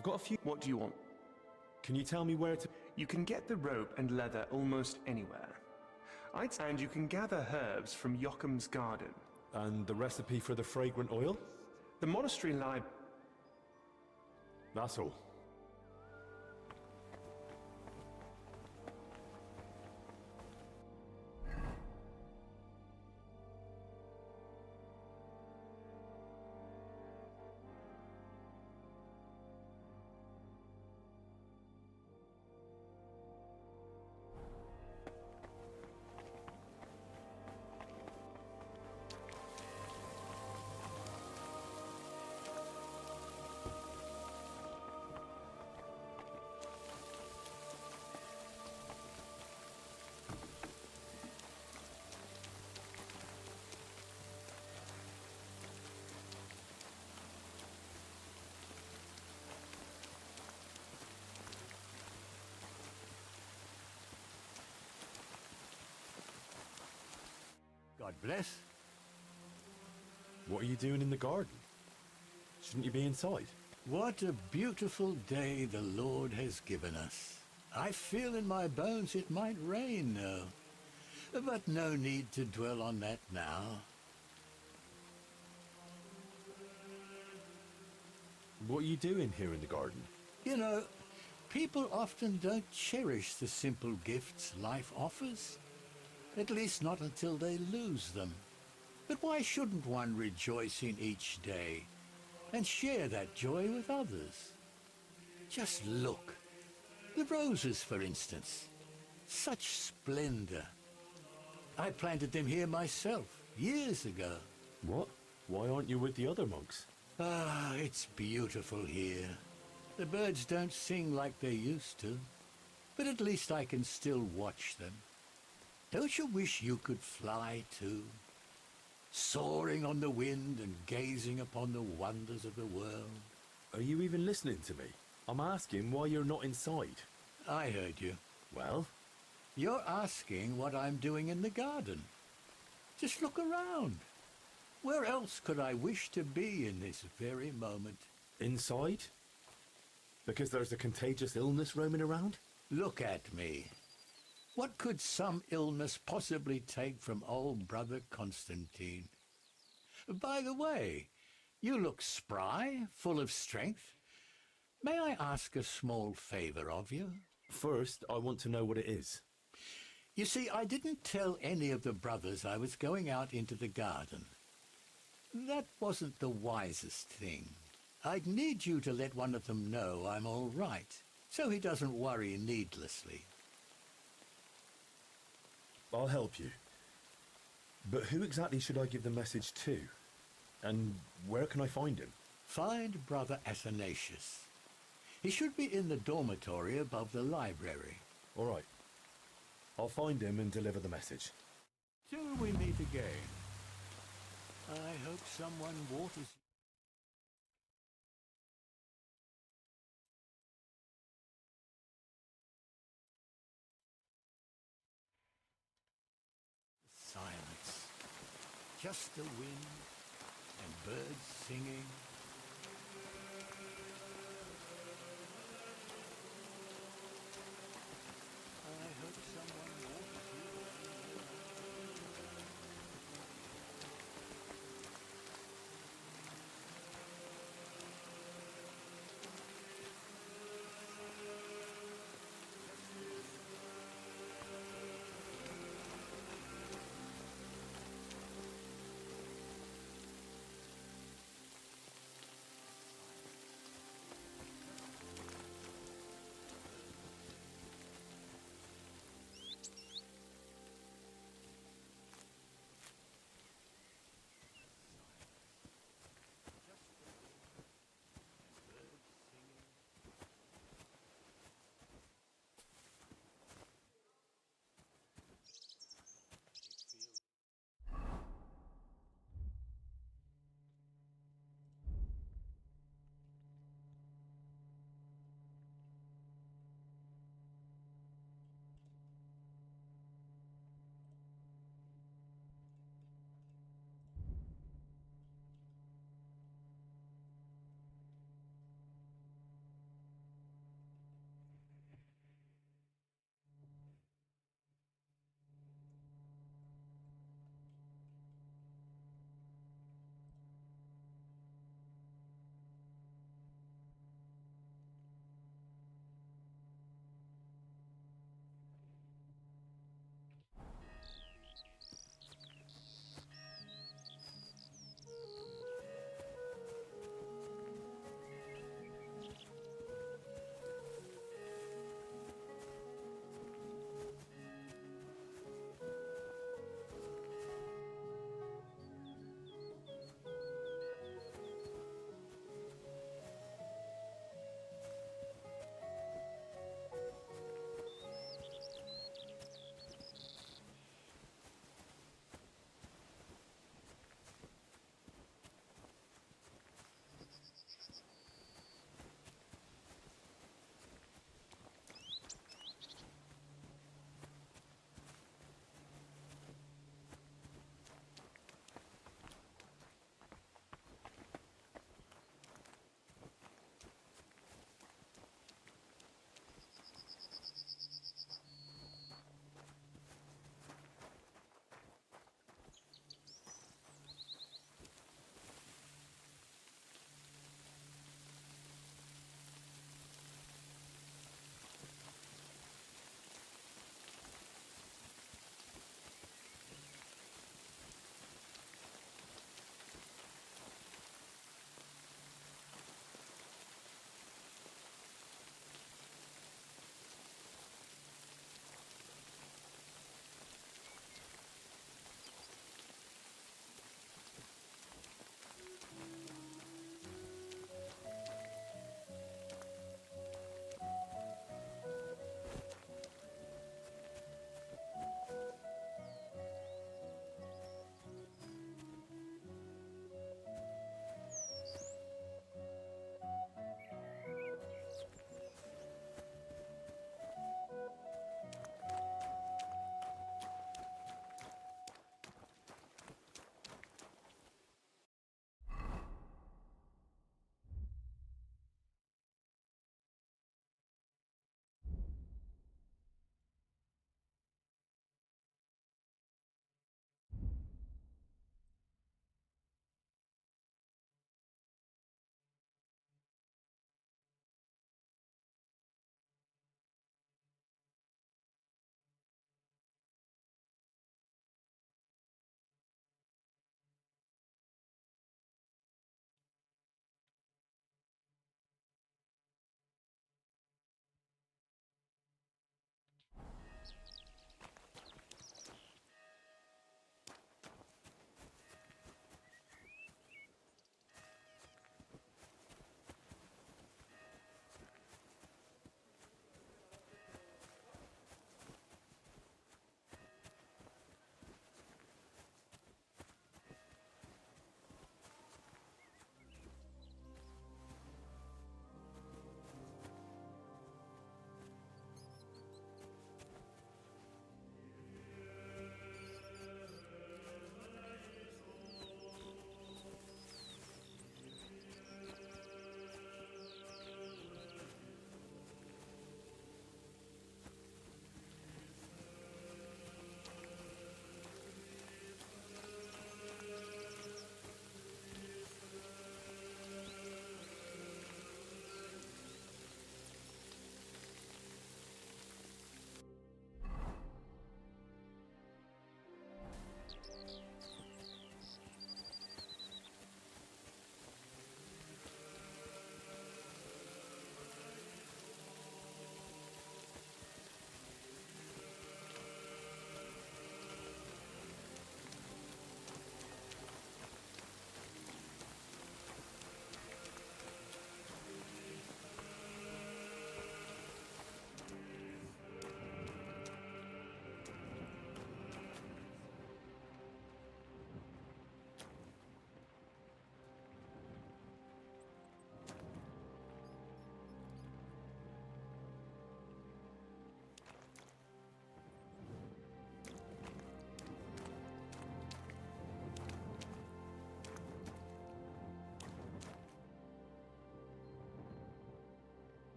I've got a few... What do you want? Can you tell me where to... You can get the rope and leather almost anywhere. And you can gather herbs from Yocham's garden. And the recipe for the fragrant oil? The monastery library. That's all. God bless. What are you doing in the garden? Shouldn't you be inside? What a beautiful day the Lord has given us. I feel in my bones it might rain now. But no need to dwell on that now. What are you doing here in the garden? You know, people often don't cherish the simple gifts life offers. At least not until they lose them. But why shouldn't one rejoice in each day and share that joy with others? Just look. The roses, for instance. Such splendor. I planted them here myself, years ago. What? Why aren't you with the other monks? Ah, it's beautiful here. The birds don't sing like they used to, but at least I can still watch them. Don't you wish you could fly too? Soaring on the wind and gazing upon the wonders of the world. Are you even listening to me? I'm asking why you're not inside. I heard you. Well? You're asking what I'm doing in the garden. Just look around. Where else could I wish to be in this very moment? Inside? Because there's a contagious illness roaming around? Look at me. What could some illness possibly take from old brother Constantine? By the way, you look spry, full of strength. May I ask a small favor of you? First, I want to know what it is. You see, I didn't tell any of the brothers I was going out into the garden. That wasn't the wisest thing. I'd need you to let one of them know I'm all right, so he doesn't worry needlessly. I'll help you. But who exactly should I give the message to? And where can I find him? Find Brother Athanasius. He should be in the dormitory above the library. All right. I'll find him and deliver the message. Till we meet again. I hope someone waters... Silence. Just the wind and birds singing. I hope someone waters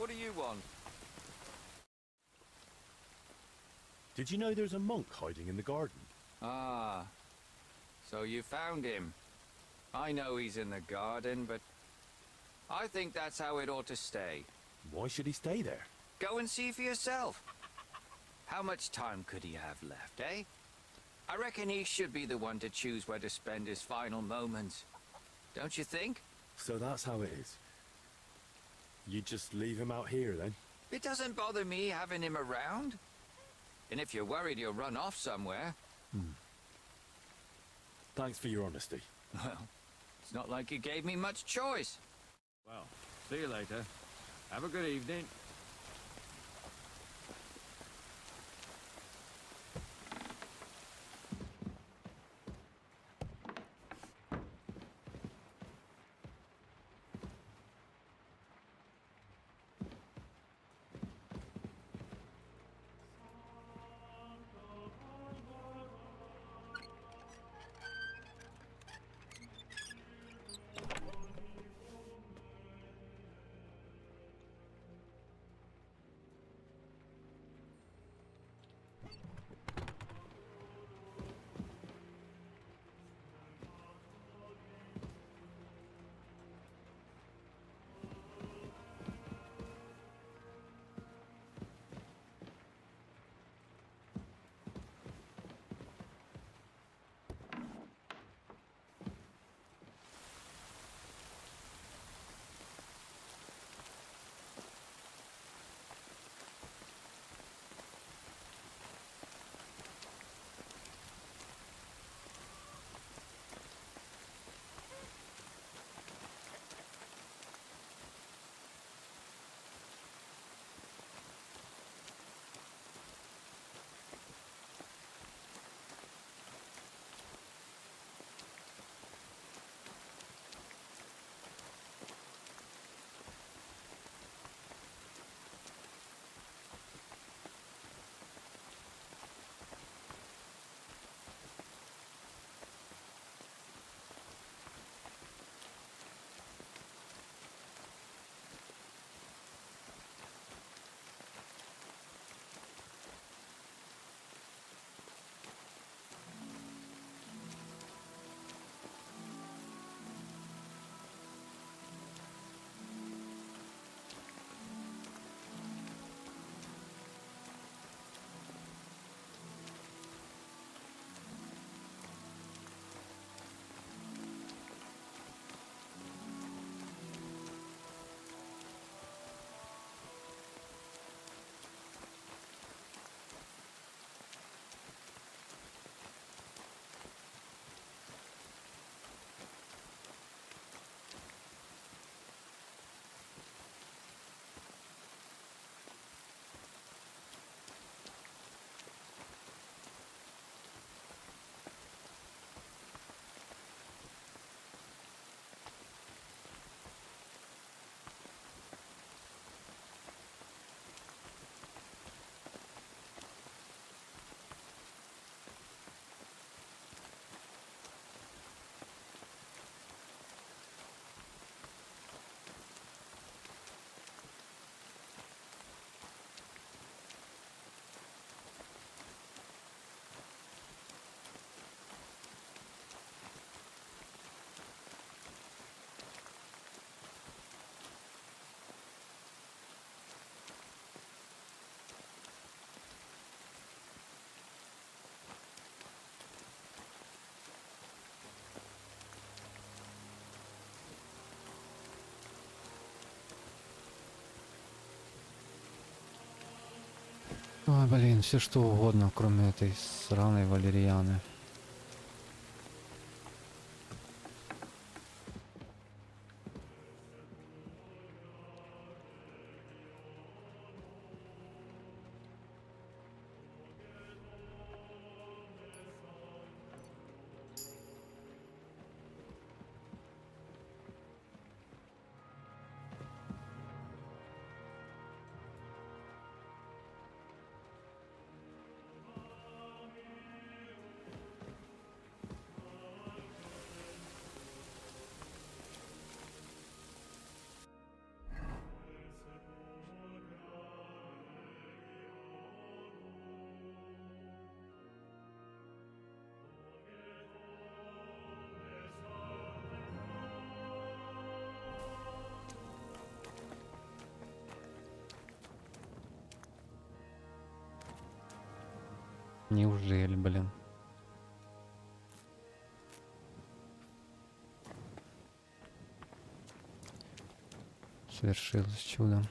What do you want? Did you know there's a monk hiding in the garden? Ah, so you found him. I know he's in the garden, but I think that's how it ought to stay. Why should he stay there? Go and see for yourself. How much time could he have left, eh? I reckon he should be the one to choose where to spend his final moments. Don't you think? So that's how it is. You just leave him out here then? It doesn't bother me having him around. And if you're worried he'll run off somewhere... Thanks for your honesty. Well, it's not like you gave me much choice. Well, see you later. Have a good evening. Ой, блин, все что угодно, кроме этой сраной валерианы. Неужели, блин? Свершилось чудо.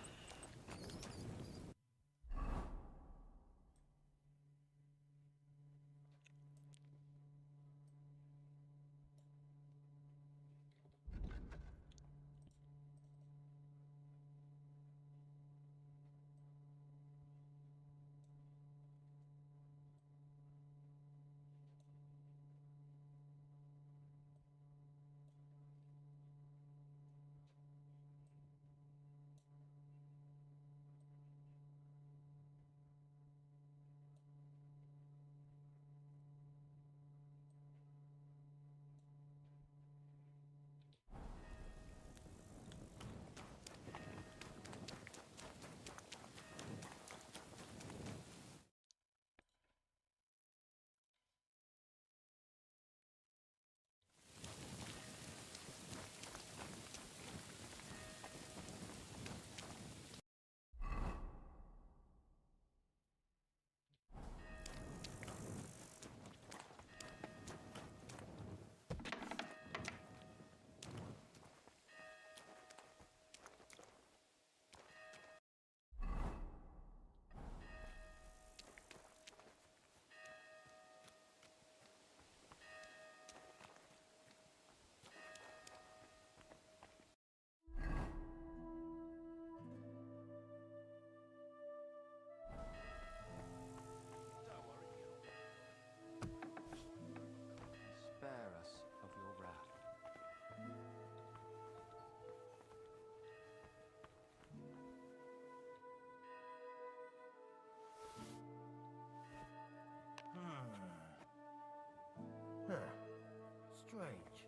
Spare us of your wrath. Huh. Strange.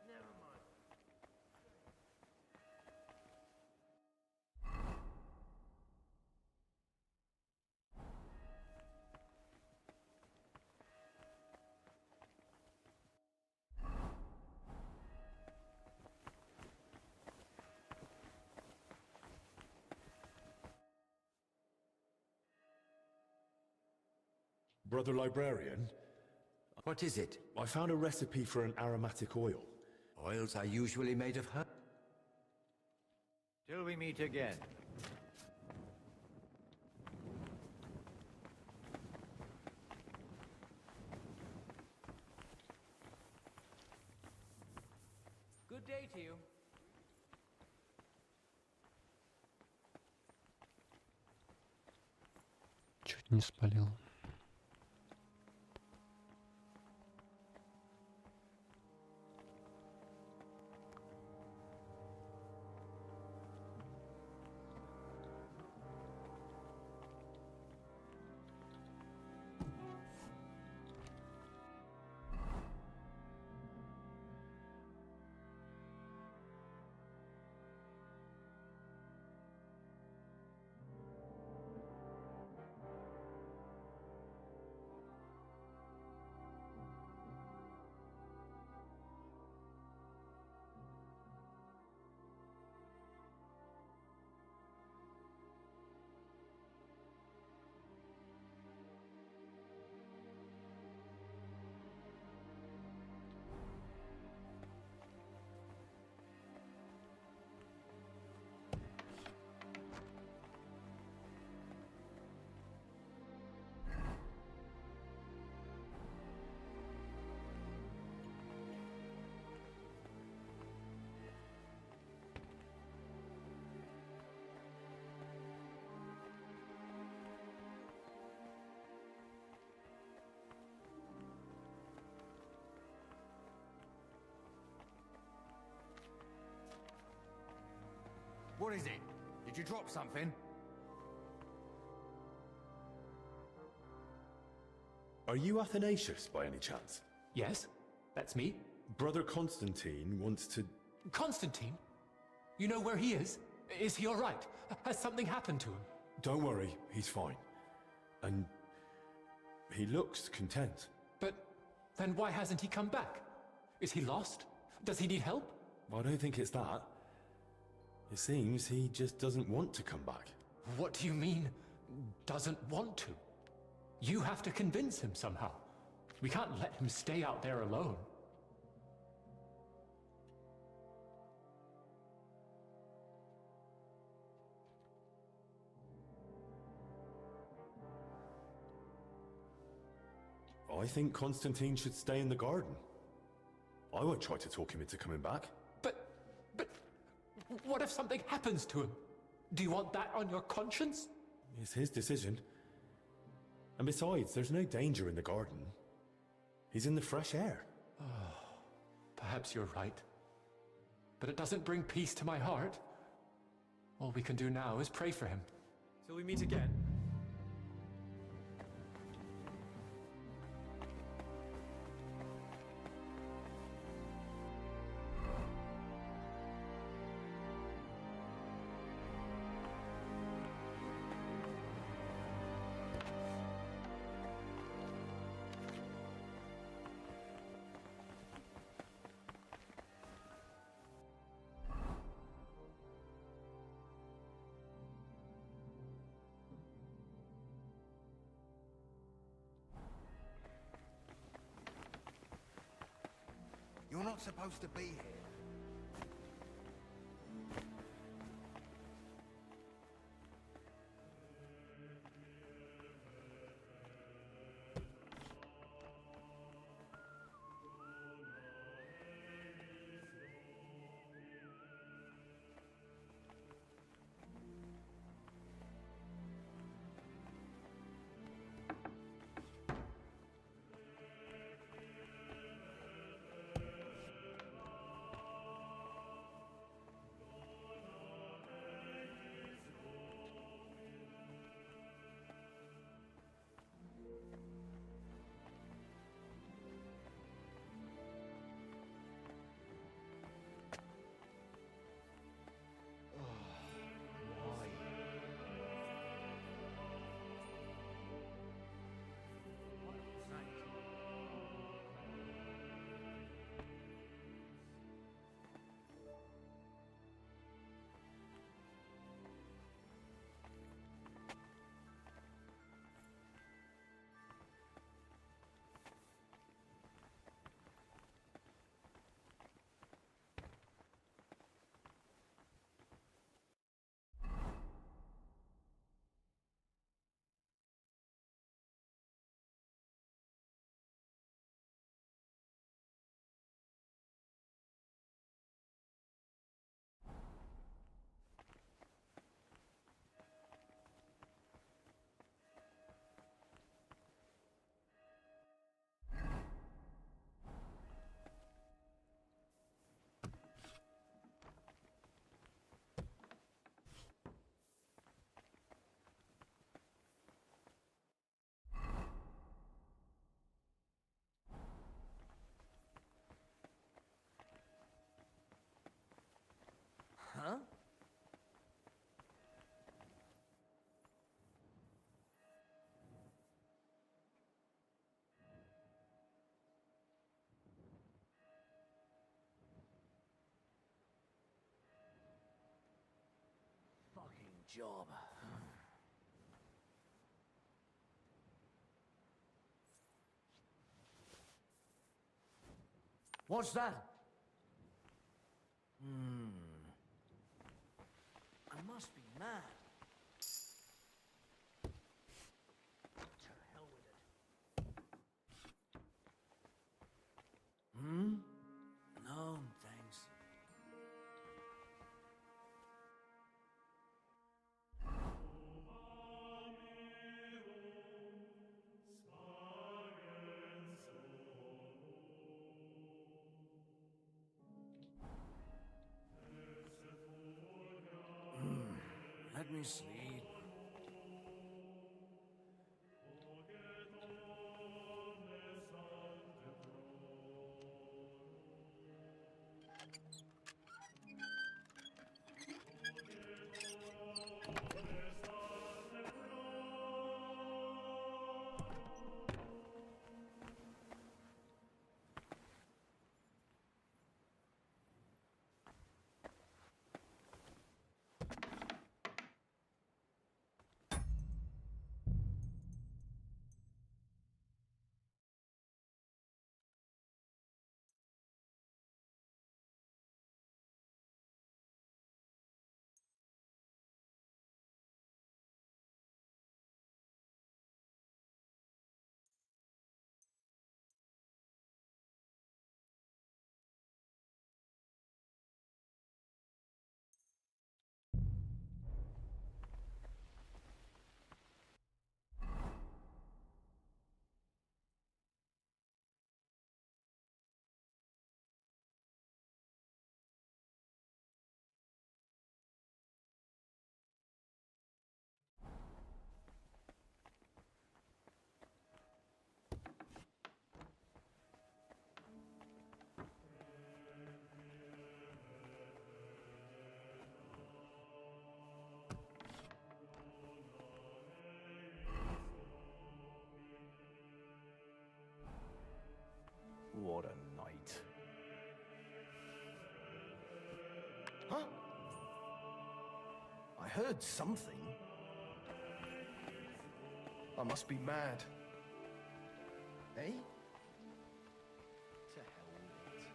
Never mind. Brother Librarian? What is it? I found a recipe for an aromatic oil. Oils are usually made of herb. Till we meet again. Good day to you. Чуть не спалил. What is it? Did you drop something? Are you Athanasius by any chance? Yes, that's me. Brother Constantine wants to... Constantine? You know where he is? Is he all right? Has something happened to him? Don't worry, he's fine. And he looks content. But then why hasn't he come back? Is he lost? Does he need help? I don't think it's that. It seems he just doesn't want to come back. What do you mean, doesn't want to? You have to convince him somehow. We can't let him stay out there alone. I think Constantine should stay in the garden. I won't try to talk him into coming back. But what if something happens to him? Do you want that on your conscience? It's his decision. And besides, there's no danger in the garden. He's in the fresh air. Oh, perhaps you're right. But it doesn't bring peace to my heart. All we can do now is pray for him. Till we meet again. You're not supposed to be here. Huh? Fucking job. What's that? I must be mad. To hell with it. No, thanks. Let me sleep. heard something. I must be mad. Eh? To hell with it.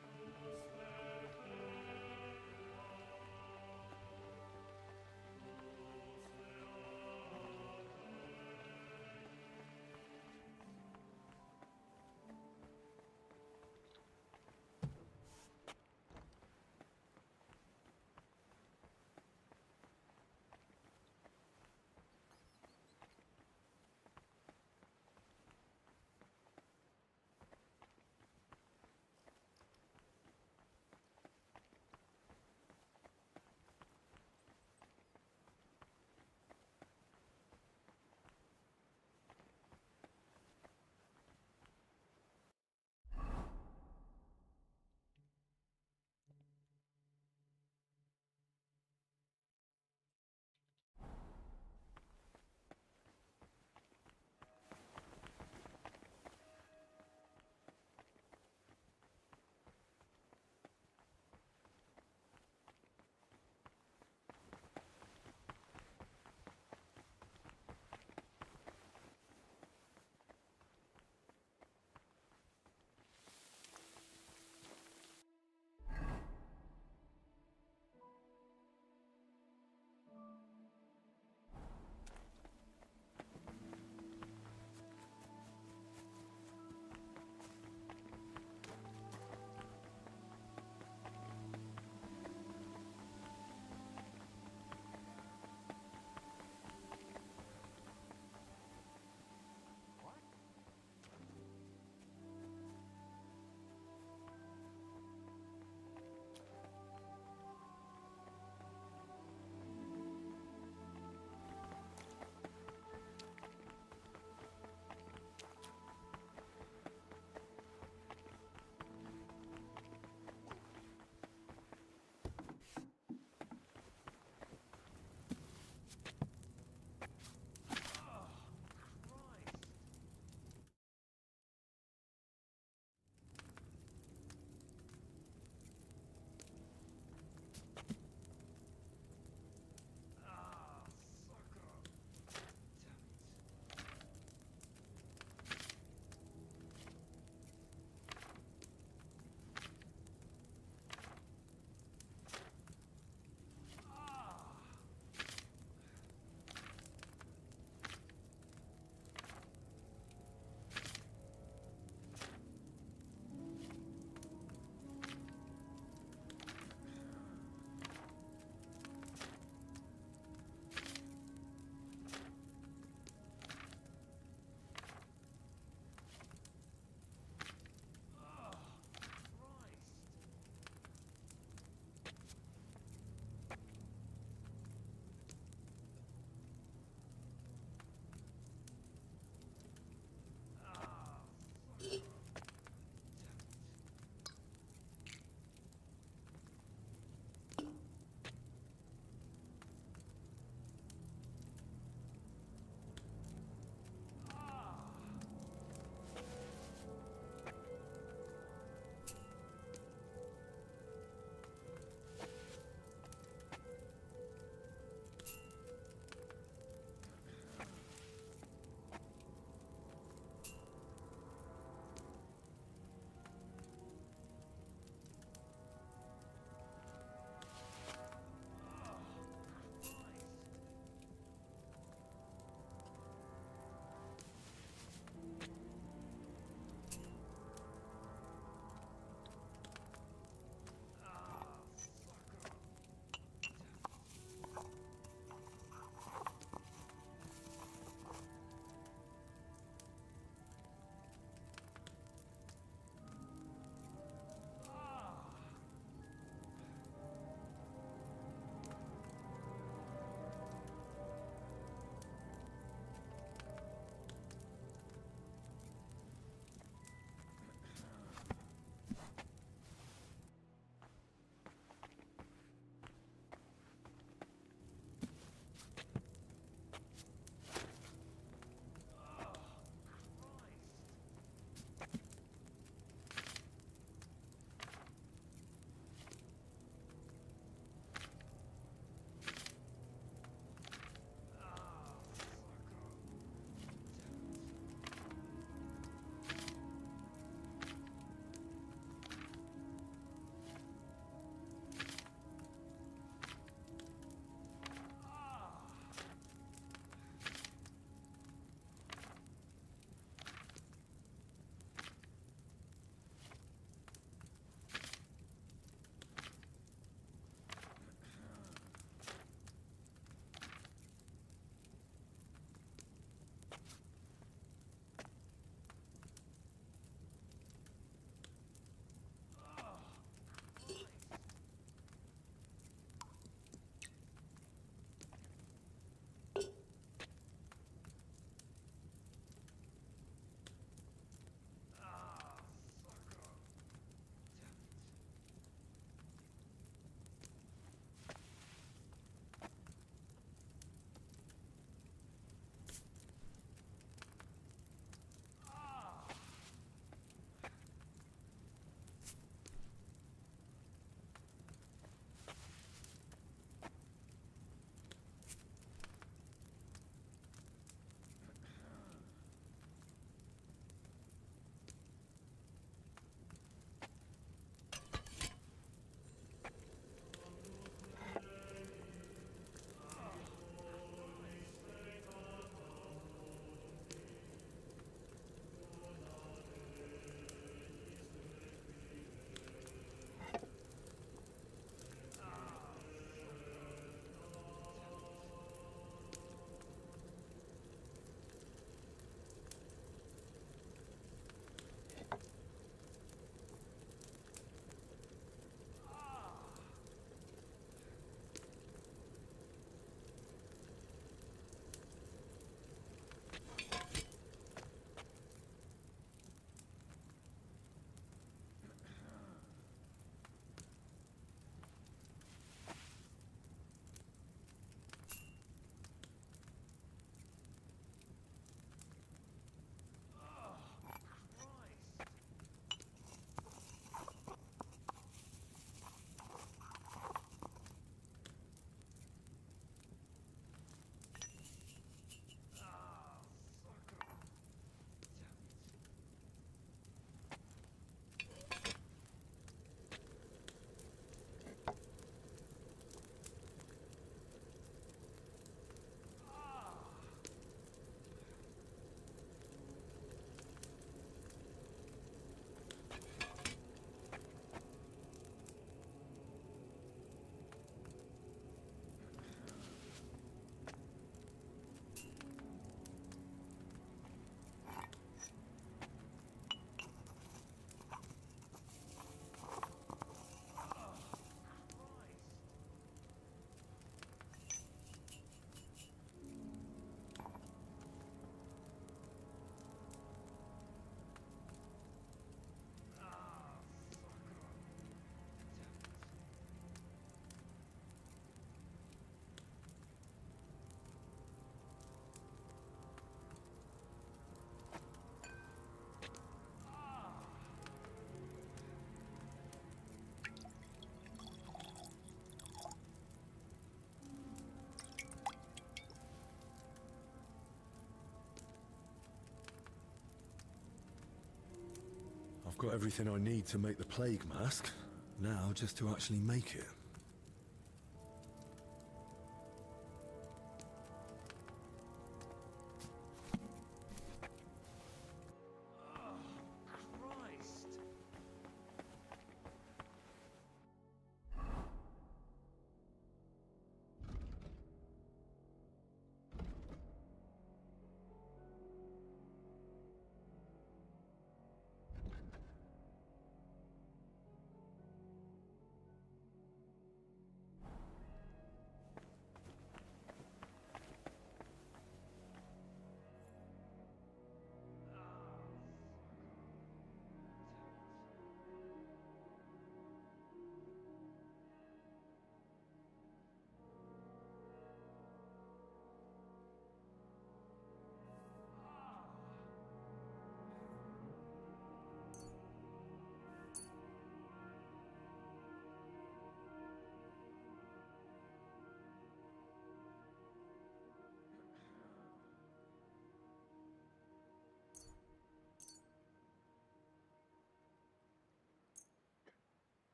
I've got everything I need to make the plague mask. Now, just to actually make it.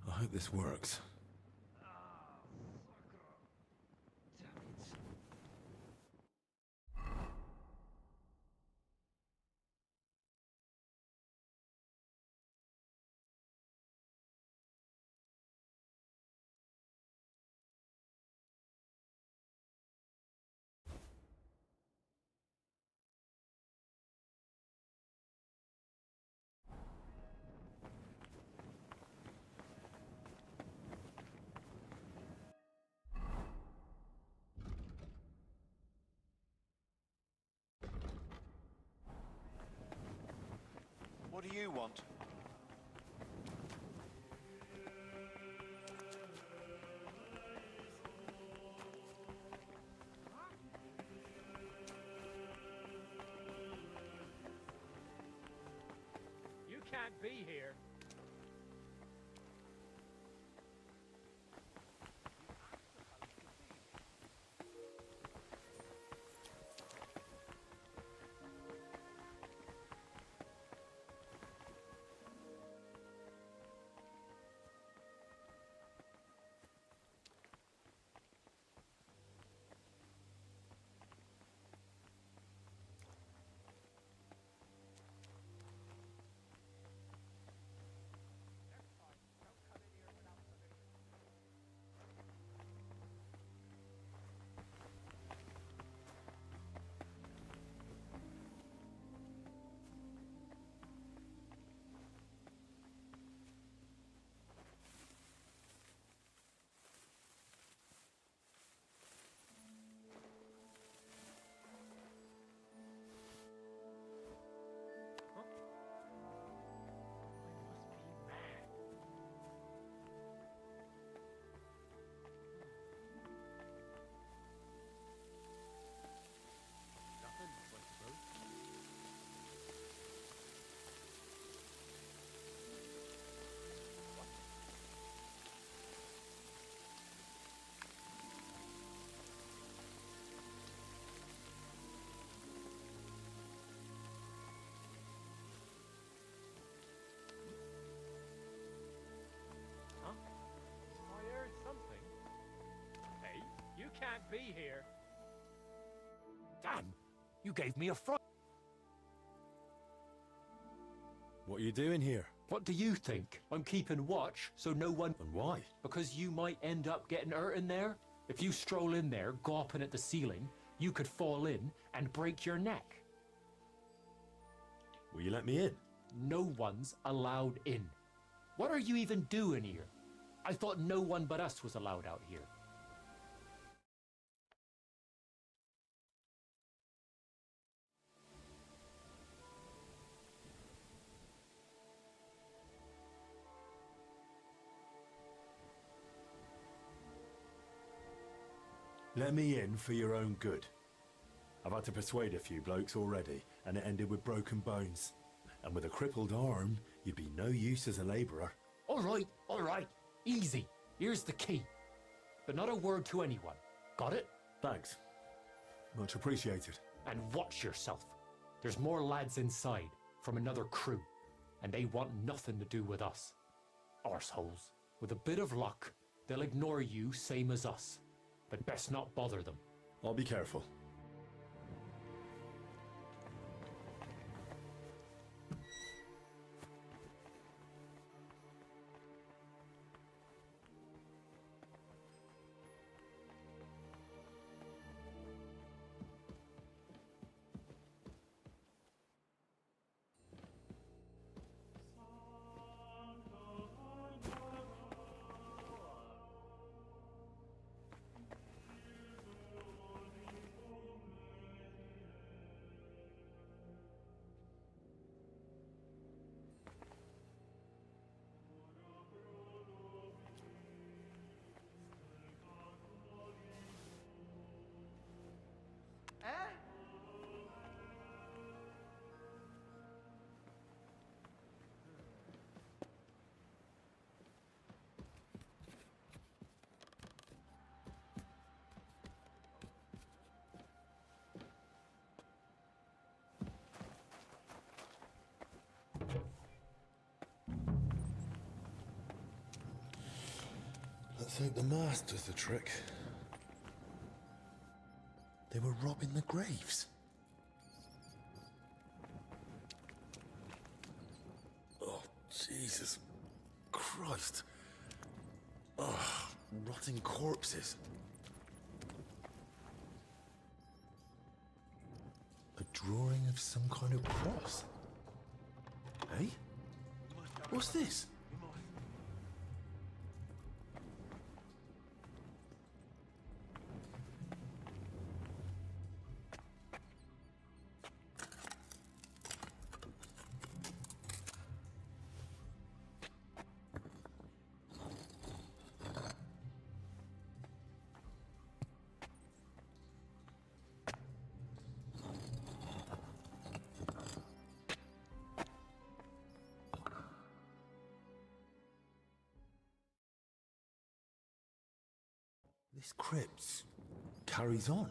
I hope this works. What do you want? You can't be here. Can't be here. Damn! You gave me a fright. What are you doing here? What do you think? I'm keeping watch so no one... And why? Because you might end up getting hurt in there. If you stroll in there, gawping at the ceiling, you could fall in and break your neck. Will you let me in? No one's allowed in. What are you even doing here? I thought no one but us was allowed out here. Let me in for your own good. I've had to persuade a few blokes already, and it ended with broken bones. And with a crippled arm, you'd be no use as a labourer. All right. Easy. Here's the key. But not a word to anyone. Got it? Thanks. Much appreciated. And watch yourself. There's more lads inside, from another crew, and they want nothing to do with us. Arseholes. With a bit of luck, they'll ignore you same as us. But best not bother them. I'll be careful. Let's hope the mask does the trick. They were robbing the graves. Oh, Jesus Christ. Oh, rotting corpses. A drawing of some kind of cross. Hey? What's this? This crypt carries on.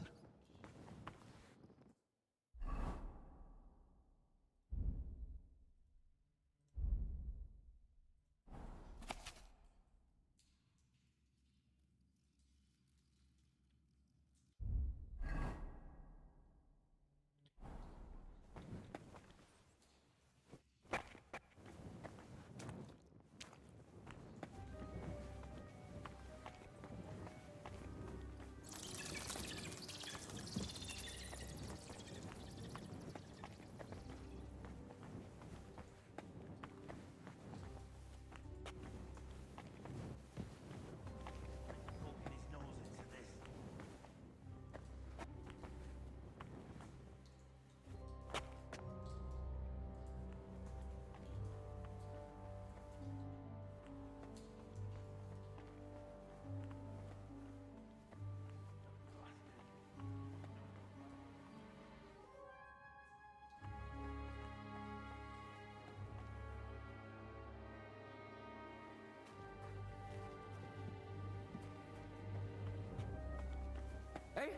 Hey?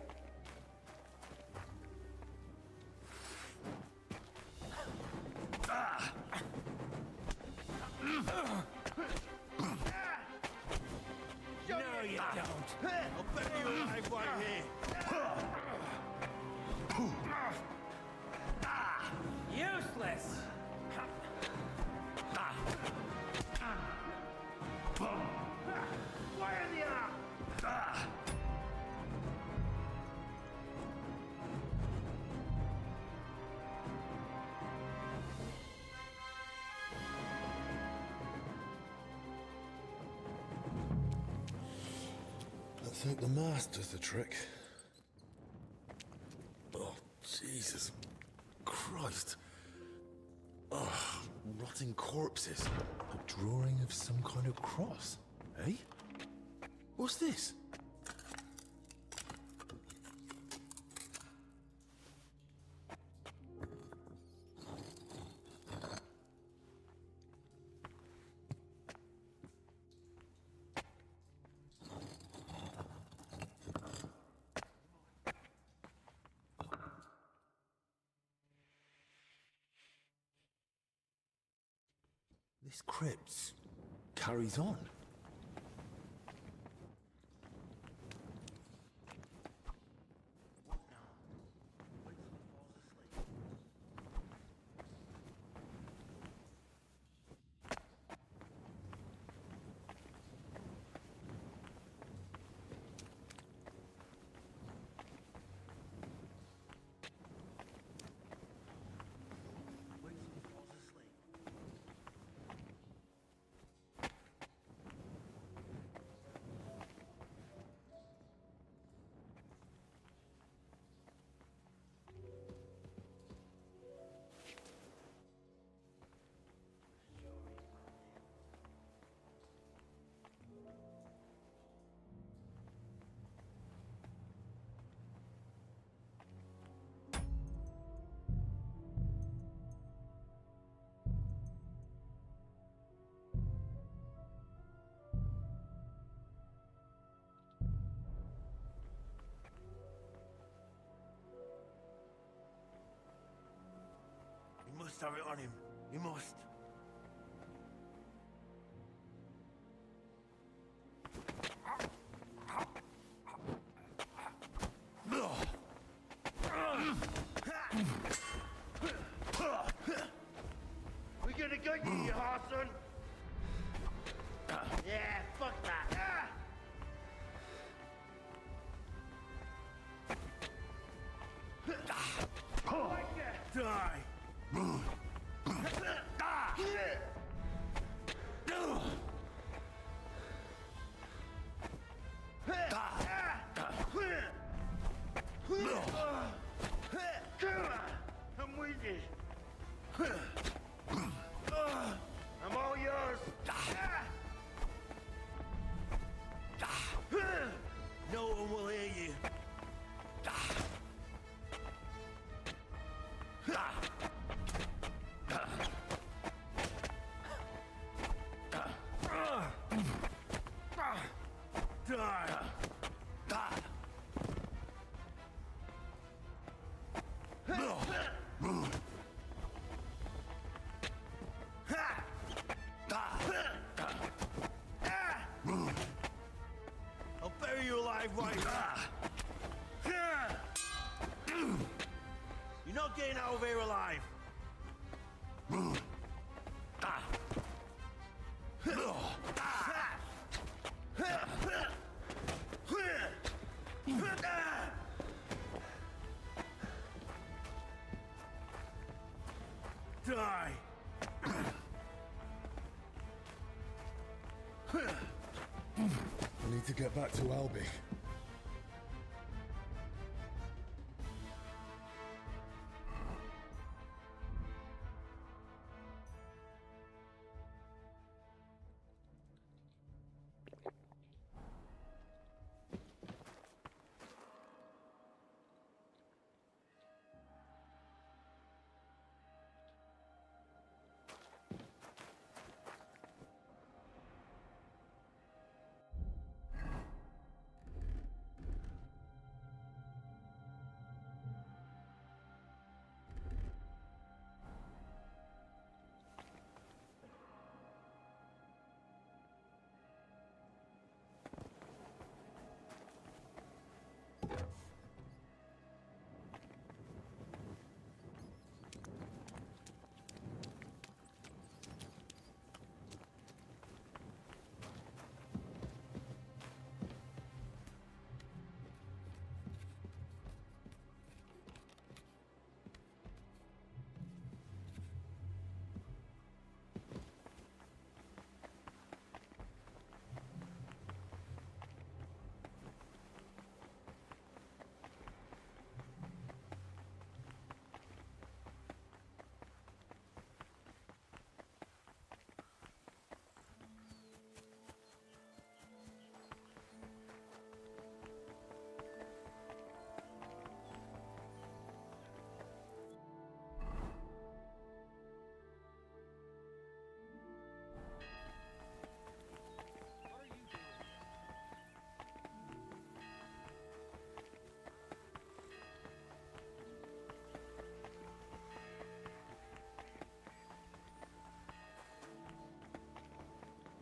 No, you don't. I'll bury you alive right here. Useless! Fire the arm! Let's hope the mask does the trick. Oh, Jesus Christ. Oh, rotting corpses. A drawing of some kind of cross. Eh? What's this? This crypt carries on. You must have it on him. You must. We gonna get you, you Harson. Yeah, fuck that. Die. I'm with you. I'm all yours. No one will hear you. I'll bury you alive right now. You're not getting out of here alive. Die. I need to get back to Albi.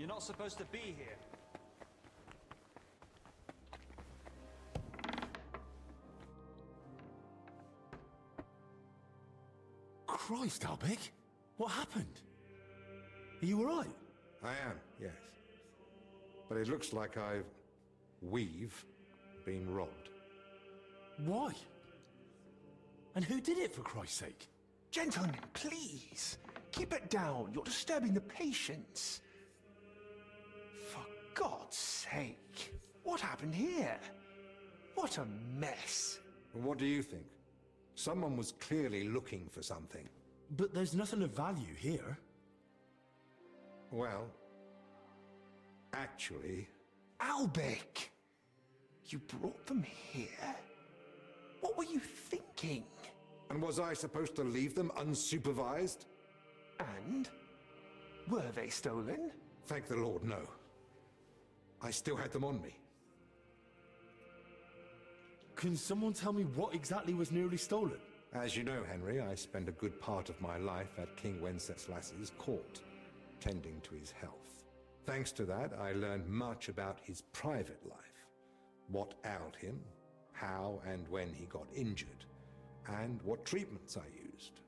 You're not supposed to be here. Christ, Albig! What happened? Are you alright? I am, yes. But it looks like we've been robbed. Why? And who did it, for Christ's sake? Gentlemen, please. Keep it down. You're disturbing the patients. For God's sake. What happened here? What a mess. And what do you think? Someone was clearly looking for something. But there's nothing of value here. Well, actually... Albig! You brought them here? What were you thinking? And was I supposed to leave them unsupervised? And? Were they stolen? Thank the Lord, no. I still had them on me. Can someone tell me what exactly was nearly stolen? As you know, Henry, I spent a good part of my life at King Wenceslas's court, tending to his health. Thanks to that, I learned much about his private life, what ailed him, how and when he got injured, and what treatments I used.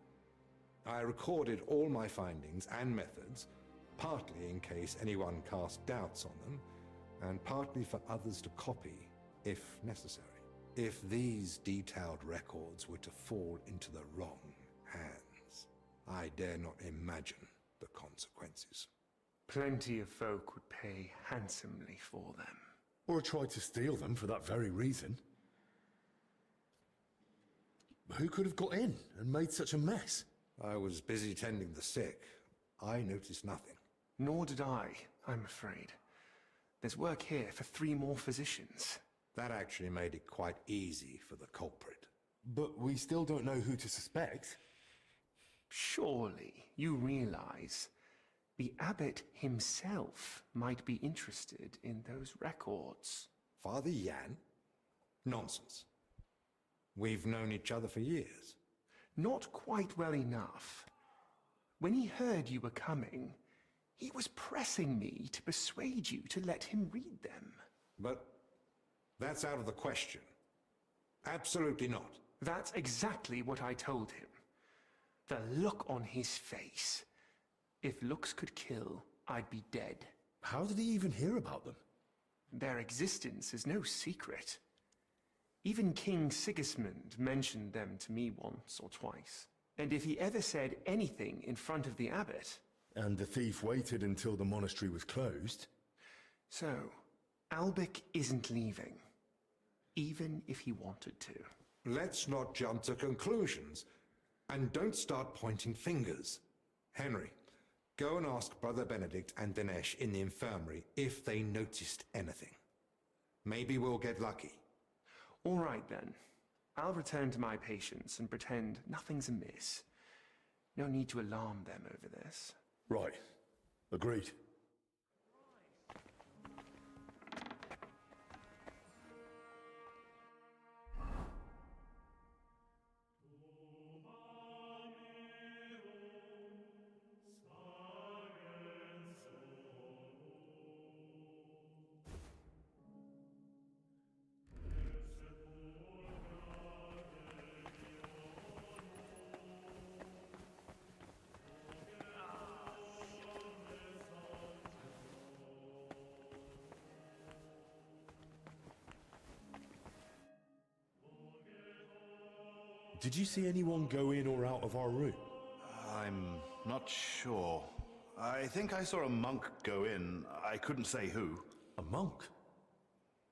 I recorded all my findings and methods, partly in case anyone cast doubts on them, and partly for others to copy, if necessary. If these detailed records were to fall into the wrong hands, I dare not imagine the consequences. Plenty of folk would pay handsomely for them. Or tried to steal them for that very reason. Who could have got in and made such a mess? I was busy tending the sick. I noticed nothing. Nor did I, I'm afraid. There's work here for 3 more physicians. That actually made it quite easy for the culprit. But we still don't know who to suspect. Surely you realize the abbot himself might be interested in those records. Father Jan? Nonsense. We've known each other for years. Not quite well enough. When he heard you were coming, he was pressing me to persuade you to let him read them. But that's out of the question. Absolutely not. That's exactly what I told him. The look on his face. If looks could kill, I'd be dead. How did he even hear about them? Their existence is no secret. Even King Sigismund mentioned them to me once or twice. And if he ever said anything in front of the abbot... And the thief waited until the monastery was closed? So, Albig isn't leaving. Even if he wanted to. Let's not jump to conclusions. And don't start pointing fingers. Henry, go and ask Brother Benedict and Dinesh in the infirmary if they noticed anything. Maybe we'll get lucky. All right then. I'll return to my patients and pretend nothing's amiss. No need to alarm them over this. Right. Agreed. Did you see anyone go in or out of our room? I'm not sure. I think I saw a monk go in. I couldn't say who. A monk?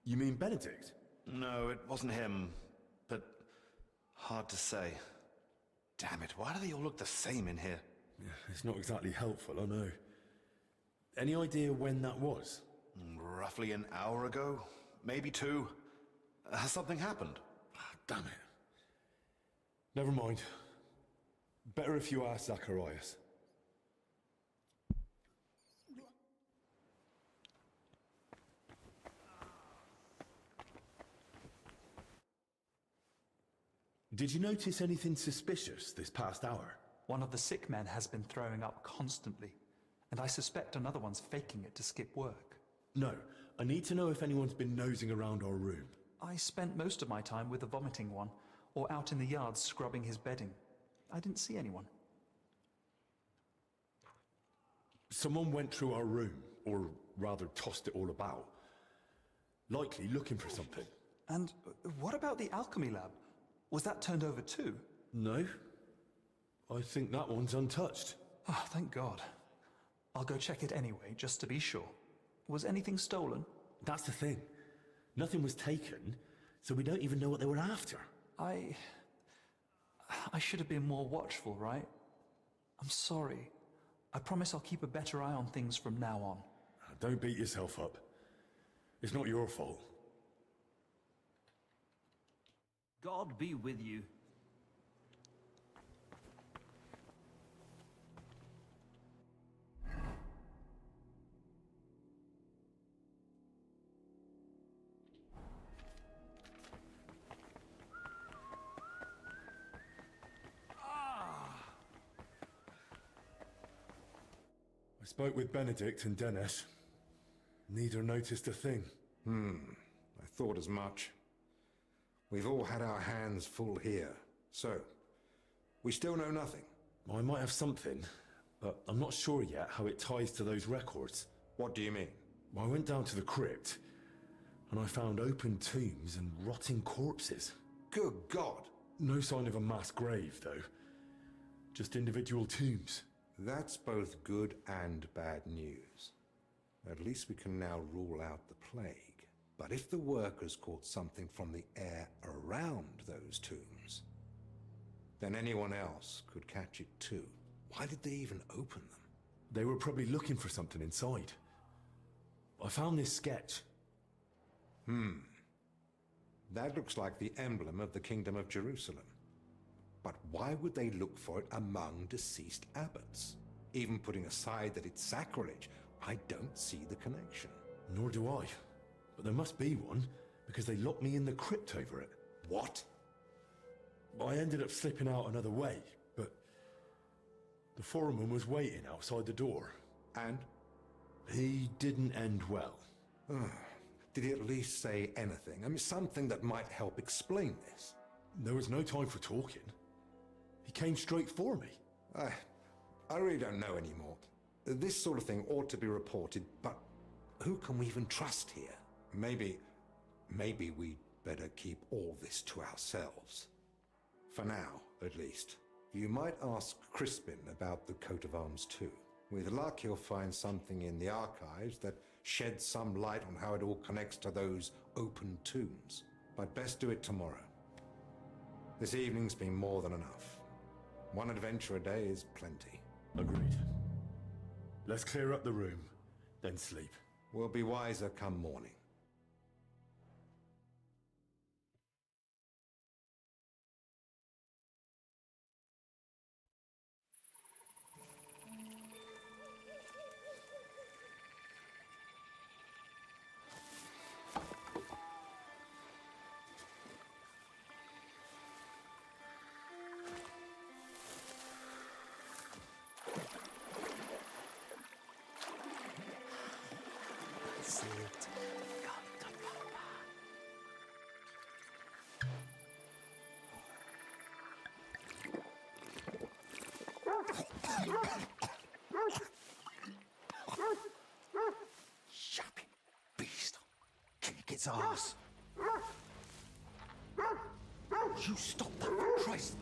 You mean Benedict? No, it wasn't him. But hard to say. Damn it, why do they all look the same in here? Yeah, it's not exactly helpful, I know. Any idea when that was? Roughly an hour ago. Maybe 2. Has something happened? Damn it. Never mind. Better if you ask Zacharias. Did you notice anything suspicious this past hour? One of the sick men has been throwing up constantly, and I suspect another one's faking it to skip work. No, I need to know if anyone's been nosing around our room. I spent most of my time with the vomiting one, or out in the yard scrubbing his bedding. I didn't see anyone. Someone went through our room, or rather tossed it all about. Likely looking for something. And what about the alchemy lab? Was that turned over too? No. I think that one's untouched. Oh, thank God. I'll go check it anyway, just to be sure. Was anything stolen? That's the thing. Nothing was taken, so we don't even know what they were after. I should have been more watchful, right? I'm sorry. I promise I'll keep a better eye on things from now on. Don't beat yourself up. It's not your fault. God be with you. I spoke with Benedict and Dennis. Neither noticed a thing. I thought as much. We've all had our hands full here, so we still know nothing. I might have something, but I'm not sure yet how it ties to those records. What do you mean? I went down to the crypt, and I found open tombs and rotting corpses. Good God! No sign of a mass grave, though. Just individual tombs. That's both good and bad news. At least we can now rule out the plague. But if the workers caught something from the air around those tombs, then anyone else could catch it too. Why did they even open them? They were probably looking for something inside. I found this sketch. That looks like the emblem of the Kingdom of Jerusalem. But why would they look for it among deceased abbots? Even putting aside that it's sacrilege, I don't see the connection. Nor do I. But there must be one, because they locked me in the crypt over it. What? I ended up slipping out another way, but the foreman was waiting outside the door. And? He didn't end well. Did he at least say anything? I mean, something that might help explain this. There was no time for talking. He came straight for me. I really don't know anymore. This sort of thing ought to be reported, but who can we even trust here? Maybe we'd better keep all this to ourselves. For now, at least. You might ask Crispin about the coat of arms too. With luck, he'll find something in the archives that sheds some light on how it all connects to those open tombs. But best do it tomorrow. This evening's been more than enough. One adventure a day is plenty. Agreed. Let's clear up the room, then sleep. We'll be wiser come morning. Yapping beast. Kick its ass. You stop that, for Christ.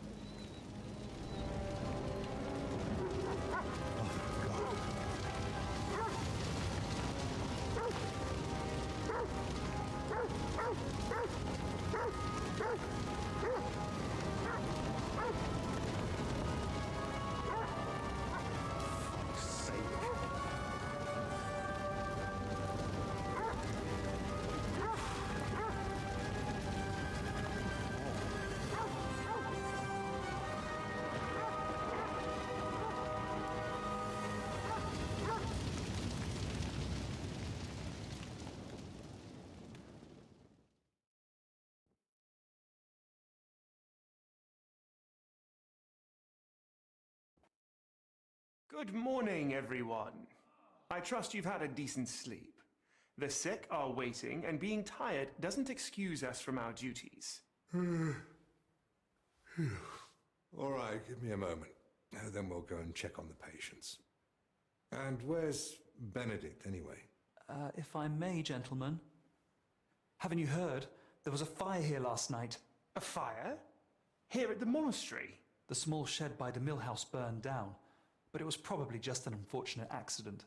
Good morning, everyone. I trust you've had a decent sleep. The sick are waiting, and being tired doesn't excuse us from our duties. All right, give me a moment. Then we'll go and check on the patients. And where's Benedict, anyway? If I may, gentlemen. Haven't you heard? There was a fire here last night. A fire? Here at the monastery? The small shed by the mill house burned down, but it was probably just an unfortunate accident.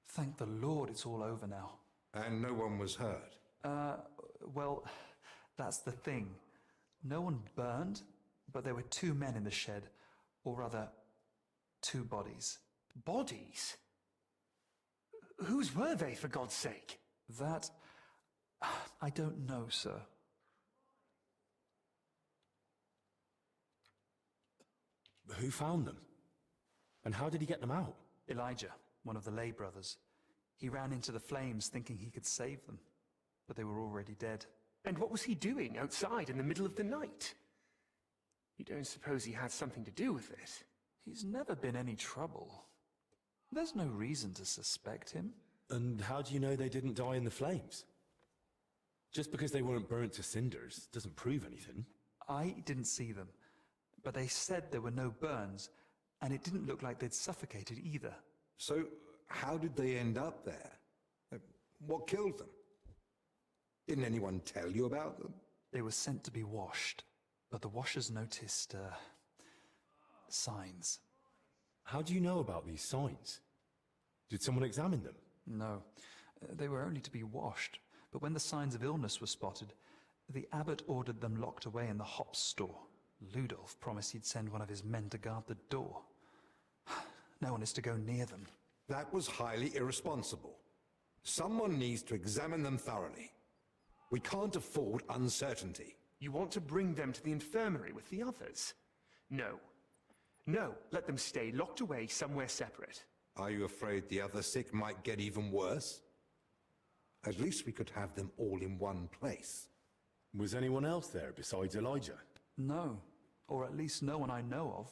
Thank the Lord it's all over now. And no one was hurt? Well, that's the thing. No one burned, but there were 2 men in the shed. Or rather, 2 bodies. Bodies? Whose were they, for God's sake? That... I don't know, sir. Who found them? And how did he get them out? Elijah, one of the lay brothers. He ran into the flames thinking he could save them, but they were already dead. And what was he doing outside in the middle of the night? You don't suppose he had something to do with it? He's never been any trouble. There's no reason to suspect him. And how do you know they didn't die in the flames? Just because they weren't burnt to cinders doesn't prove anything. I didn't see them, but they said there were no burns, and it didn't look like they'd suffocated either. So, how did they end up there? What killed them? Didn't anyone tell you about them? They were sent to be washed, but the washers noticed, signs. How do you know about these signs? Did someone examine them? No, they were only to be washed, but when the signs of illness were spotted, the abbot ordered them locked away in the hops store. Ludolf promised he'd send one of his men to guard the door. No one is to go near them. That was highly irresponsible. Someone needs to examine them thoroughly. We can't afford uncertainty. You want to bring them to the infirmary with the others? No. No, let them stay locked away somewhere separate. Are you afraid the other sick might get even worse? At least we could have them all in one place. Was anyone else there besides Elijah? No, or at least no one I know of.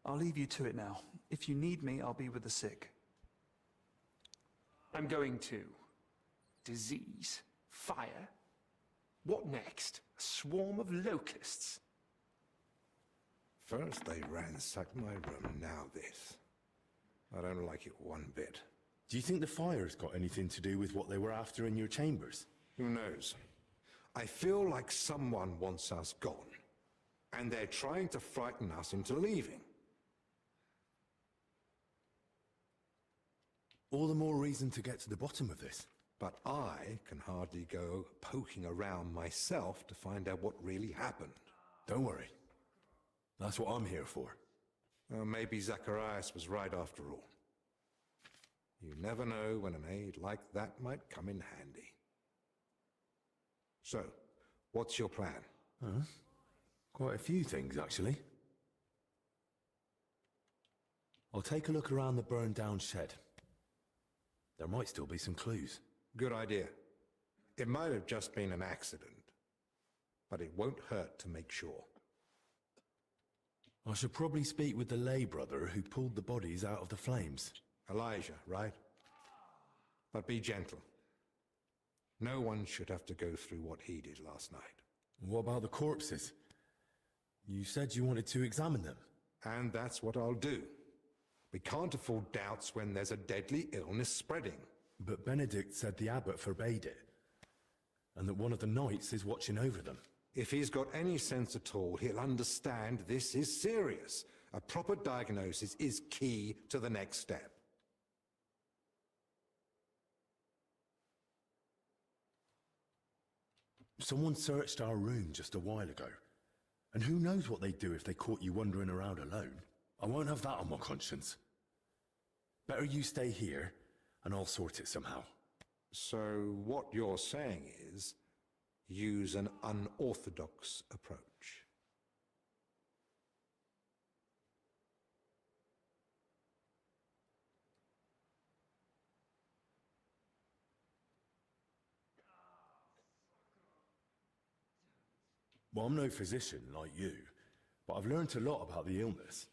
I'll leave you to it now. If you need me, I'll be with the sick. I'm going too. Disease? Fire? What next? A swarm of locusts? First they ransacked my room, now this. I don't like it one bit. Do you think the fire's got anything to do with what they were after in your chambers? Who knows? I feel like someone wants us gone, and they're trying to frighten us into leaving. All the more reason to get to the bottom of this. But I can hardly go poking around myself to find out what really happened. Don't worry. That's what I'm here for. Well, maybe Zacharias was right after all. You never know when an aid like that might come in handy. So, what's your plan? Quite a few things, actually. I'll take a look around the burned down shed. There might still be some clues. Good idea. It might have just been an accident, but it won't hurt to make sure. I should probably speak with the lay brother who pulled the bodies out of the flames. Elijah, right? But be gentle. No one should have to go through what he did last night. What about the corpses? You said you wanted to examine them. And that's what I'll do. We can't afford doubts when there's a deadly illness spreading. But Benedict said the abbot forbade it, and that one of the knights is watching over them. If he's got any sense at all, he'll understand this is serious. A proper diagnosis is key to the next step. Someone searched our room just a while ago, and who knows what they'd do if they caught you wandering around alone. I won't have that on my conscience. Better you stay here, and I'll sort it somehow. So what you're saying is, use an unorthodox approach. Well, I'm no physician like you, but I've learned a lot about the illness.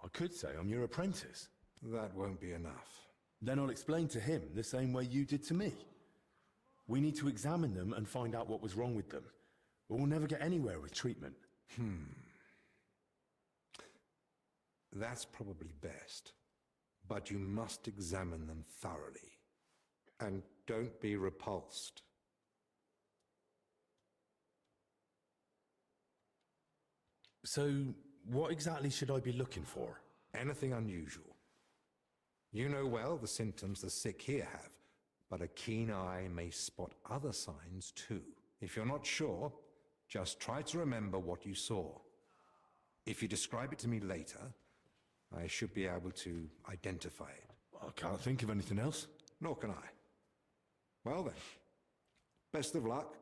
I could say I'm your apprentice. That won't be enough. Then I'll explain to him the same way you did to me. We need to examine them and find out what was wrong with them. Or we'll never get anywhere with treatment. That's probably best. But you must examine them thoroughly. And don't be repulsed. So, what exactly should I be looking for? Anything unusual. You know well the symptoms the sick here have, but a keen eye may spot other signs too. If you're not sure, just try to remember what you saw. If you describe it to me later, I should be able to identify it. I can't think of anything else. Nor can I. Well then, best of luck.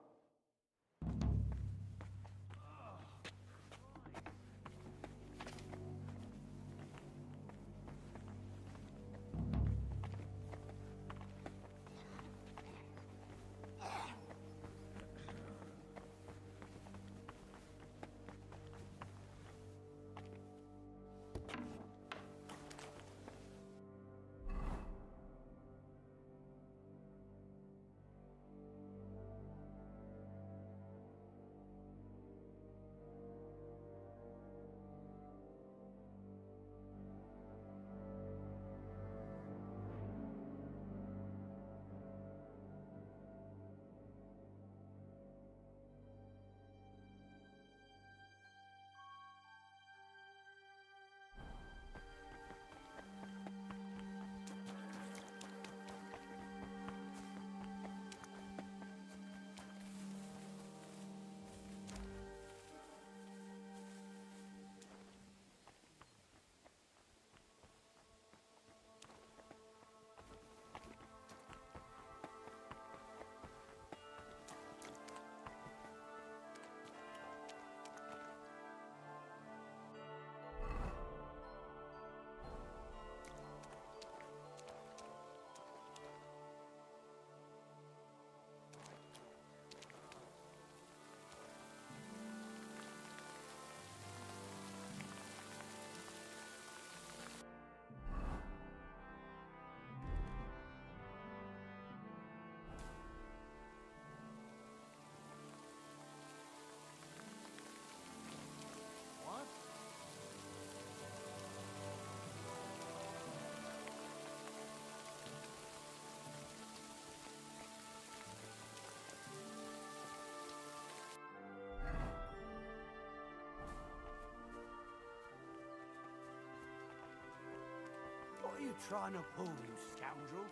What are you trying to pull, you scoundrel?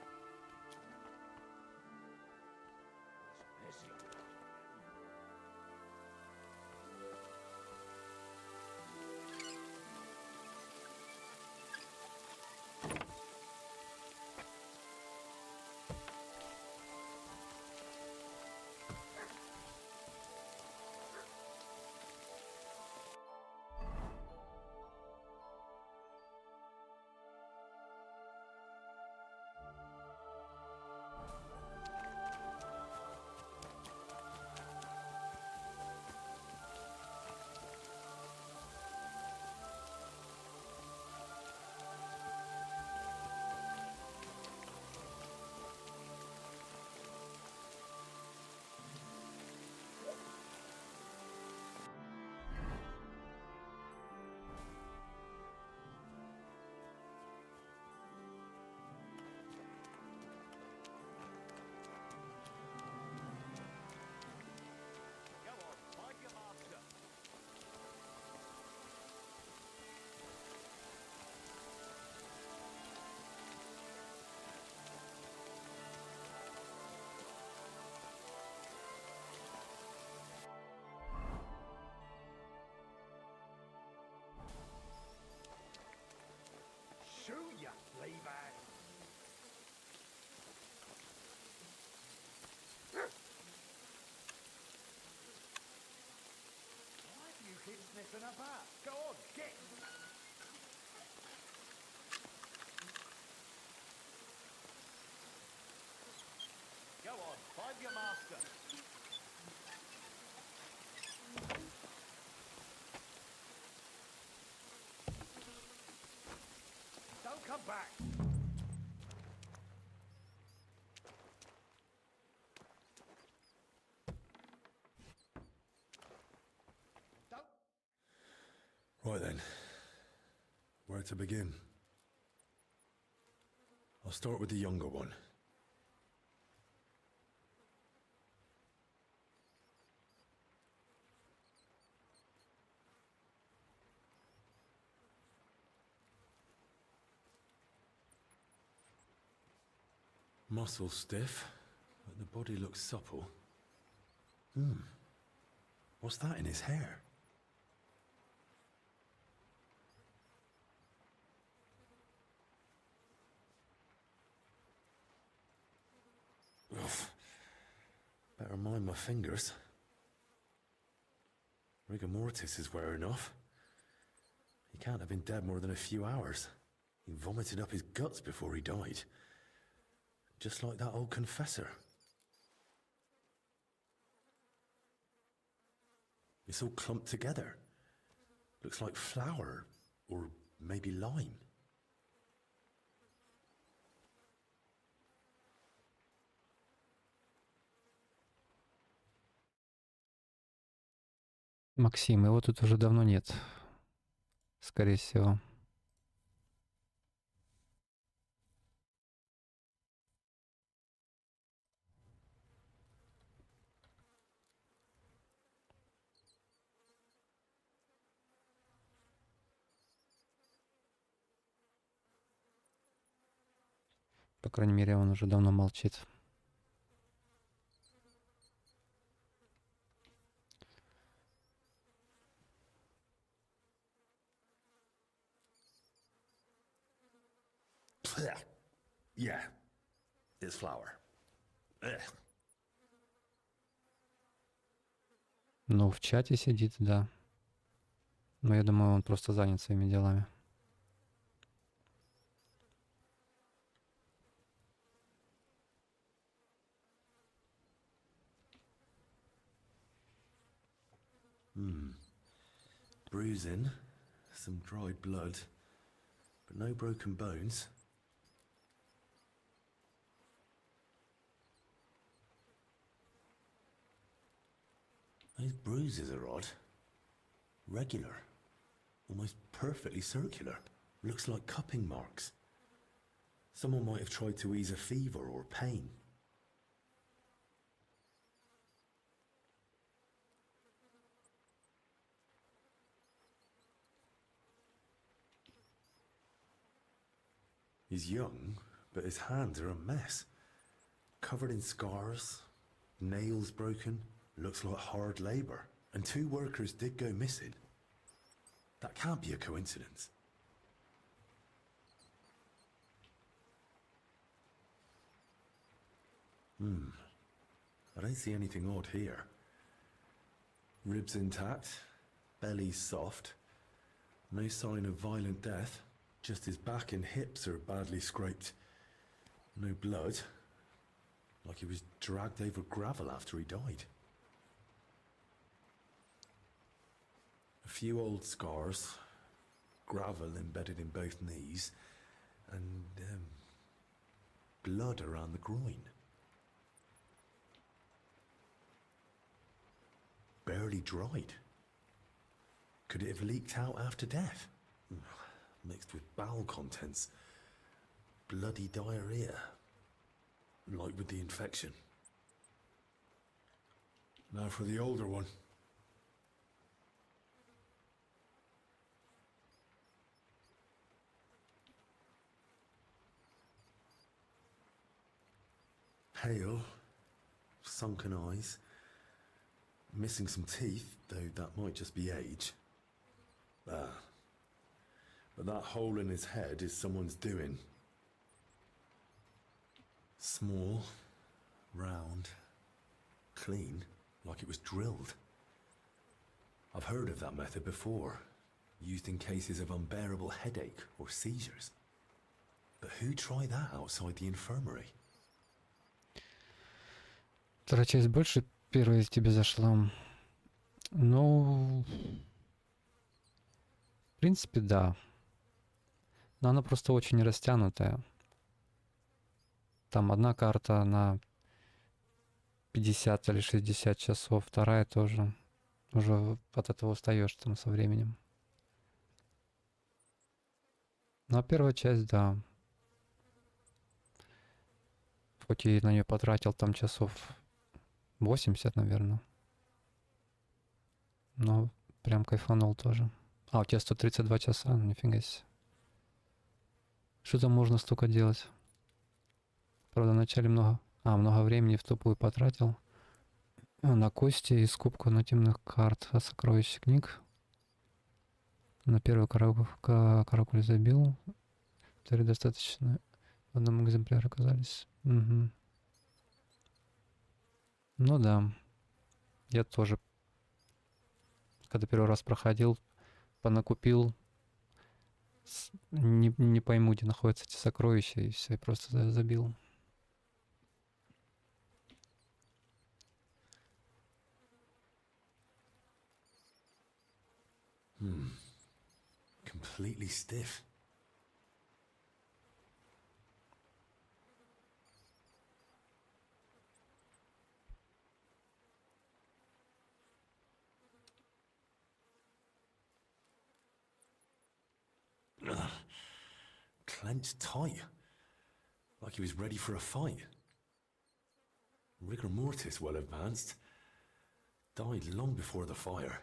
It's busy. Shoot ya, fleabag! Why do you keep sniffing about? Go on, get! Go on, find your master! come back. Right then. Where to begin? I'll start with the younger one. Muscle stiff, but the body looks supple. What's that in his hair? Oof. Better mind my fingers. Rigor mortis is wearing off. He can't have been dead more than a few hours. He vomited up his guts before he died. Just like that old confessor. It's all clumped together. Looks like flour, or maybe lime. Максим, его тут уже давно нет. Скорее всего. По крайней мере, он уже давно молчит. Yeah, it's flour. Ну, в чате сидит, да. Но я думаю, он просто занят своими делами. Bruising, some dried blood, but no broken bones. Those bruises are odd. Regular. Almost perfectly circular. Looks like cupping marks. Someone might have tried to ease a fever or pain. He's young, but his hands are a mess. Covered in scars, nails broken, looks like hard labor. And 2 workers did go missing. That can't be a coincidence. I don't see anything odd here. Ribs intact, belly soft, no sign of violent death. Just his back and hips are badly scraped. No blood. Like he was dragged over gravel after he died. A few old scars, gravel embedded in both knees, and blood around the groin. Barely dried. Could it have leaked out after death? Mixed with bowel contents. Bloody diarrhea. Like with the infection. Now for the older one. Pale, sunken eyes, missing some teeth, though that might just be age. But that hole in his head is someone's doing. Small, round, clean, like it was drilled. I've heard of that method before, used in cases of unbearable headache or seizures. But who'd try that outside the infirmary? Вторая часть больше, первая тебе зашла. Ну, в принципе, да. Но она просто очень растянутая. Там одна карта на 50 или 60 часов, вторая тоже. Уже от этого устаешь там со временем. Ну а первая часть, да. Хоть и на нее потратил там часов 80, наверное. Но прям кайфанул тоже. А, у тебя 132 часа, ну нифига себе. Что там можно столько делать? Правда, вначале много времени в тупую потратил. На кости и скупку нативных карт, сокровищ книг. На первую каракуль забил. 4 достаточно. В одном экземпляре оказались. Угу. Ну да. Я тоже, когда первый раз проходил, понакупил. Не пойму, где находятся эти сокровища, и все, просто забил. Completely stiff. Clenched tight, like he was ready for a fight. Rigor mortis well advanced. Died long before the fire.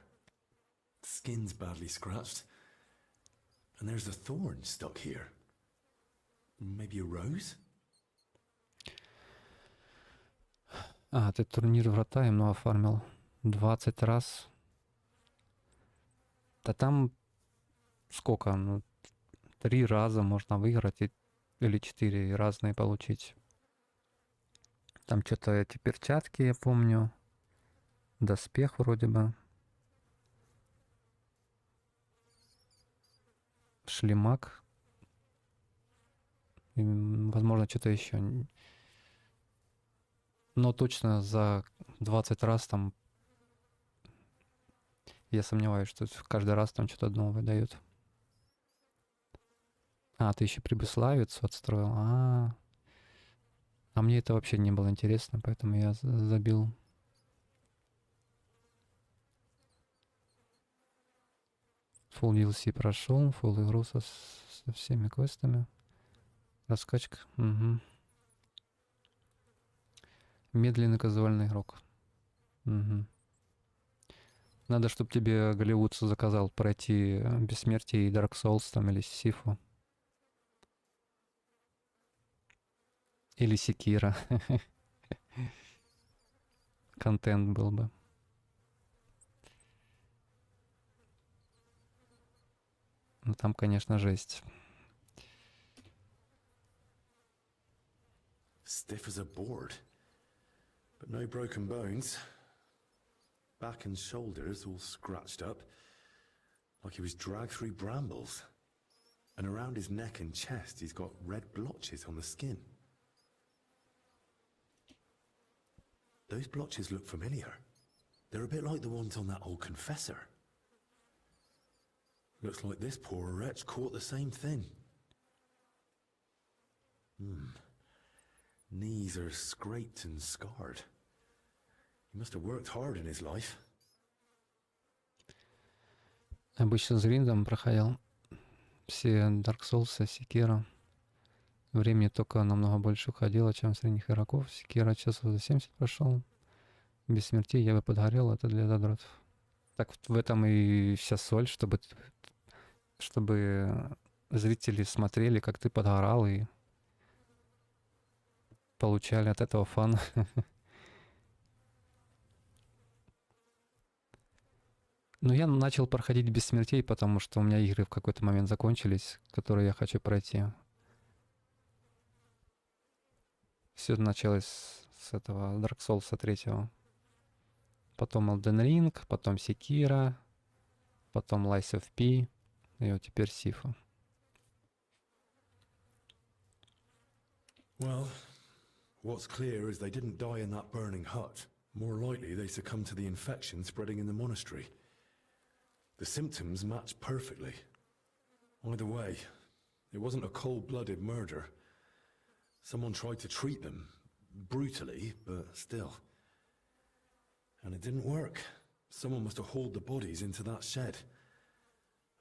Skin's badly scratched. And there's a thorn stuck here. Maybe a rose? А, ты турнир врата им оформил 20 раз. Да там сколько? Ну, 3 раза можно выиграть или 4 разные получить. Там что-то эти перчатки, я помню. Доспех вроде бы. Шлемак. И, возможно, что-то еще. Но точно за 20 раз там... Я сомневаюсь, что каждый раз там что-то новое дают. А, ты еще Прибыславицу отстроил. А мне это вообще не было интересно, поэтому я забил. Full DLC прошел, full игру со всеми квестами. Раскачка. Угу. Медленный казуальный игрок. Угу. Надо, чтобы тебе Голливуд заказал пройти Бессмертие и Dark Souls там или Сифу. Или Sekiro. Контент был бы. Ну там, конечно, жесть. Stiff as a board, but no broken bones. Back and shoulders all scratched up, like he was dragged through brambles. And around his neck and chest, he's got red blotches on the skin. Those blotches look familiar. They're a bit like the ones on that old confessor. Looks like this poor wretch caught the same thing. Knees are scraped and scarred. He must have worked hard in his life. Обычно с гриндом проходил все Dark Souls, Sekiro. Времени только намного больше уходило, чем средних игроков. Sekiro часов за 70 прошел. Без смертей я бы подгорел, это для задротов. Так вот в этом и вся соль, чтобы зрители смотрели, как ты подгорал, и получали от этого фан. Ну, я начал проходить без смертей, потому что у меня игры в какой-то момент закончились, которые я хочу пройти. Все началось с этого Dark Souls 3. Потом Elden Ring, потом Sekiro, потом Lies of P, и вот теперь Сифа. Well, what's clear is they didn't die in that burning hut. More likely, they succumbed to the infection spreading in the monastery. The symptoms match perfectly. Either way, It wasn't a cold-blooded murder. Someone tried to treat them brutally, but still. And it didn't work. Someone must have hauled the bodies into that shed.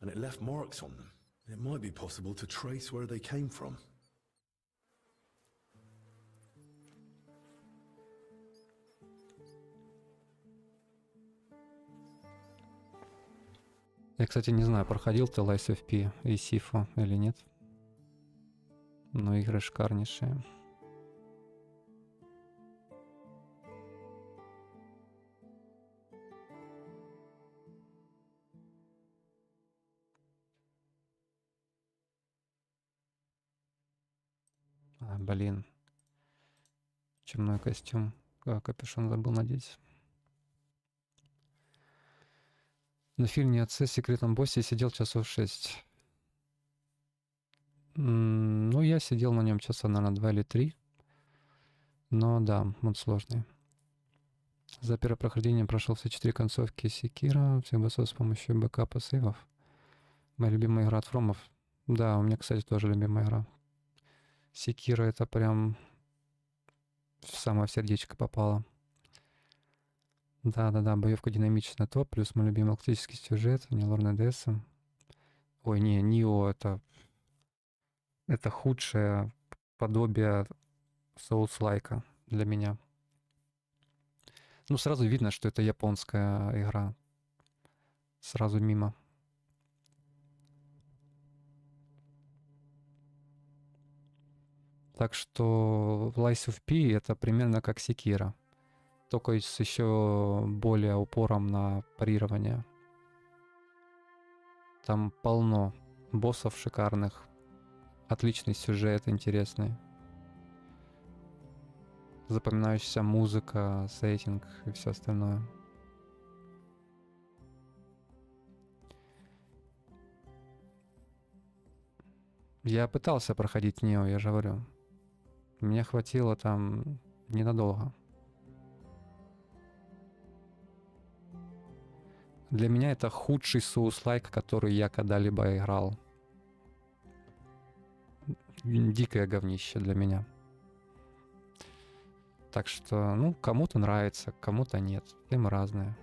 And it left marks on them. It might be possible to trace where they came from. Я, кстати, не знаю, проходил ты Lies of P и Сифу или нет. Но игры шикарнейшие. Блин. Чумной костюм. Капюшон забыл надеть. На фильме «Отце» в секретном боссе сидел часов 6. Ну, я сидел на нем часа, наверное, 2 или 3. Но да, он сложный. За первое прохождение прошел все 4 концовки Sekiro, всех боссов с помощью бэкапа сейвов. Моя любимая игра от Фромов. Да, у меня, кстати, тоже любимая игра. Sekiro это прям в самое сердечко попало. Да-да-да, боевка динамичная топ, плюс мой любимый классический сюжет, не лор ДС. Ой, не, Нио это худшее подобие соулслайка для меня. Ну, сразу видно, что это японская игра. Сразу мимо. Так что Lies of P это примерно как Sekiro. Только с еще более упором на парирование. Там полно боссов шикарных. Отличный сюжет, интересный. Запоминающаяся музыка, сеттинг и все остальное. Я пытался проходить Нео, я же говорю. Мне хватило там ненадолго. Для меня это худший соулслайк, который я когда-либо играл. Дикое говнище для меня. Так что, ну, кому-то нравится, кому-то нет. Темы разные.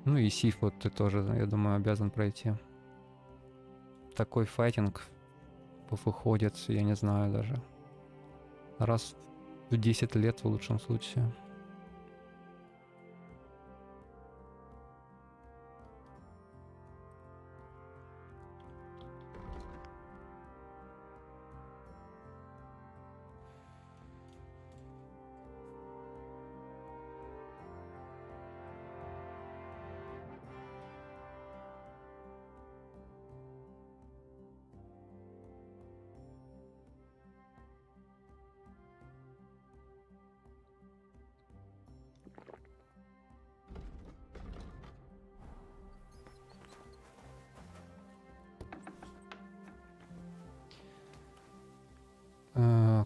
Ну и Сиф вот ты тоже, я думаю, обязан пройти. Такой файтинг выходит, я не знаю даже. Раз в 10 лет в лучшем случае.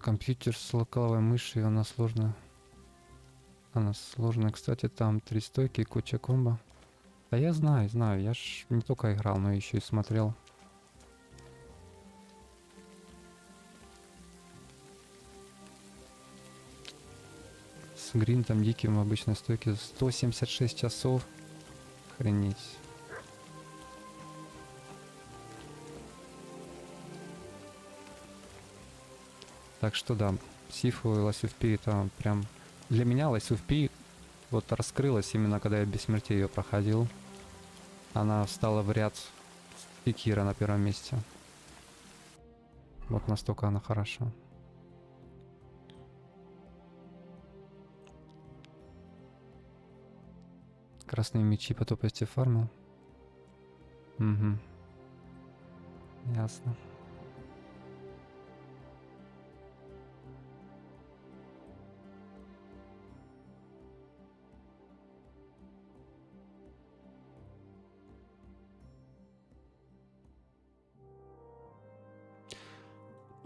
Компьютер с локаловой мышью, она сложная. Она сложная, кстати, там 3 стойки и куча комбо. Да я знаю, я ж не только играл, но еще и смотрел. С гринтом диким в обычной стойке 176 часов. Охренеть. Так что да, Сифу и Lies of P это прям... Для меня Lies of P вот раскрылась именно когда я без смертей ее проходил. Она встала в ряд Sekiro на первом месте. Вот настолько она хороша. Красные мечи по тупости фармил. Угу. Ясно.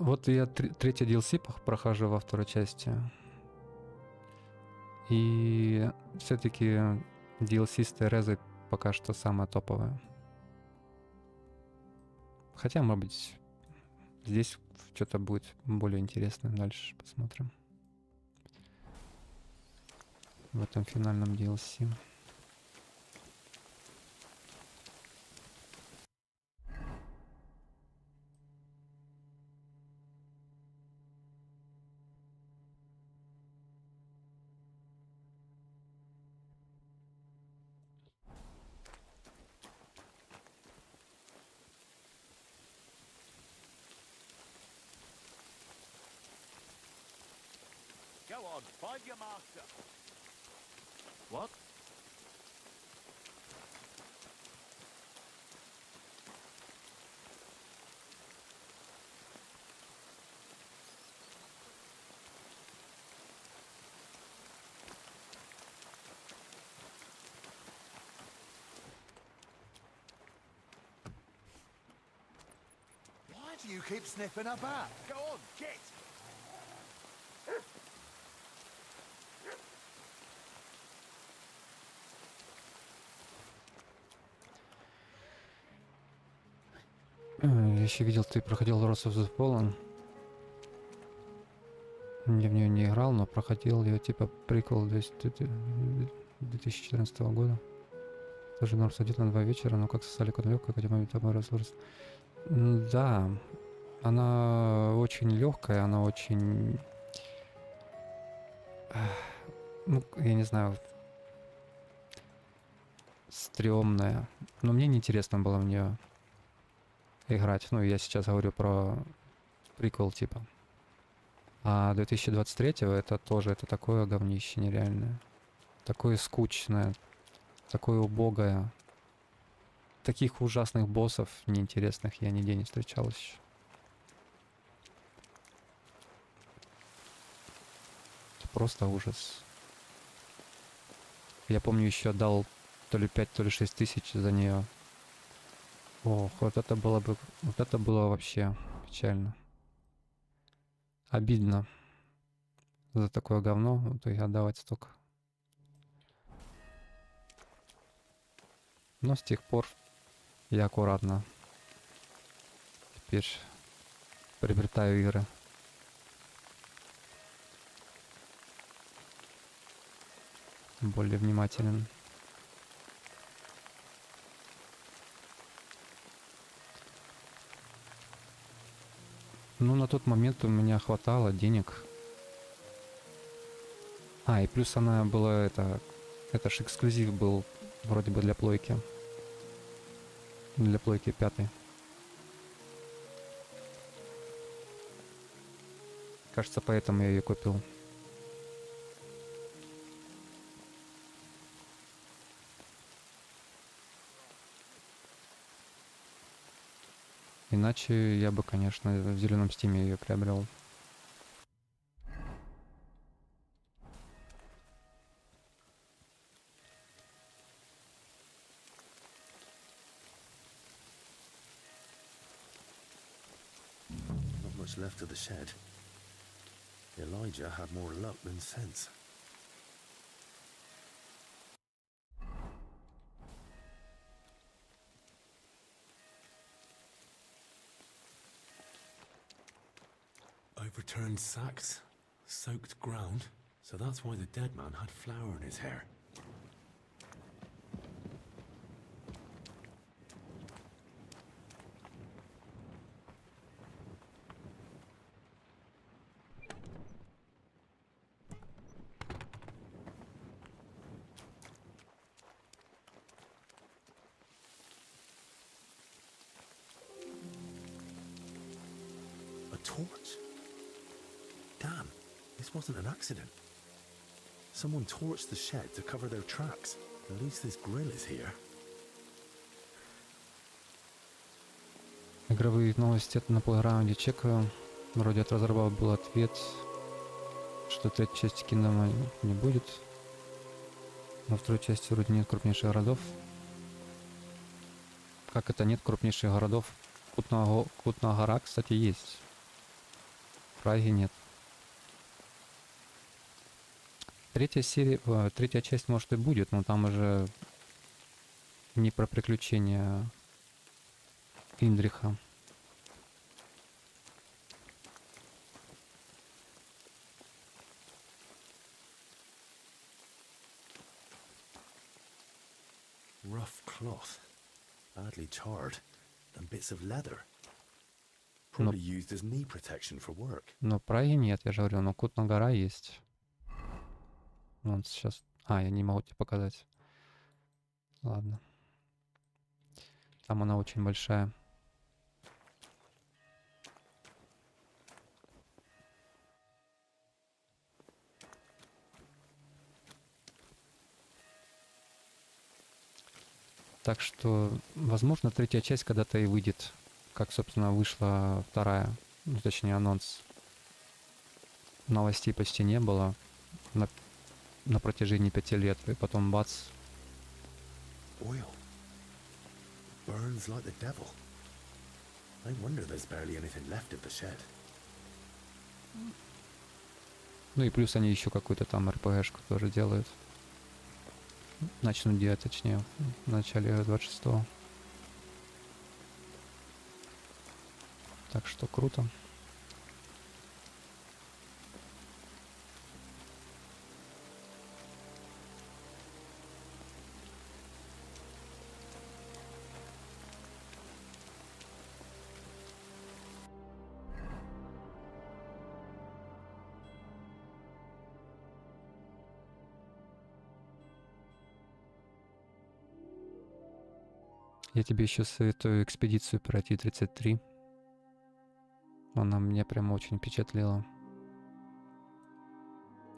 Вот я третий DLC прохожу во второй части. И все-таки DLC с Терезой пока что самое топовое. Хотя, может быть, здесь что-то будет более интересное. Дальше посмотрим. В этом финальном DLC. Go on, find your master. What? Why do you keep sniffing about? Go on, get! Я еще видел, ты проходил Lords of the Fallen. Я в нее не играл, но проходил ее типа приквел 2014 года. Тоже норм садит на 2 вечера, но как сосали кот легкая, хотя момент тобой разворос. Да, она очень легкая, она очень... Ну, я не знаю... стрёмная. Но мне неинтересно было в нее играть. Ну, я сейчас говорю про приквел типа. А 2023 это тоже, это такое говнище нереальное. Такое скучное. Такое убогое. Таких ужасных боссов неинтересных я нигде не встречал еще. Это просто ужас. Я помню, еще отдал то ли 5, то ли 6 тысяч за нее. Ох, вот это было бы... Вот это было вообще печально. Обидно. За такое говно вот и отдавать столько. Но с тех пор я аккуратно теперь приобретаю игры. Более внимателен. Ну, на тот момент у меня хватало денег. А, и плюс она была, это ж эксклюзив был вроде бы для плойки. Для плойки 5. Кажется, поэтому я ее купил. Иначе я бы, конечно, в зеленом стиме ее приобрел. Not much left of the shed. Elijah had more luck than sense. Overturned sacks, soaked ground, so that's why the dead man had flour in his hair. A torch? Damn, this wasn't an accident. Someone torched the shed to cover their tracks. At least this grill is here. Игровые новости на плейграунде чекаю. Вроде от разработчиков был ответ, что третьей части Кинома не будет. Во второй части вроде нет крупнейших городов. Как это нет крупнейших городов? Кутная гора, кстати, есть. Праги нет. Третья часть, может, и будет, но там уже не про приключения Индриха. Rough cloth, badly charred, and bits of leather. Probably used as knee protection for work. Но Праги нет, я же говорю, но Кутна гора есть. Ну, вот сейчас... я не могу тебе показать. Ладно. Там она очень большая. Так что, возможно, третья часть когда-то и выйдет. Как, собственно, вышла вторая. Ну, точнее, анонс. Новостей почти не было. На протяжении 5 лет. И потом бац. Oil. Burns like the devil. No wonder there's barely anything left of the shed. Ну и плюс они еще какую-то там РПГшку тоже делают. Начнут делать, точнее, в начале 26-го. Так что круто. Я тебе еще советую экспедицию пройти 33. Она меня прям очень впечатлила.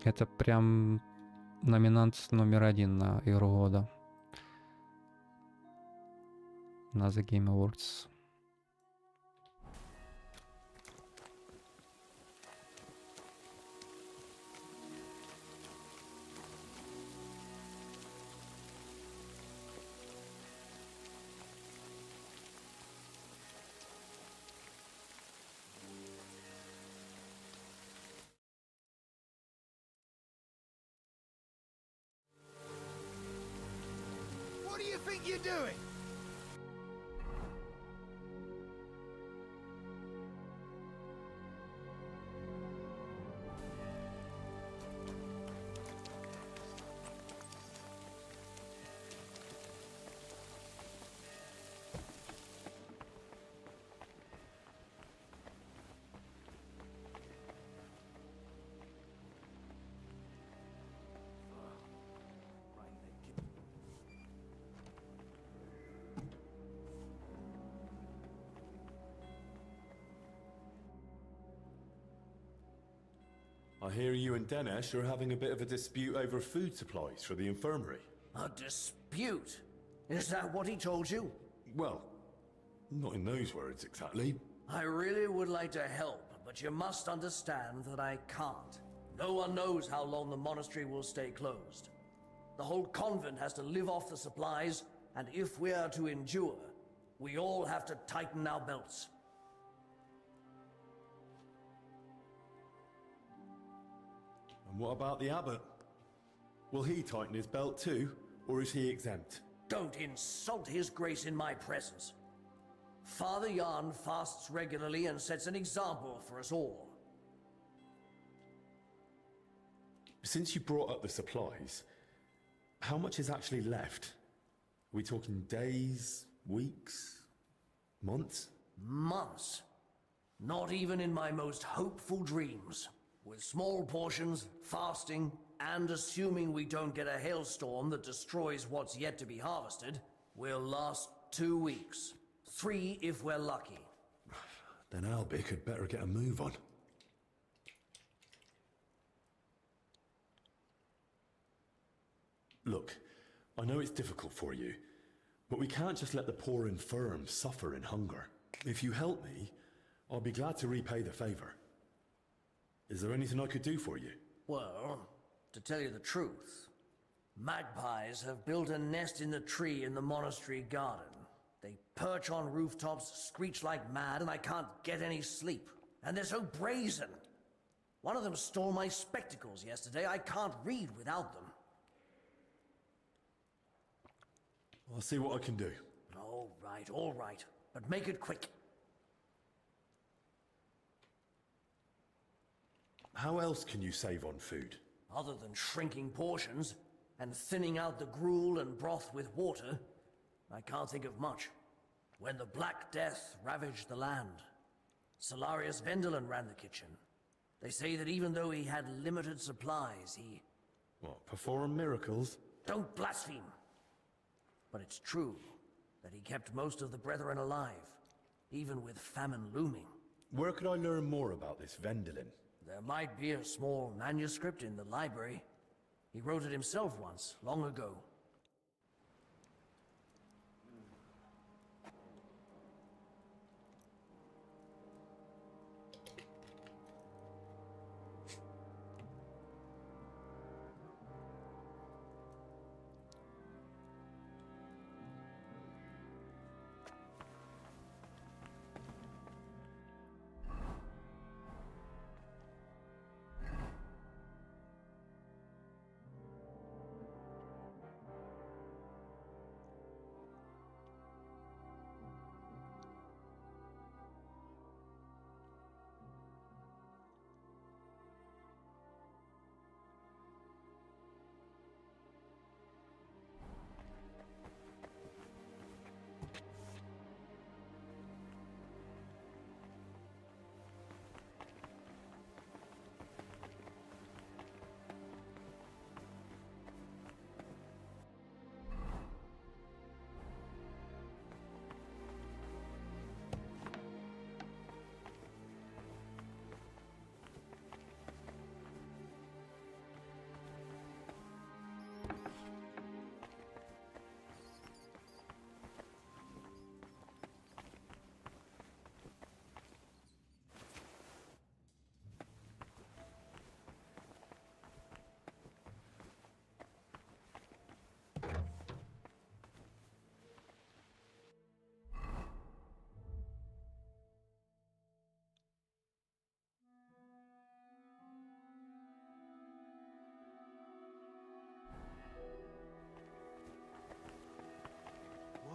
Это прям номинант номер 1 на игру года. На The Game Awards. What do you think you're doing? I hear you and Dinesh are having a bit of a dispute over food supplies for the infirmary. A dispute? Is that what he told you? Well, not in those words exactly. I really would like to help, but you must understand that I can't. No one knows how long the monastery will stay closed. The whole convent has to live off the supplies, and if we are to endure, we all have to tighten our belts. And what about the abbot? Will he tighten his belt too, or is he exempt? Don't insult his grace in my presence. Father Jan fasts regularly and sets an example for us all. Since you brought up the supplies, how much is actually left? Are we talking days, weeks, months? Months. Not even in my most hopeful dreams. With small portions, fasting, and assuming we don't get a hailstorm that destroys what's yet to be harvested, we'll last 2 weeks. 3 if we're lucky. Then Albie had better get a move on. Look, I know it's difficult for you, but we can't just let the poor infirm suffer in hunger. If you help me, I'll be glad to repay the favor. Is there anything I could do for you? Well, to tell you the truth, magpies have built a nest in the tree in the monastery garden. They perch on rooftops, screech like mad, and I can't get any sleep. And they're so brazen. One of them stole my spectacles yesterday. I can't read without them. I'll see what I can do. All right. But make it quick. How else can you save on food? Other than shrinking portions and thinning out the gruel and broth with water, I can't think of much. When the Black Death ravaged the land, Solarius Vendelin ran the kitchen. They say that even though he had limited supplies, he... What, perform miracles? Don't blaspheme! But it's true that he kept most of the Brethren alive, even with famine looming. Where could I learn more about this Vendelin? There might be a small manuscript in the library. He wrote it himself once, long ago.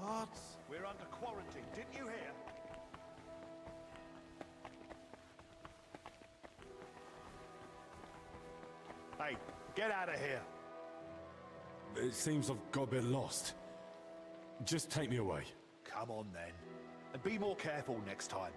What? We're under quarantine, didn't you hear? Hey, get out of here. It seems I've got a bit lost. Just take me away. Come on then. And be more careful next time.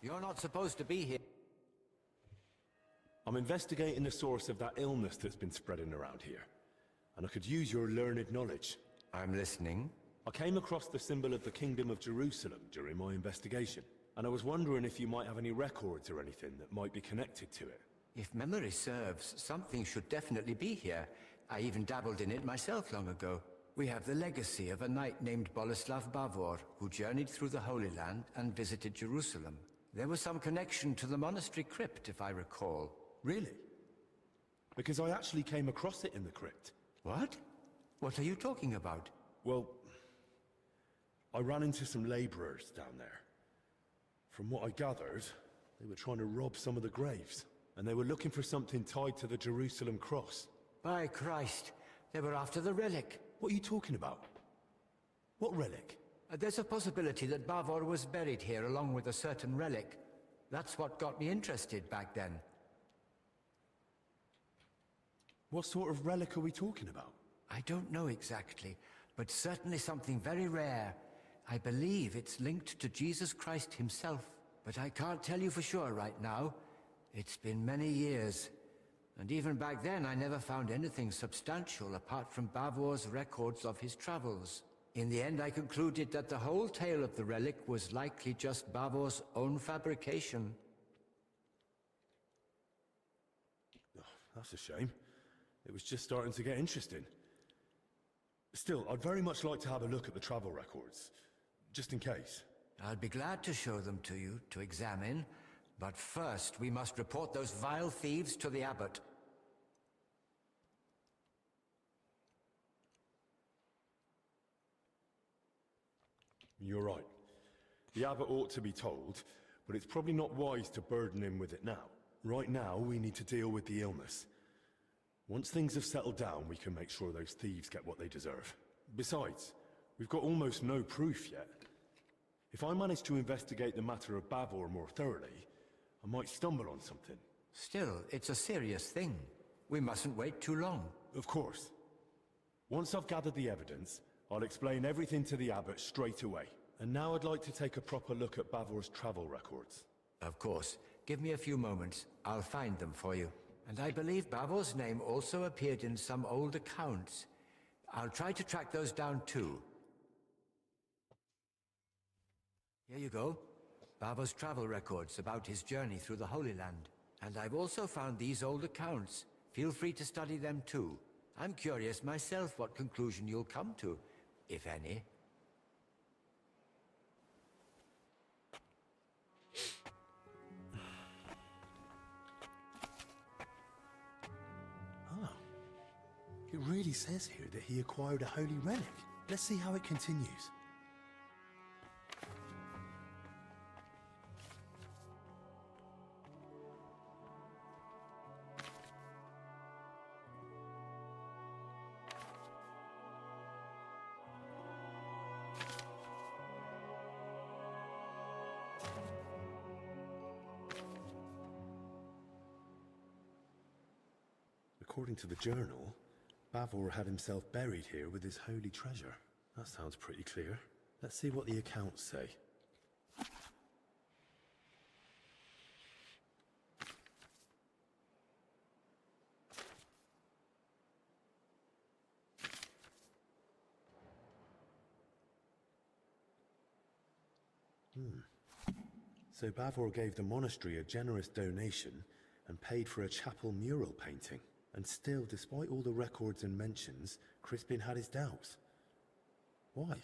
You're not supposed to be here. I'm investigating the source of that illness that's been spreading around here. And I could use your learned knowledge. I'm listening. I came across the symbol of the Kingdom of Jerusalem during my investigation. And I was wondering if you might have any records or anything that might be connected to it. If memory serves, something should definitely be here. I even dabbled in it myself long ago. We have the legacy of a knight named Boleslav Bavor, who journeyed through the Holy Land and visited Jerusalem. There was some connection to the monastery crypt, if I recall. Really? Because I actually came across it in the crypt. What? What are you talking about? Well, I ran into some laborers down there. From what I gathered, they were trying to rob some of the graves, and they were looking for something tied to the Jerusalem cross. By Christ, they were after the relic. What are you talking about? What relic? There's a possibility that Bavor was buried here along with a certain relic. That's what got me interested back then. What sort of relic are we talking about? I don't know exactly, but certainly something very rare. I believe it's linked to Jesus Christ himself, but I can't tell you for sure right now. It's been many years, and even back then I never found anything substantial apart from Bavor's records of his travels. In the end, I concluded that the whole tale of the relic was likely just Bavor's own fabrication. Oh, that's a shame. It was just starting to get interesting. Still, I'd very much like to have a look at the travel records, just in case. I'd be glad to show them to you to examine, but first we must report those vile thieves to the abbot. You're right. The abbot ought to be told, but it's probably not wise to burden him with it now. Right now, we need to deal with the illness. Once things have settled down, we can make sure those thieves get what they deserve. Besides, we've got almost no proof yet. If I manage to investigate the matter of Bavor more thoroughly, I might stumble on something. Still, it's a serious thing. We mustn't wait too long. Of course. Once I've gathered the evidence, I'll explain everything to the abbot straight away. And now I'd like to take a proper look at Bavor's travel records. Of course. Give me a few moments. I'll find them for you. And I believe Bavor's name also appeared in some old accounts. I'll try to track those down too. Here you go. Bavor's travel records about his journey through the Holy Land. And I've also found these old accounts. Feel free to study them too. I'm curious myself what conclusion you'll come to, if any. It really says here that he acquired a holy relic. Let's see how it continues. According to the journal, Bavor had himself buried here with his holy treasure. That sounds pretty clear. Let's see what the accounts say. So Bavor gave the monastery a generous donation and paid for a chapel mural painting. And still, despite all the records and mentions, Crispin had his doubts. Why?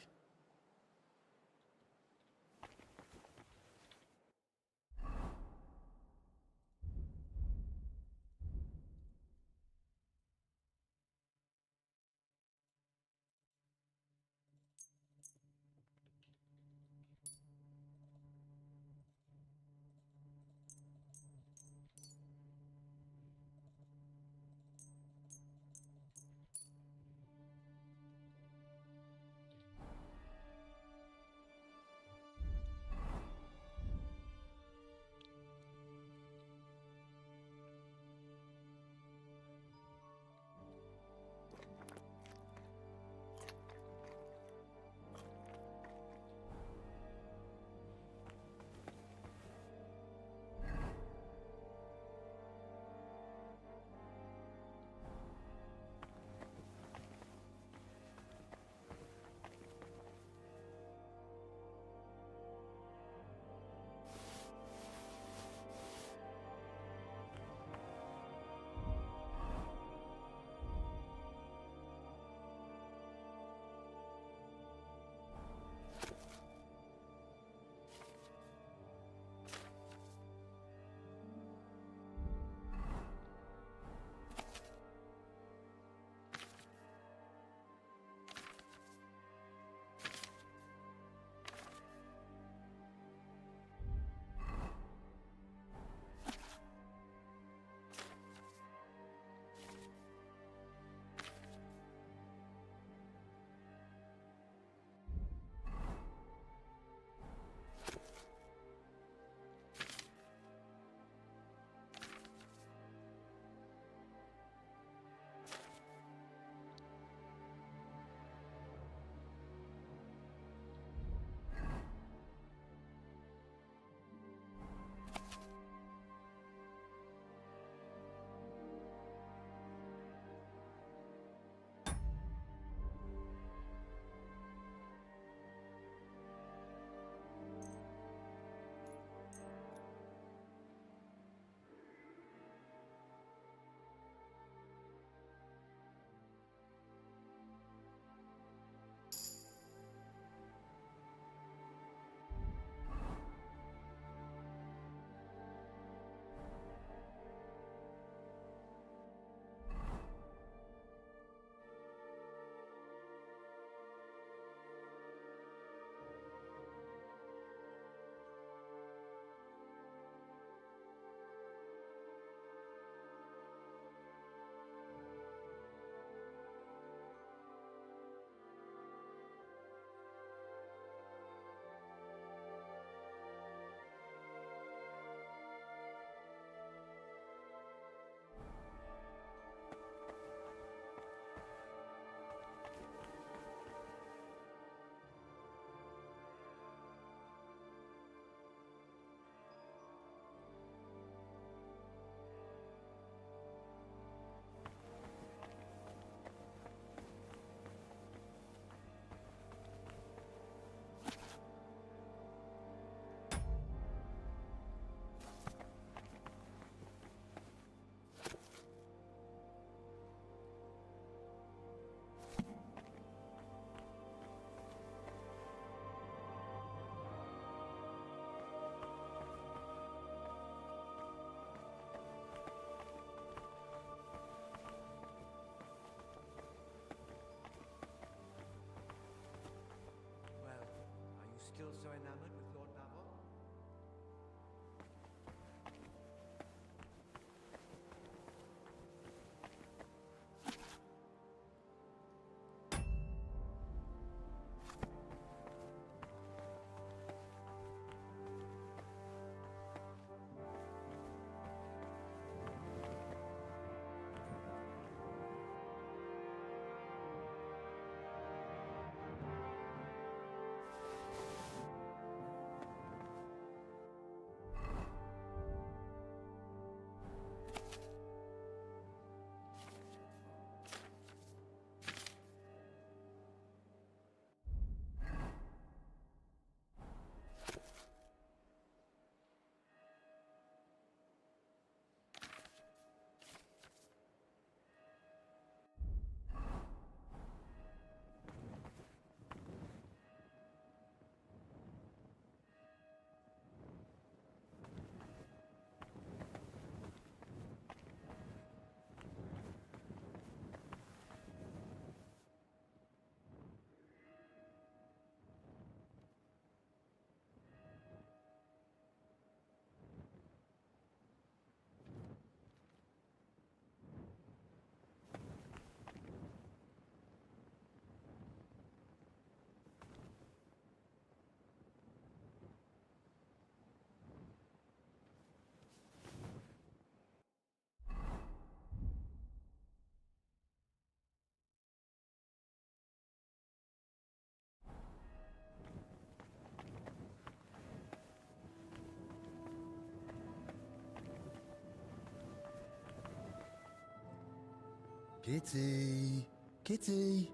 Kitty! Kitty!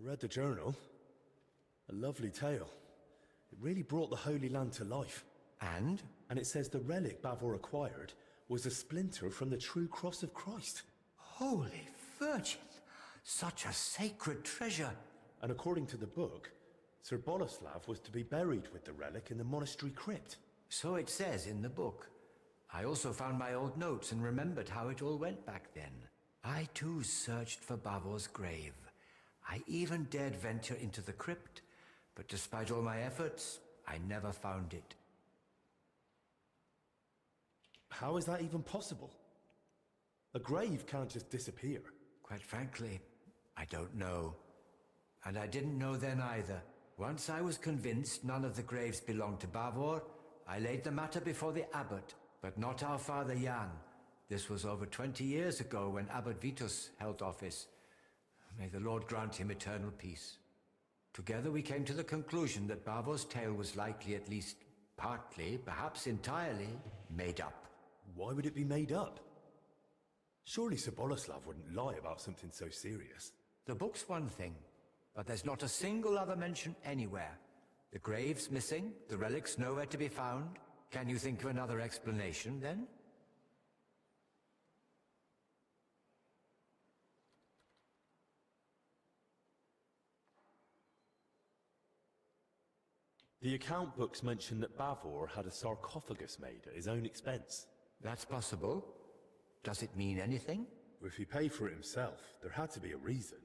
I read the journal. A lovely tale. It really brought the Holy Land to life. And? And it says the relic Bavor acquired was a splinter from the true cross of Christ. Holy Virgin! Such a sacred treasure! And according to the book, Sir Boleslav was to be buried with the relic in the monastery crypt. So it says in the book. I also found my old notes and remembered how it all went back then. I too searched for Bavor's grave. I even dared venture into the crypt, but despite all my efforts, I never found it. How is that even possible? A grave can't just disappear. Quite frankly, I don't know. And I didn't know then either. Once I was convinced none of the graves belonged to Bavor, I laid the matter before the abbot, but not our father Jan. This was over 20 years ago when Abbot Vitus held office. May the Lord grant him eternal peace. Together we came to the conclusion that Bavor's tale was likely at least partly, perhaps entirely, made up. Why would it be made up? Surely Sir Boleslav wouldn't lie about something so serious. The book's one thing, but there's not a single other mention anywhere. The grave's missing, the relic's nowhere to be found. Can you think of another explanation, then? The account books mention that Bavor had a sarcophagus made at his own expense. That's possible. Does it mean anything? If he paid for it himself, there had to be a reason.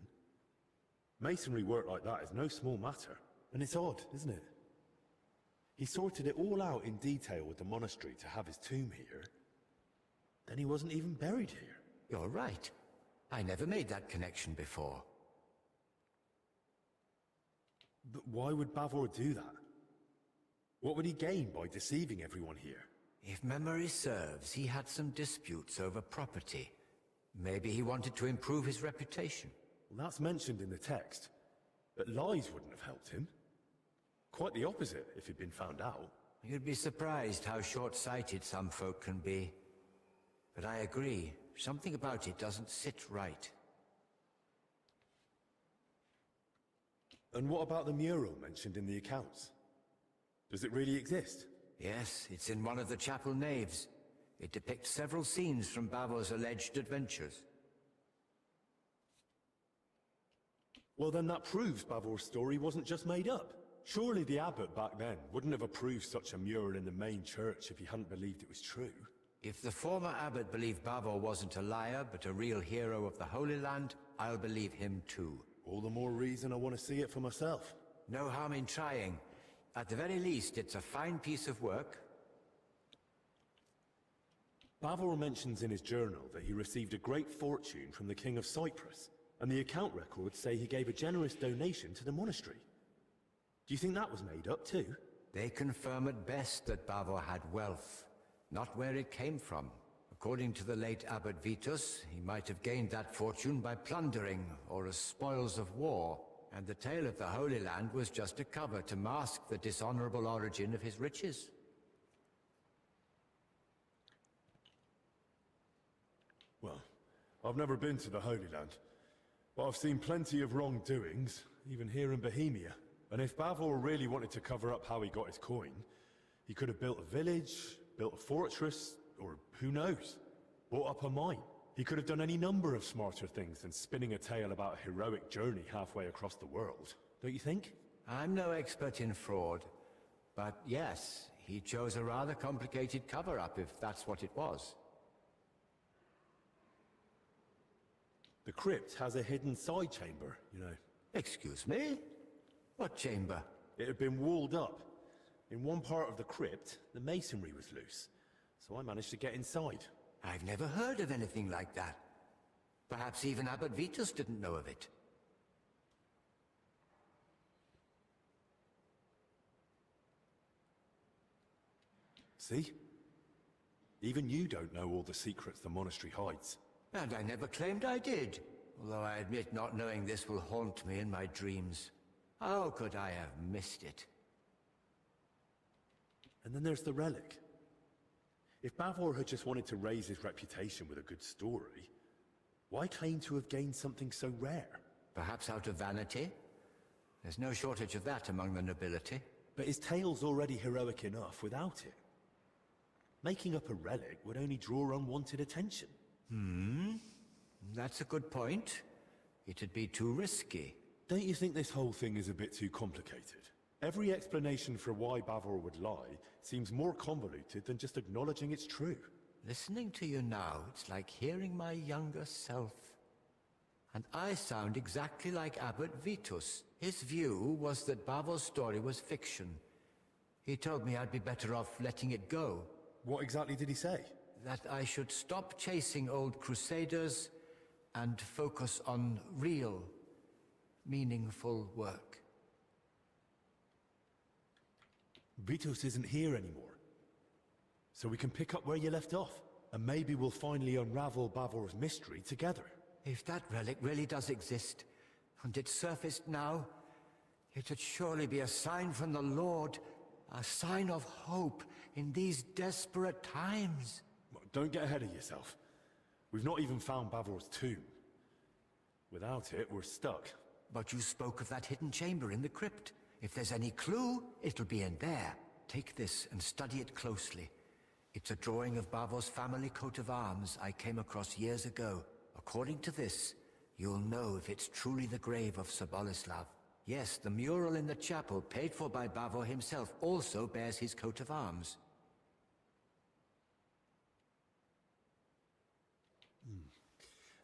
Masonry work like that is no small matter, and it's odd, isn't it? He sorted it all out in detail with the monastery to have his tomb here. Then he wasn't even buried here. You're right. I never made that connection before. But why would Bavor do that? What would he gain by deceiving everyone here? If memory serves, he had some disputes over property. Maybe he wanted to improve his reputation. Well, that's mentioned in the text, but lies wouldn't have helped him. Quite the opposite if he'd been found out. You'd be surprised how short-sighted some folk can be. But I agree, something about it doesn't sit right. And what about the mural mentioned in the accounts? Does it really exist? Yes, it's in one of the chapel naves. It depicts several scenes from Bavor's alleged adventures. Well, then that proves Bavor's story wasn't just made up. Surely the abbot back then wouldn't have approved such a mural in the main church if he hadn't believed it was true. If the former abbot believed Bavor wasn't a liar, but a real hero of the Holy Land, I'll believe him too. All the more reason I want to see it for myself. No harm in trying. At the very least, it's a fine piece of work. Bavor mentions in his journal that he received a great fortune from the King of Cyprus, and the account records say he gave a generous donation to the monastery. Do you think that was made up too? They confirm at best that Bavor had wealth, not where it came from. According to the late Abbot Vitus, he might have gained that fortune by plundering or as spoils of war, and the tale of the Holy Land was just a cover to mask the dishonorable origin of his riches. Well, I've never been to the Holy Land, but I've seen plenty of wrongdoings, even here in Bohemia. And if Bavor really wanted to cover up how he got his coin, he could have built a village, built a fortress, or who knows, bought up a mine. He could have done any number of smarter things than spinning a tale about a heroic journey halfway across the world. Don't you think? I'm no expert in fraud, but yes, he chose a rather complicated cover-up if that's what it was. The crypt has a hidden side chamber, you know. Excuse me? What chamber? It had been walled up. In one part of the crypt, the masonry was loose, so I managed to get inside. I've never heard of anything like that. Perhaps even Abbot Vitus didn't know of it. See? Even you don't know all the secrets the monastery hides. And I never claimed I did, although I admit not knowing this will haunt me in my dreams. How could I have missed it? And then there's the relic. If Bavor had just wanted to raise his reputation with a good story, why claim to have gained something so rare? Perhaps out of vanity? There's no shortage of that among the nobility. But his tale's already heroic enough without it. Making up a relic would only draw unwanted attention. That's a good point. It'd be too risky. Don't you think this whole thing is a bit too complicated? Every explanation for why Bavor would lie seems more convoluted than just acknowledging it's true. Listening to you now, it's like hearing my younger self. And I sound exactly like Abbot Vitus. His view was that Bavor's story was fiction. He told me I'd be better off letting it go. What exactly did he say? That I should stop chasing old crusaders and focus on real, meaningful work. Vitus isn't here anymore. So we can pick up where you left off. And maybe we'll finally unravel Bavor's mystery together. If that relic really does exist, and it surfaced now, it'd surely be a sign from the Lord, a sign of hope in these desperate times. Don't get ahead of yourself. We've not even found Bavor's tomb. Without it, we're stuck. But you spoke of that hidden chamber in the crypt. If there's any clue, it'll be in there. Take this and study it closely. It's a drawing of Bavor's family coat of arms I came across years ago. According to this, you'll know if it's truly the grave of Sir Boleslav. Yes, the mural in the chapel, paid for by Bavor himself, also bears his coat of arms.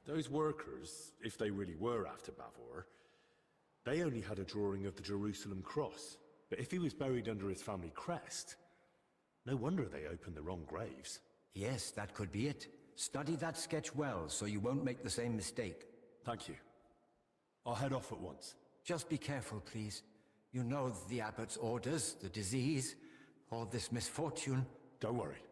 Those workers, if they really were after Bavor, they only had a drawing of the Jerusalem cross. But if he was buried under his family crest, no wonder they opened the wrong graves. Yes, that could be it. Study that sketch well, so you won't make the same mistake. Thank you. I'll head off at once. Just be careful, please. You know the abbot's orders, the disease, all this misfortune. Don't worry.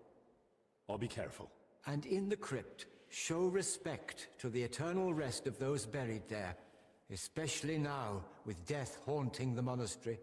I'll be careful. And in the crypt, show respect to the eternal rest of those buried there, especially now, with death haunting the monastery.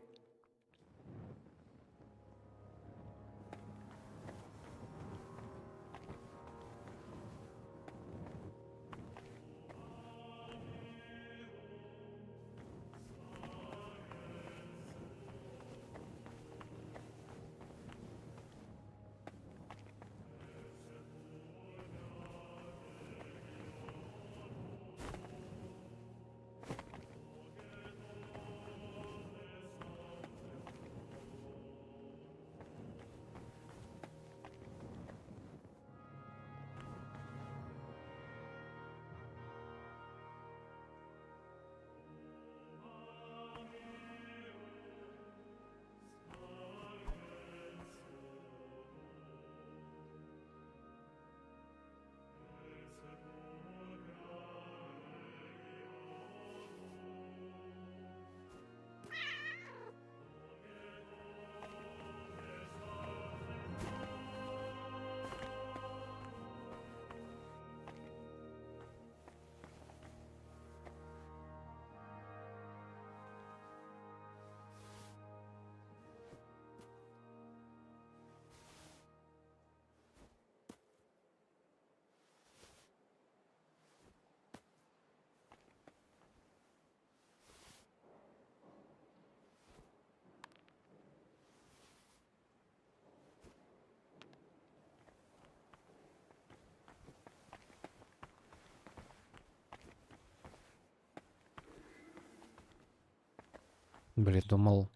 Блин, думал,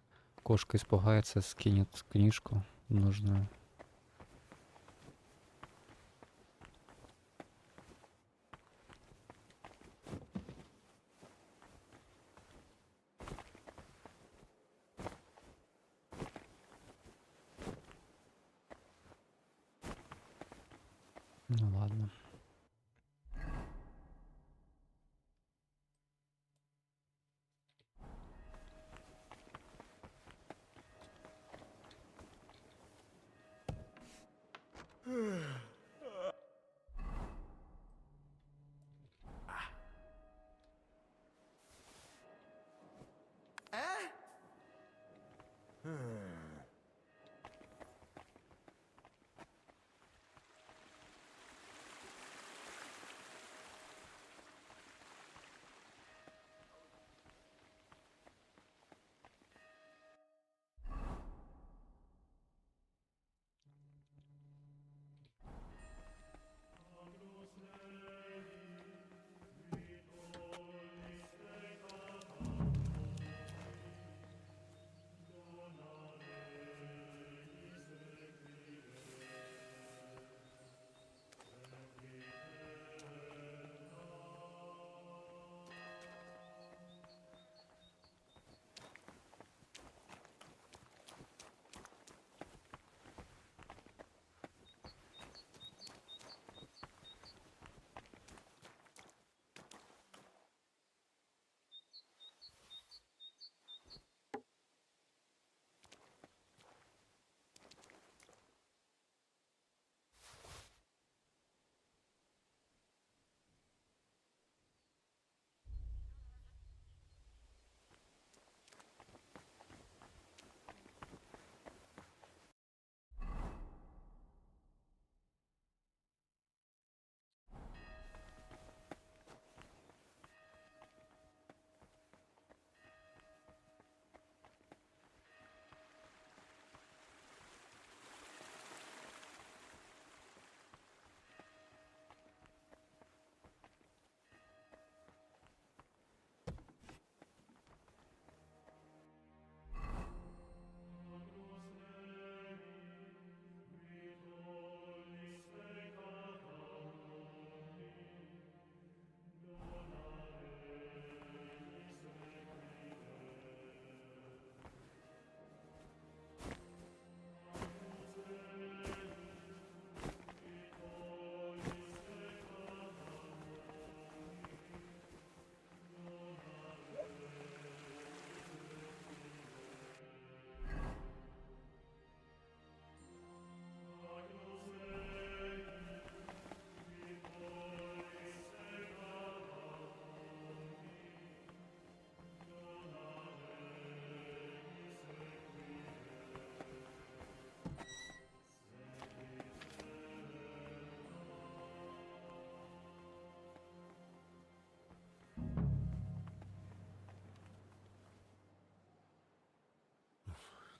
кошка испугается, скинет книжку нужную. Ну ладно.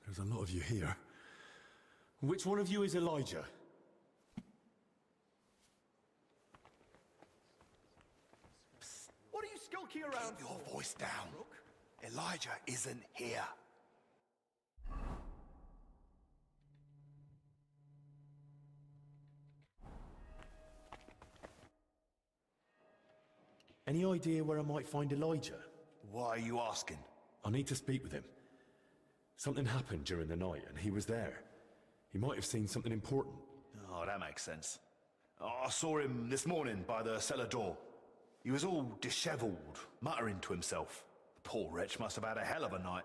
There's a lot of you here. Which one of you is Elijah? What are you skulking around? Keep your voice down. Elijah isn't here. Any idea where I might find Elijah? Why are you asking? I need to speak with him. Something happened during the night and he was there. He might have seen something important. Oh, that makes sense. I saw him this morning by the cellar door. He was all dishevelled, muttering to himself. The poor wretch must have had a hell of a night.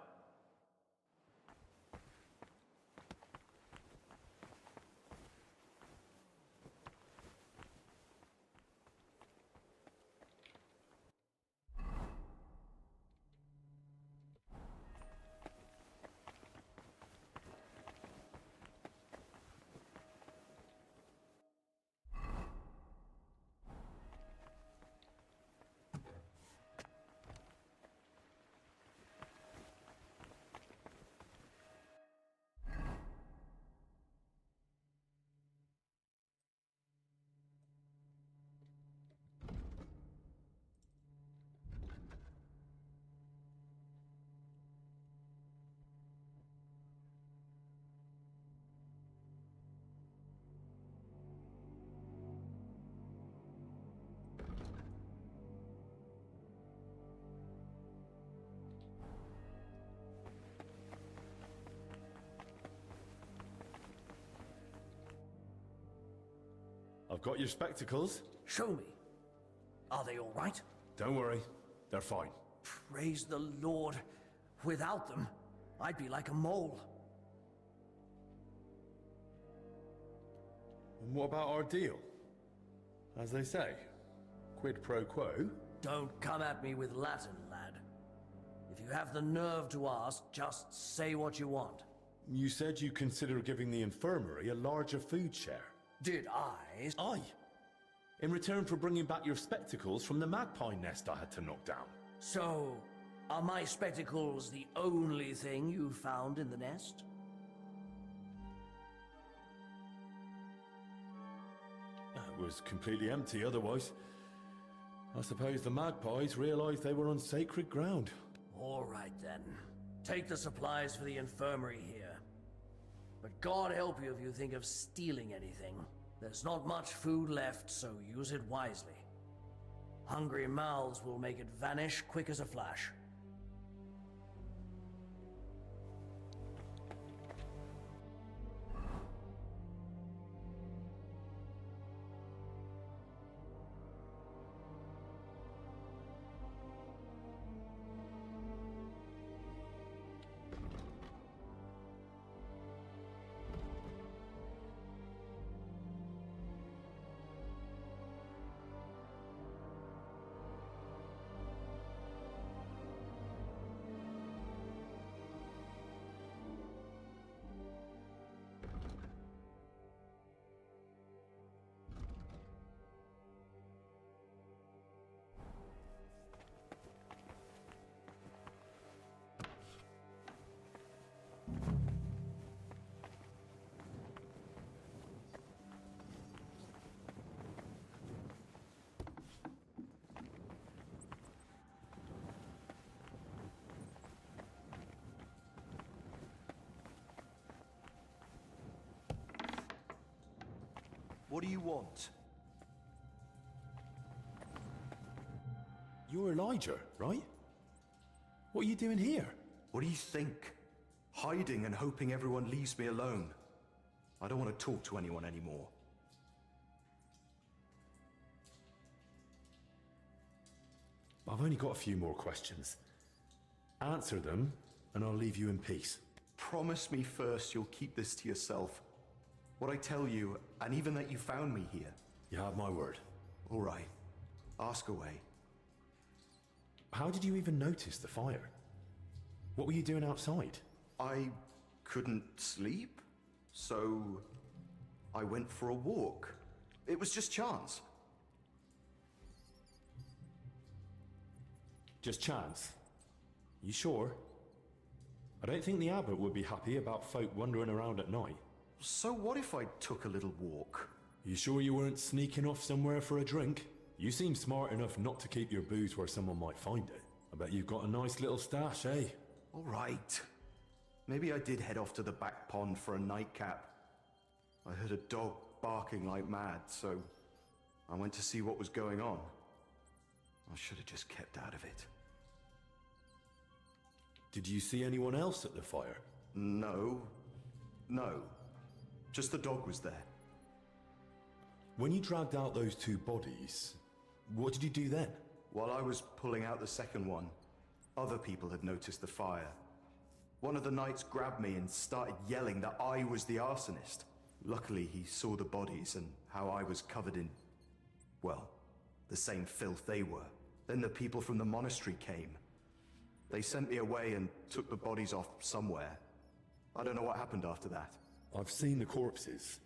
I've got your spectacles. Show me. Are they all right? Don't worry, they're fine. Praise the Lord. Without them, I'd be like a mole. And what about our deal? As they say, quid pro quo. Don't come at me with Latin, lad. If you have the nerve to ask, just say what you want. You said you consider giving the infirmary a larger food share. Did I? Aye. In return for bringing back your spectacles from the magpie nest I had to knock down. So, are my spectacles the only thing you found in the nest? It was completely empty otherwise. I suppose the magpies realized they were on sacred ground. All right then. Take the supplies for the infirmary here. But God help you if you think of stealing anything. There's not much food left, so use it wisely. Hungry mouths will make it vanish quick as a flash. What do you want? You're Elijah, right? What are you doing here? What do you think? Hiding and hoping everyone leaves me alone. I don't want to talk to anyone anymore. I've only got a few more questions. Answer them, and I'll leave you in peace. Promise me first you'll keep this to yourself. What I tell you, and even that you found me here. You have my word. All right. Ask away. How did you even notice the fire? What were you doing outside? I couldn't sleep, so I went for a walk. It was just chance. Just chance? You sure? I don't think the abbot would be happy about folk wandering around at night. So what if I took a little walk? You sure you weren't sneaking off somewhere for a drink? You seem smart enough not to keep your booze where someone might find it. I bet you've got a nice little stash, eh? All right. Maybe I did head off to the back pond for a nightcap. I heard a dog barking like mad, so I went to see what was going on. I should have just kept out of it. Did you see anyone else at the fire? No. Just the dog was there. When you dragged out those two bodies, what did you do then? While I was pulling out the second one, other people had noticed the fire. One of the knights grabbed me and started yelling that I was the arsonist. Luckily, he saw the bodies and how I was covered in, well, the same filth they were. Then the people from the monastery came. They sent me away and took the bodies off somewhere. I don't know what happened after that. I've seen the corpses,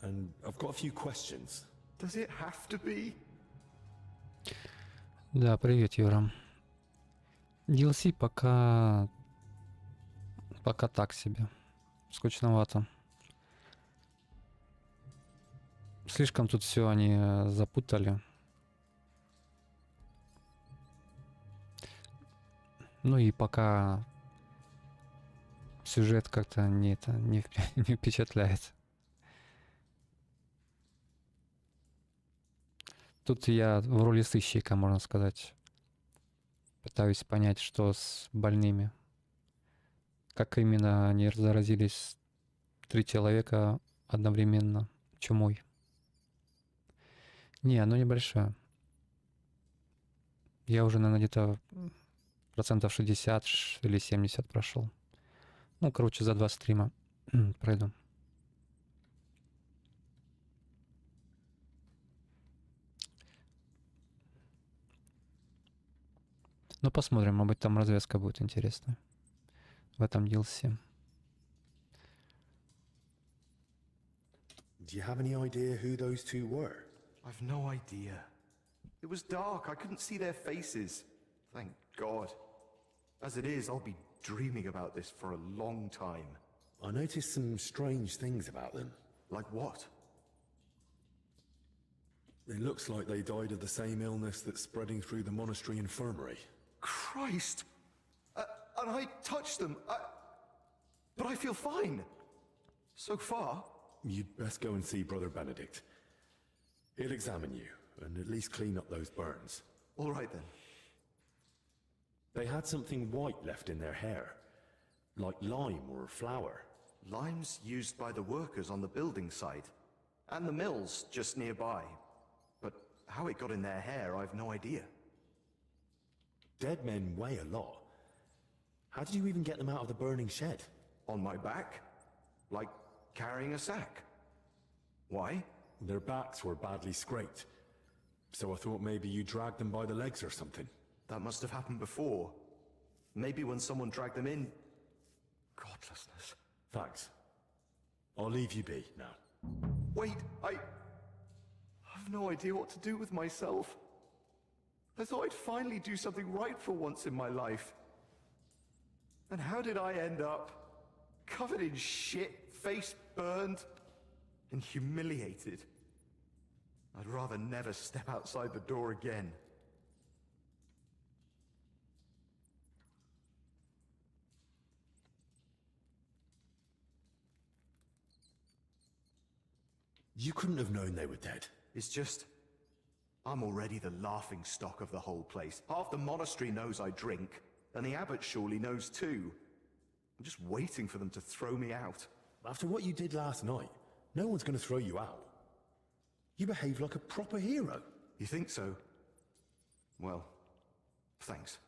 and I've got a few questions. Does it have to be? Да, привет, Юра. DLC пока так себе. Скучновато. Слишком тут все они запутали. Ну и пока сюжет как-то не впечатляет. Тут я в роли сыщика, можно сказать. Пытаюсь понять, что с больными. Как именно они заразились 3 человека одновременно чумой. Не, оно небольшое. Я уже, наверное, где-то процентов 60 или 70 прошел. Ну, короче, за 2 стрима пройду. Ну, посмотрим, может быть, там развязка будет интересная в этом DLC. Do you have any idea who those two were? I've no idea. It was dark. I couldn't see their faces. Thank God. As it is, I'll be dreaming about this for a long time. I noticed some strange things about them. Like what? It looks like they died of the same illness that's spreading through the monastery infirmary. Christ! And I touched them. But I feel fine. So far. You'd best go and see Brother Benedict. He'll examine you and at least clean up those burns. All right then. They had something white left in their hair, like lime or flour. Lime's used by the workers on the building site, and the mills just nearby. But how it got in their hair, I've no idea. Dead men weigh a lot. How did you even get them out of the burning shed? On my back? Like carrying a sack. Why? Their backs were badly scraped, so I thought maybe you dragged them by the legs or something. That must have happened before. Maybe when someone dragged them in. Godlessness. Thanks. I'll leave you be now. Wait, I've no idea what to do with myself. I thought I'd finally do something right for once in my life. And how did I end up? Covered in shit, face burned, and humiliated. I'd rather never step outside the door again. You couldn't have known they were dead. It's just, I'm already the laughing stock of the whole place. Half the monastery knows I drink, and the abbot surely knows too. I'm just waiting for them to throw me out. After what you did last night, no one's going to throw you out. You behaved like a proper hero. You think so? Well, thanks.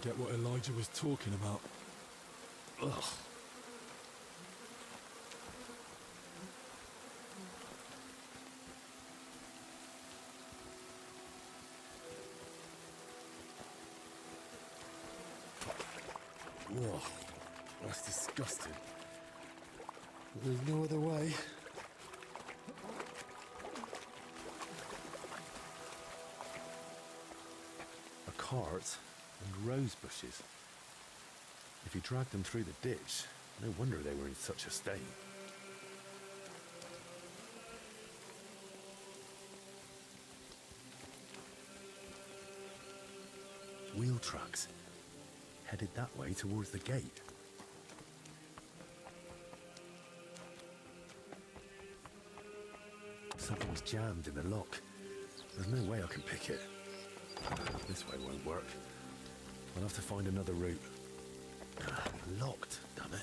get what Elijah was talking about. Ugh. Whoa, that's disgusting. There's no other way. A cart and rose bushes. If you dragged them through the ditch, no wonder they were in such a state. Wheel tracks headed that way towards the gate. Something's jammed in the lock. There's no way I can pick it. This way won't work. I'll have to find another route. Locked, damn it.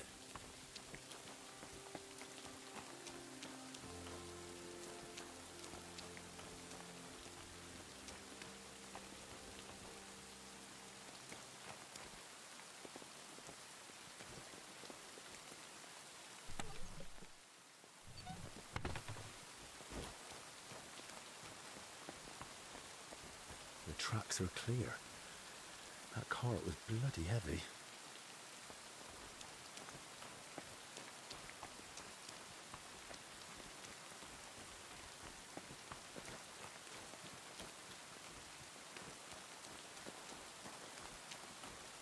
The tracks are clear. That cart was bloody heavy.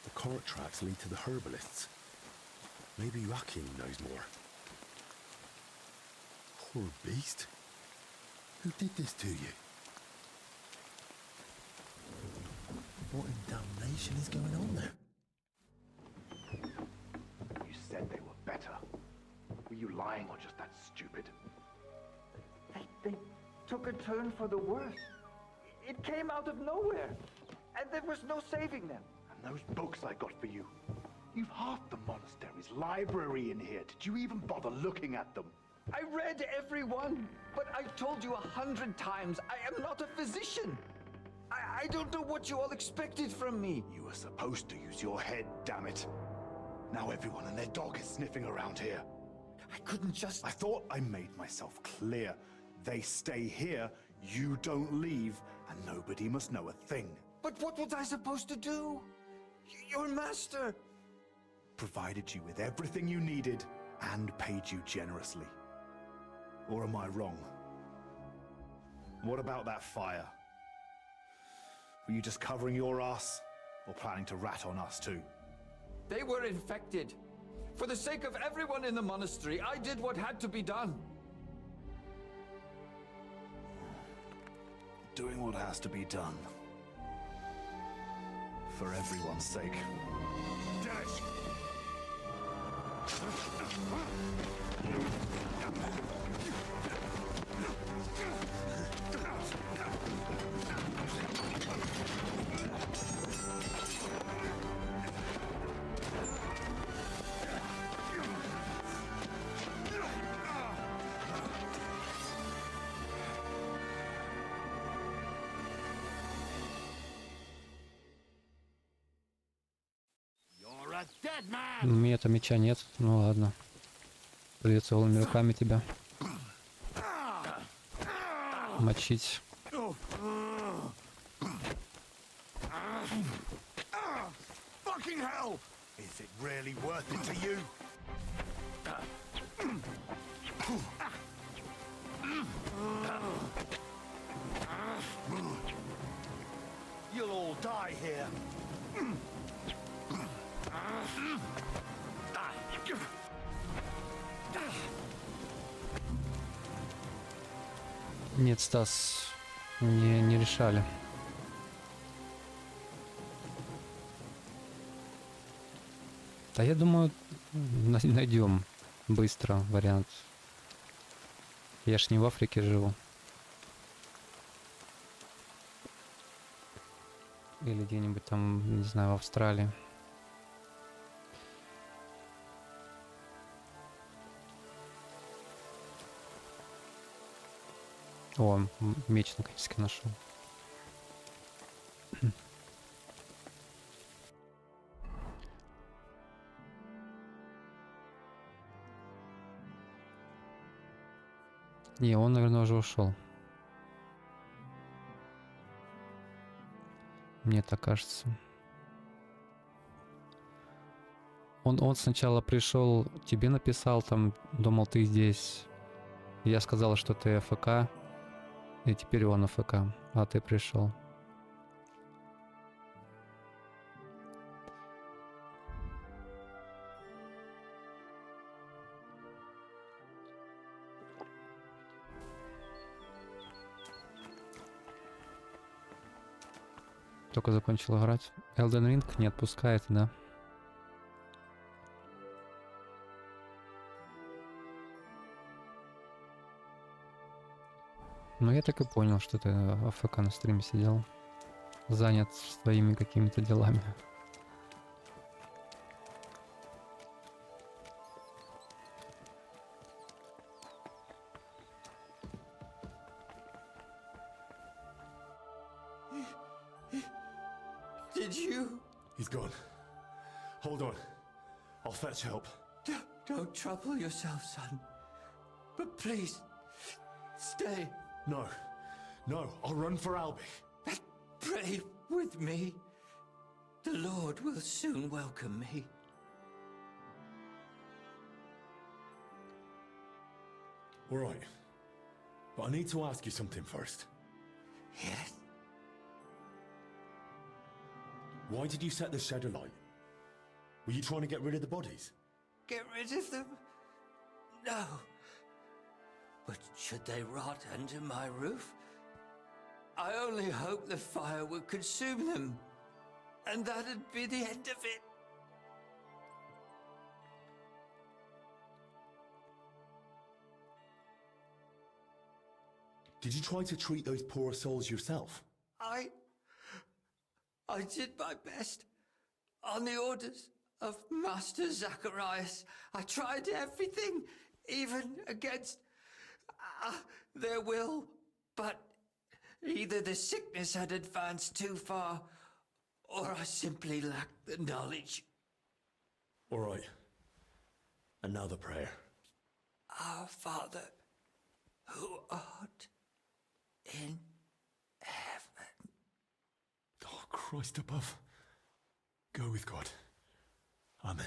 The cart tracks lead to the herbalists. Maybe Joachim knows more. Poor beast. Who did this to you? What in damnation is going on there? You said they were better. Were you lying or just that stupid? They took a turn for the worse. It came out of nowhere, and there was no saving them. And those books I got for you. You've half the monastery's library in here. Did you even bother looking at them? I read every one, but I told you 100 times, I am not a physician. I don't know what you all expected from me. You were supposed to use your head, damn it. Now everyone and their dog is sniffing around here. I couldn't just... I thought I made myself clear. They stay here, you don't leave, and nobody must know a thing. But what was I supposed to do? Your master... Provided you with everything you needed and paid you generously. Or am I wrong? What about that fire? Were you just covering your ass, or planning to rat on us too? They were infected. For the sake of everyone in the monastery, I did what had to be done. Doing what has to be done. For everyone's sake. Dash! У меня-то меча нет, ну ладно. Придется голыми руками тебя мочить. Fucking hell! Is it really worth it to you? You'll all die here. Нет, Стас, не решали. Да я думаю, найдем быстро вариант. Я ж не в Африке живу. Или где-нибудь там, не знаю, в Австралии. О, меч наконец-таки нашел. Не, он, наверное, уже ушел. Мне так кажется. Он сначала пришел, тебе написал, там, думал, ты здесь. Я сказал, что ты АФК. И теперь он АФК, а ты пришел. Только закончил играть. Elden Ring не отпускает, да? Ну, я так и понял, что ты АФК на стриме сидел. Занят своими какими-то делами. Did you? He's gone. Hold on. I'll fetch help. Don't trouble yourself, son. But please, stay. No. No, I'll run for Albie. Pray with me. The Lord will soon welcome me. All right. But I need to ask you something first. Yes? Why did you set the shed alight? Were you trying to get rid of the bodies? Get rid of them? No. But should they rot under my roof? I only hope the fire would consume them. And that'd be the end of it. Did you try to treat those poor souls yourself? I did my best. On the orders of Master Zacharias, I tried everything, even against their will. But either the sickness had advanced too far, or I simply lacked the knowledge. All right. And now the prayer. Our Father, who art in heaven. Oh, Christ above. Go with God. Amen.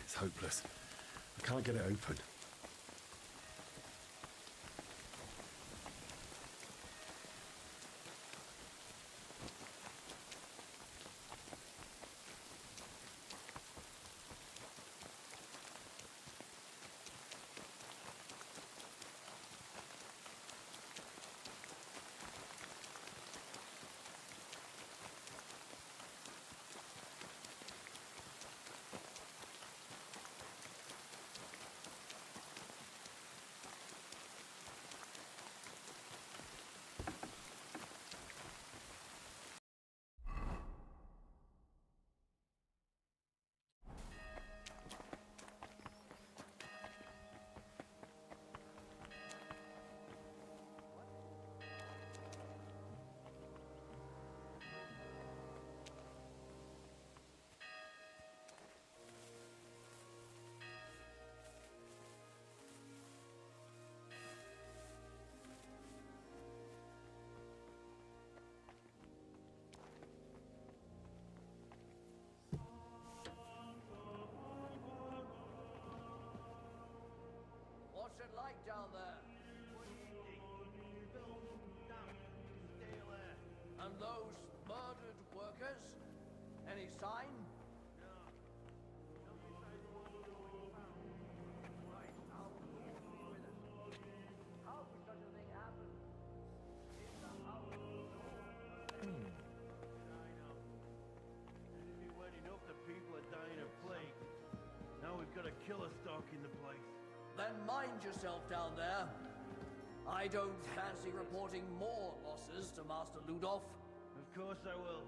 It's hopeless. I can't get it open. those murdered workers? Any sign? How could such a thing happen? In the house. It'd be wet enough that people are dying of plague. Now we've got a killer stalking the place. Then mind yourself down there. I don't fancy reporting more losses to Master Ludolf. Of course I will.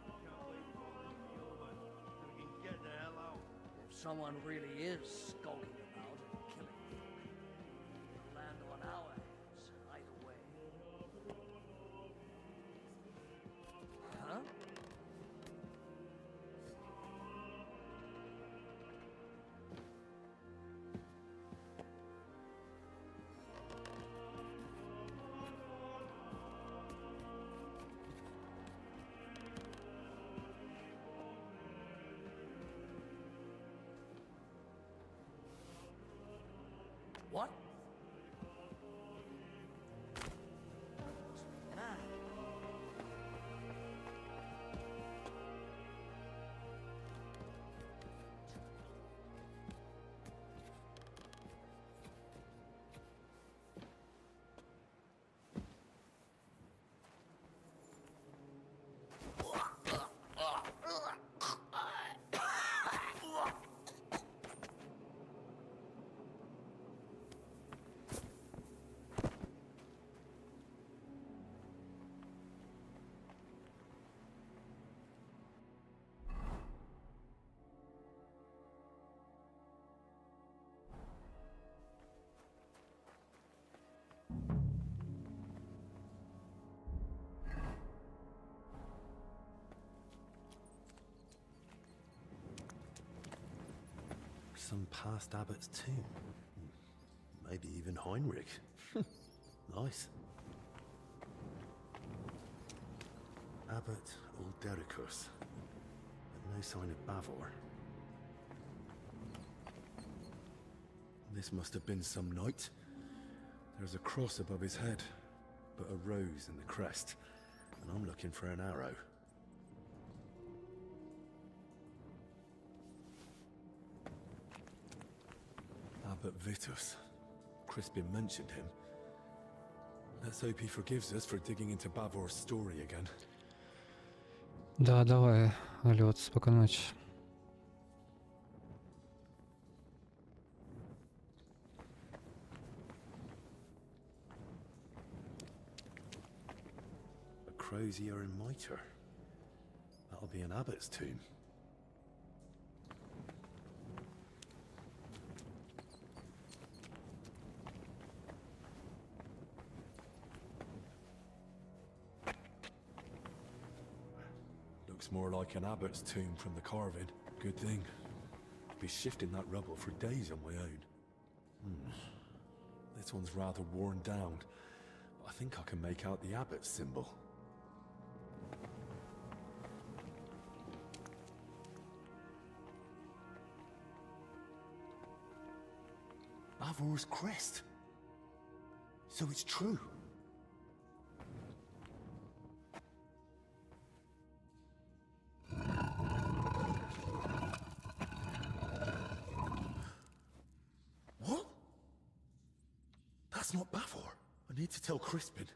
Can't wait for all this to be over so we can get the hell out. If someone really is skulking about and killing folk, it'll land on our hands either way. Huh? What? Some past abbot's tomb. Maybe even Heinrich. Nice. Abbot Uldericus. But no sign of Bavor. This must have been some knight. There's a cross above his head, but a rose in the crest. And I'm looking for an arrow. Abbot Vitus. Crispin mentioned him. Let's hope he forgives us for digging into Bavor's story again. Да, давай, Лёд, спокойной ночи. A crozier and mitre. That'll be an abbot's tomb. More like an abbot's tomb from the carving. Good thing. Be shifting that rubble for days on my own. This one's rather worn down, but I think I can make out the abbot's symbol. Bavor's crest. So it's true. That's not Bavor. I need to tell Crispin.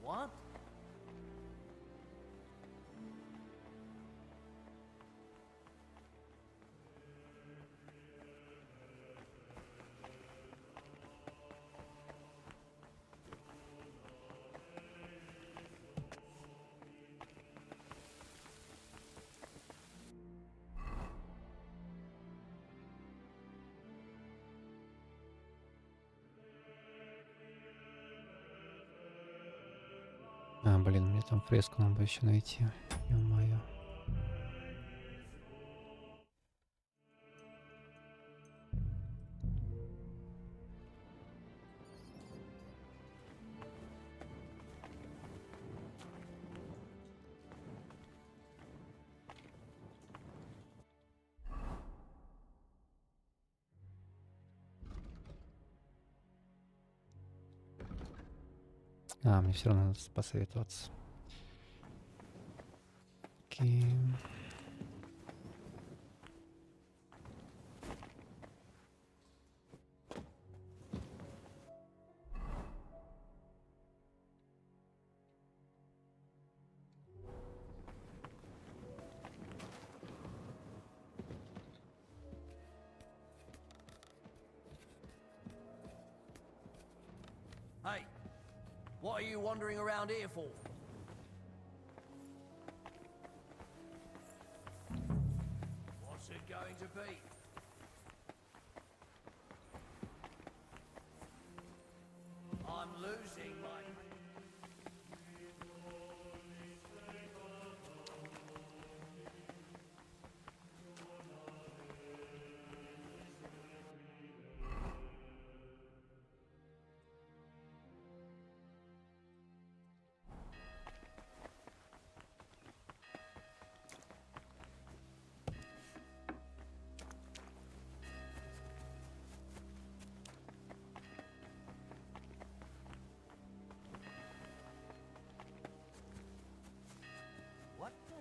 What? А, блин, мне там фреску надо еще найти. Ё-моё. А, мне все равно надо посоветоваться. Окей. Hey, what are you wandering around here for? What's it going to be? I'm losing my... What the...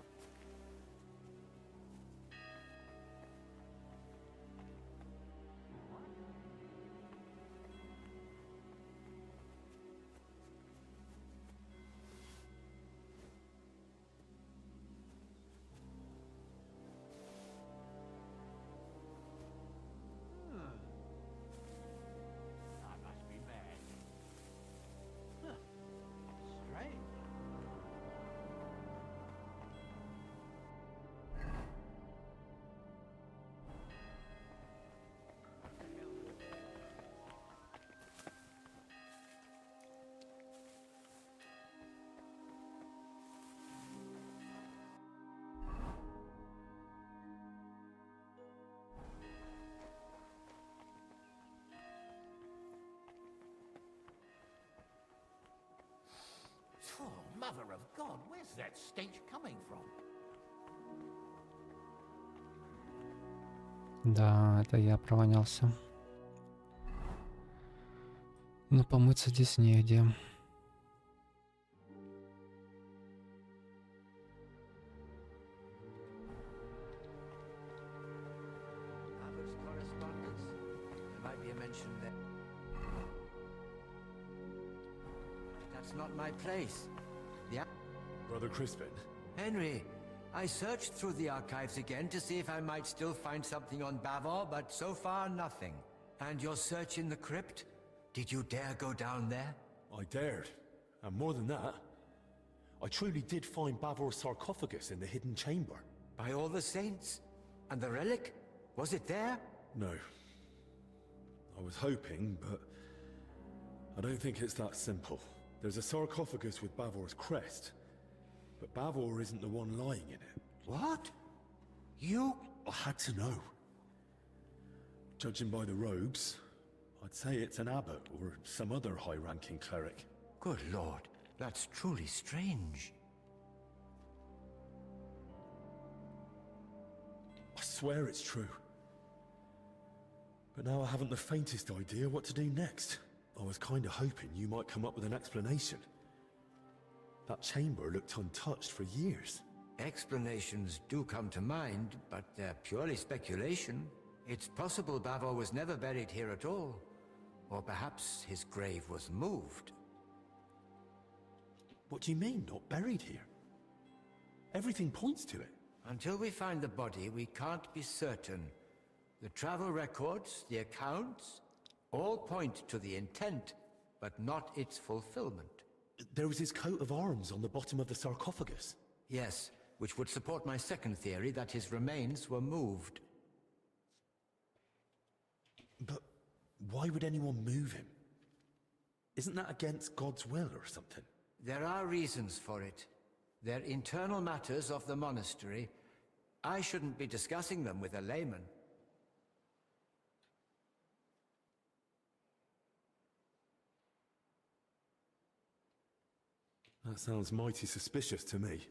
I must be mad. Huh. Strange. Oh, Mother of God, where's that stench coming from? Да, это я провонялся. Но помыться здесь негде. Abbott's correspondence. There might be a mention there. That's not my place. Brother Crispin? Henry, I searched through the archives again to see if I might still find something on Bavor, but so far nothing. And your search in the crypt? Did you dare go down there? I dared. And more than that, I truly did find Bavor's sarcophagus in the hidden chamber. By all the saints? And the relic? Was it there? No. I was hoping, but I don't think it's that simple. There's a sarcophagus with Bavor's crest, but Bavor isn't the one lying in it. What? You? I had to know. Judging by the robes, I'd say it's an abbot or some other high-ranking cleric. Good lord, that's truly strange. I swear it's true. But now I haven't the faintest idea what to do next. I was kinda hoping you might come up with an explanation. That chamber looked untouched for years. Explanations do come to mind, but they're purely speculation. It's possible Bavor was never buried here at all. Or perhaps his grave was moved. What do you mean, not buried here? Everything points to it. Until we find the body, we can't be certain. The travel records, the accounts, all point to the intent, but not its fulfillment. There was his coat of arms on the bottom of the sarcophagus. Yes, which would support my second theory that his remains were moved. But why would anyone move him? Isn't that against God's will or something? There are reasons for it. They're internal matters of the monastery. I shouldn't be discussing them with a layman. That sounds mighty suspicious to me.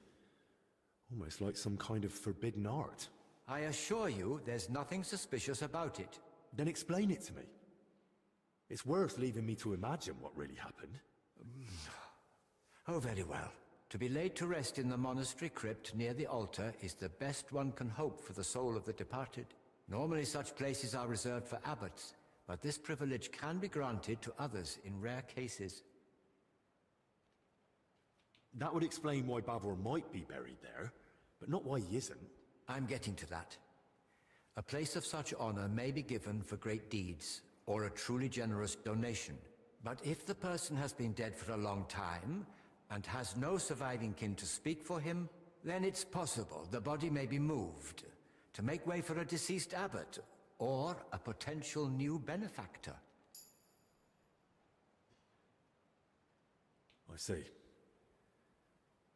Almost like some kind of forbidden art. I assure you, there's nothing suspicious about it. Then explain it to me. It's worth leaving me to imagine what really happened. Oh, very well. To be laid to rest in the monastery crypt near the altar is the best one can hope for the soul of the departed. Normally such places are reserved for abbots, but this privilege can be granted to others in rare cases. That would explain why Bavor might be buried there, but not why he isn't. I'm getting to that. A place of such honor may be given for great deeds, or a truly generous donation. But if the person has been dead for a long time, and has no surviving kin to speak for him, then it's possible the body may be moved to make way for a deceased abbot, or a potential new benefactor. I see.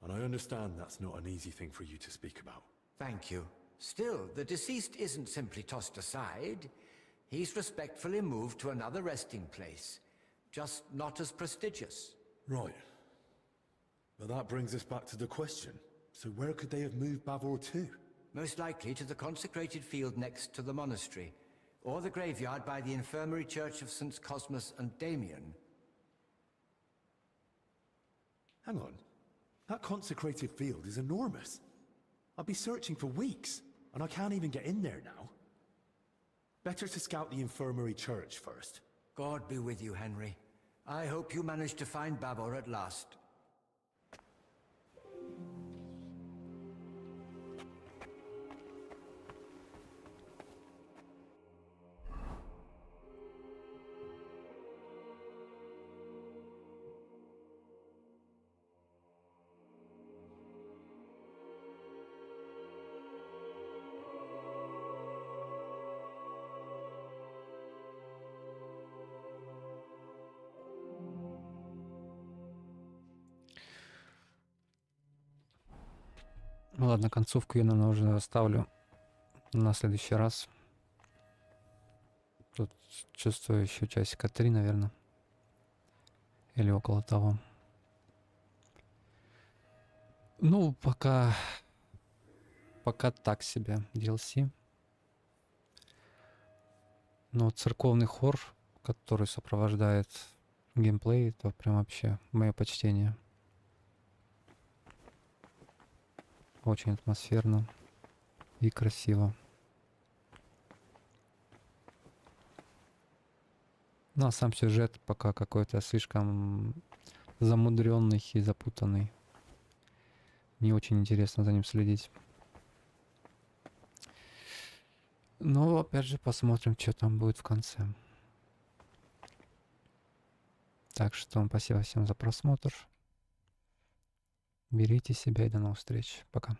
And I understand that's not an easy thing for you to speak about. Thank you. Still, the deceased isn't simply tossed aside. He's respectfully moved to another resting place, just not as prestigious. Right. But that brings us back to the question. So where could they have moved Bavor to? Most likely to the consecrated field next to the monastery, or the graveyard by the infirmary church of St. Cosmas and Damian. Hang on. That consecrated field is enormous. I'll be searching for weeks, and I can't even get in there now. Better to scout the infirmary church first. God be with you, Henry. I hope you manage to find Bavor at last. Ну ладно, концовку я, наверное, уже оставлю на следующий раз. Тут чувствую еще часика 3, наверное. Или около того. Ну, пока так себе DLC. Но церковный хор, который сопровождает геймплей, это прям вообще мое почтение. Очень атмосферно и красиво. Ну а сам сюжет пока какой-то слишком замудренный и запутанный. Не очень интересно за ним следить. Но опять же посмотрим, что там будет в конце. Так что спасибо всем за просмотр. Берите себя и до новых встреч. Пока.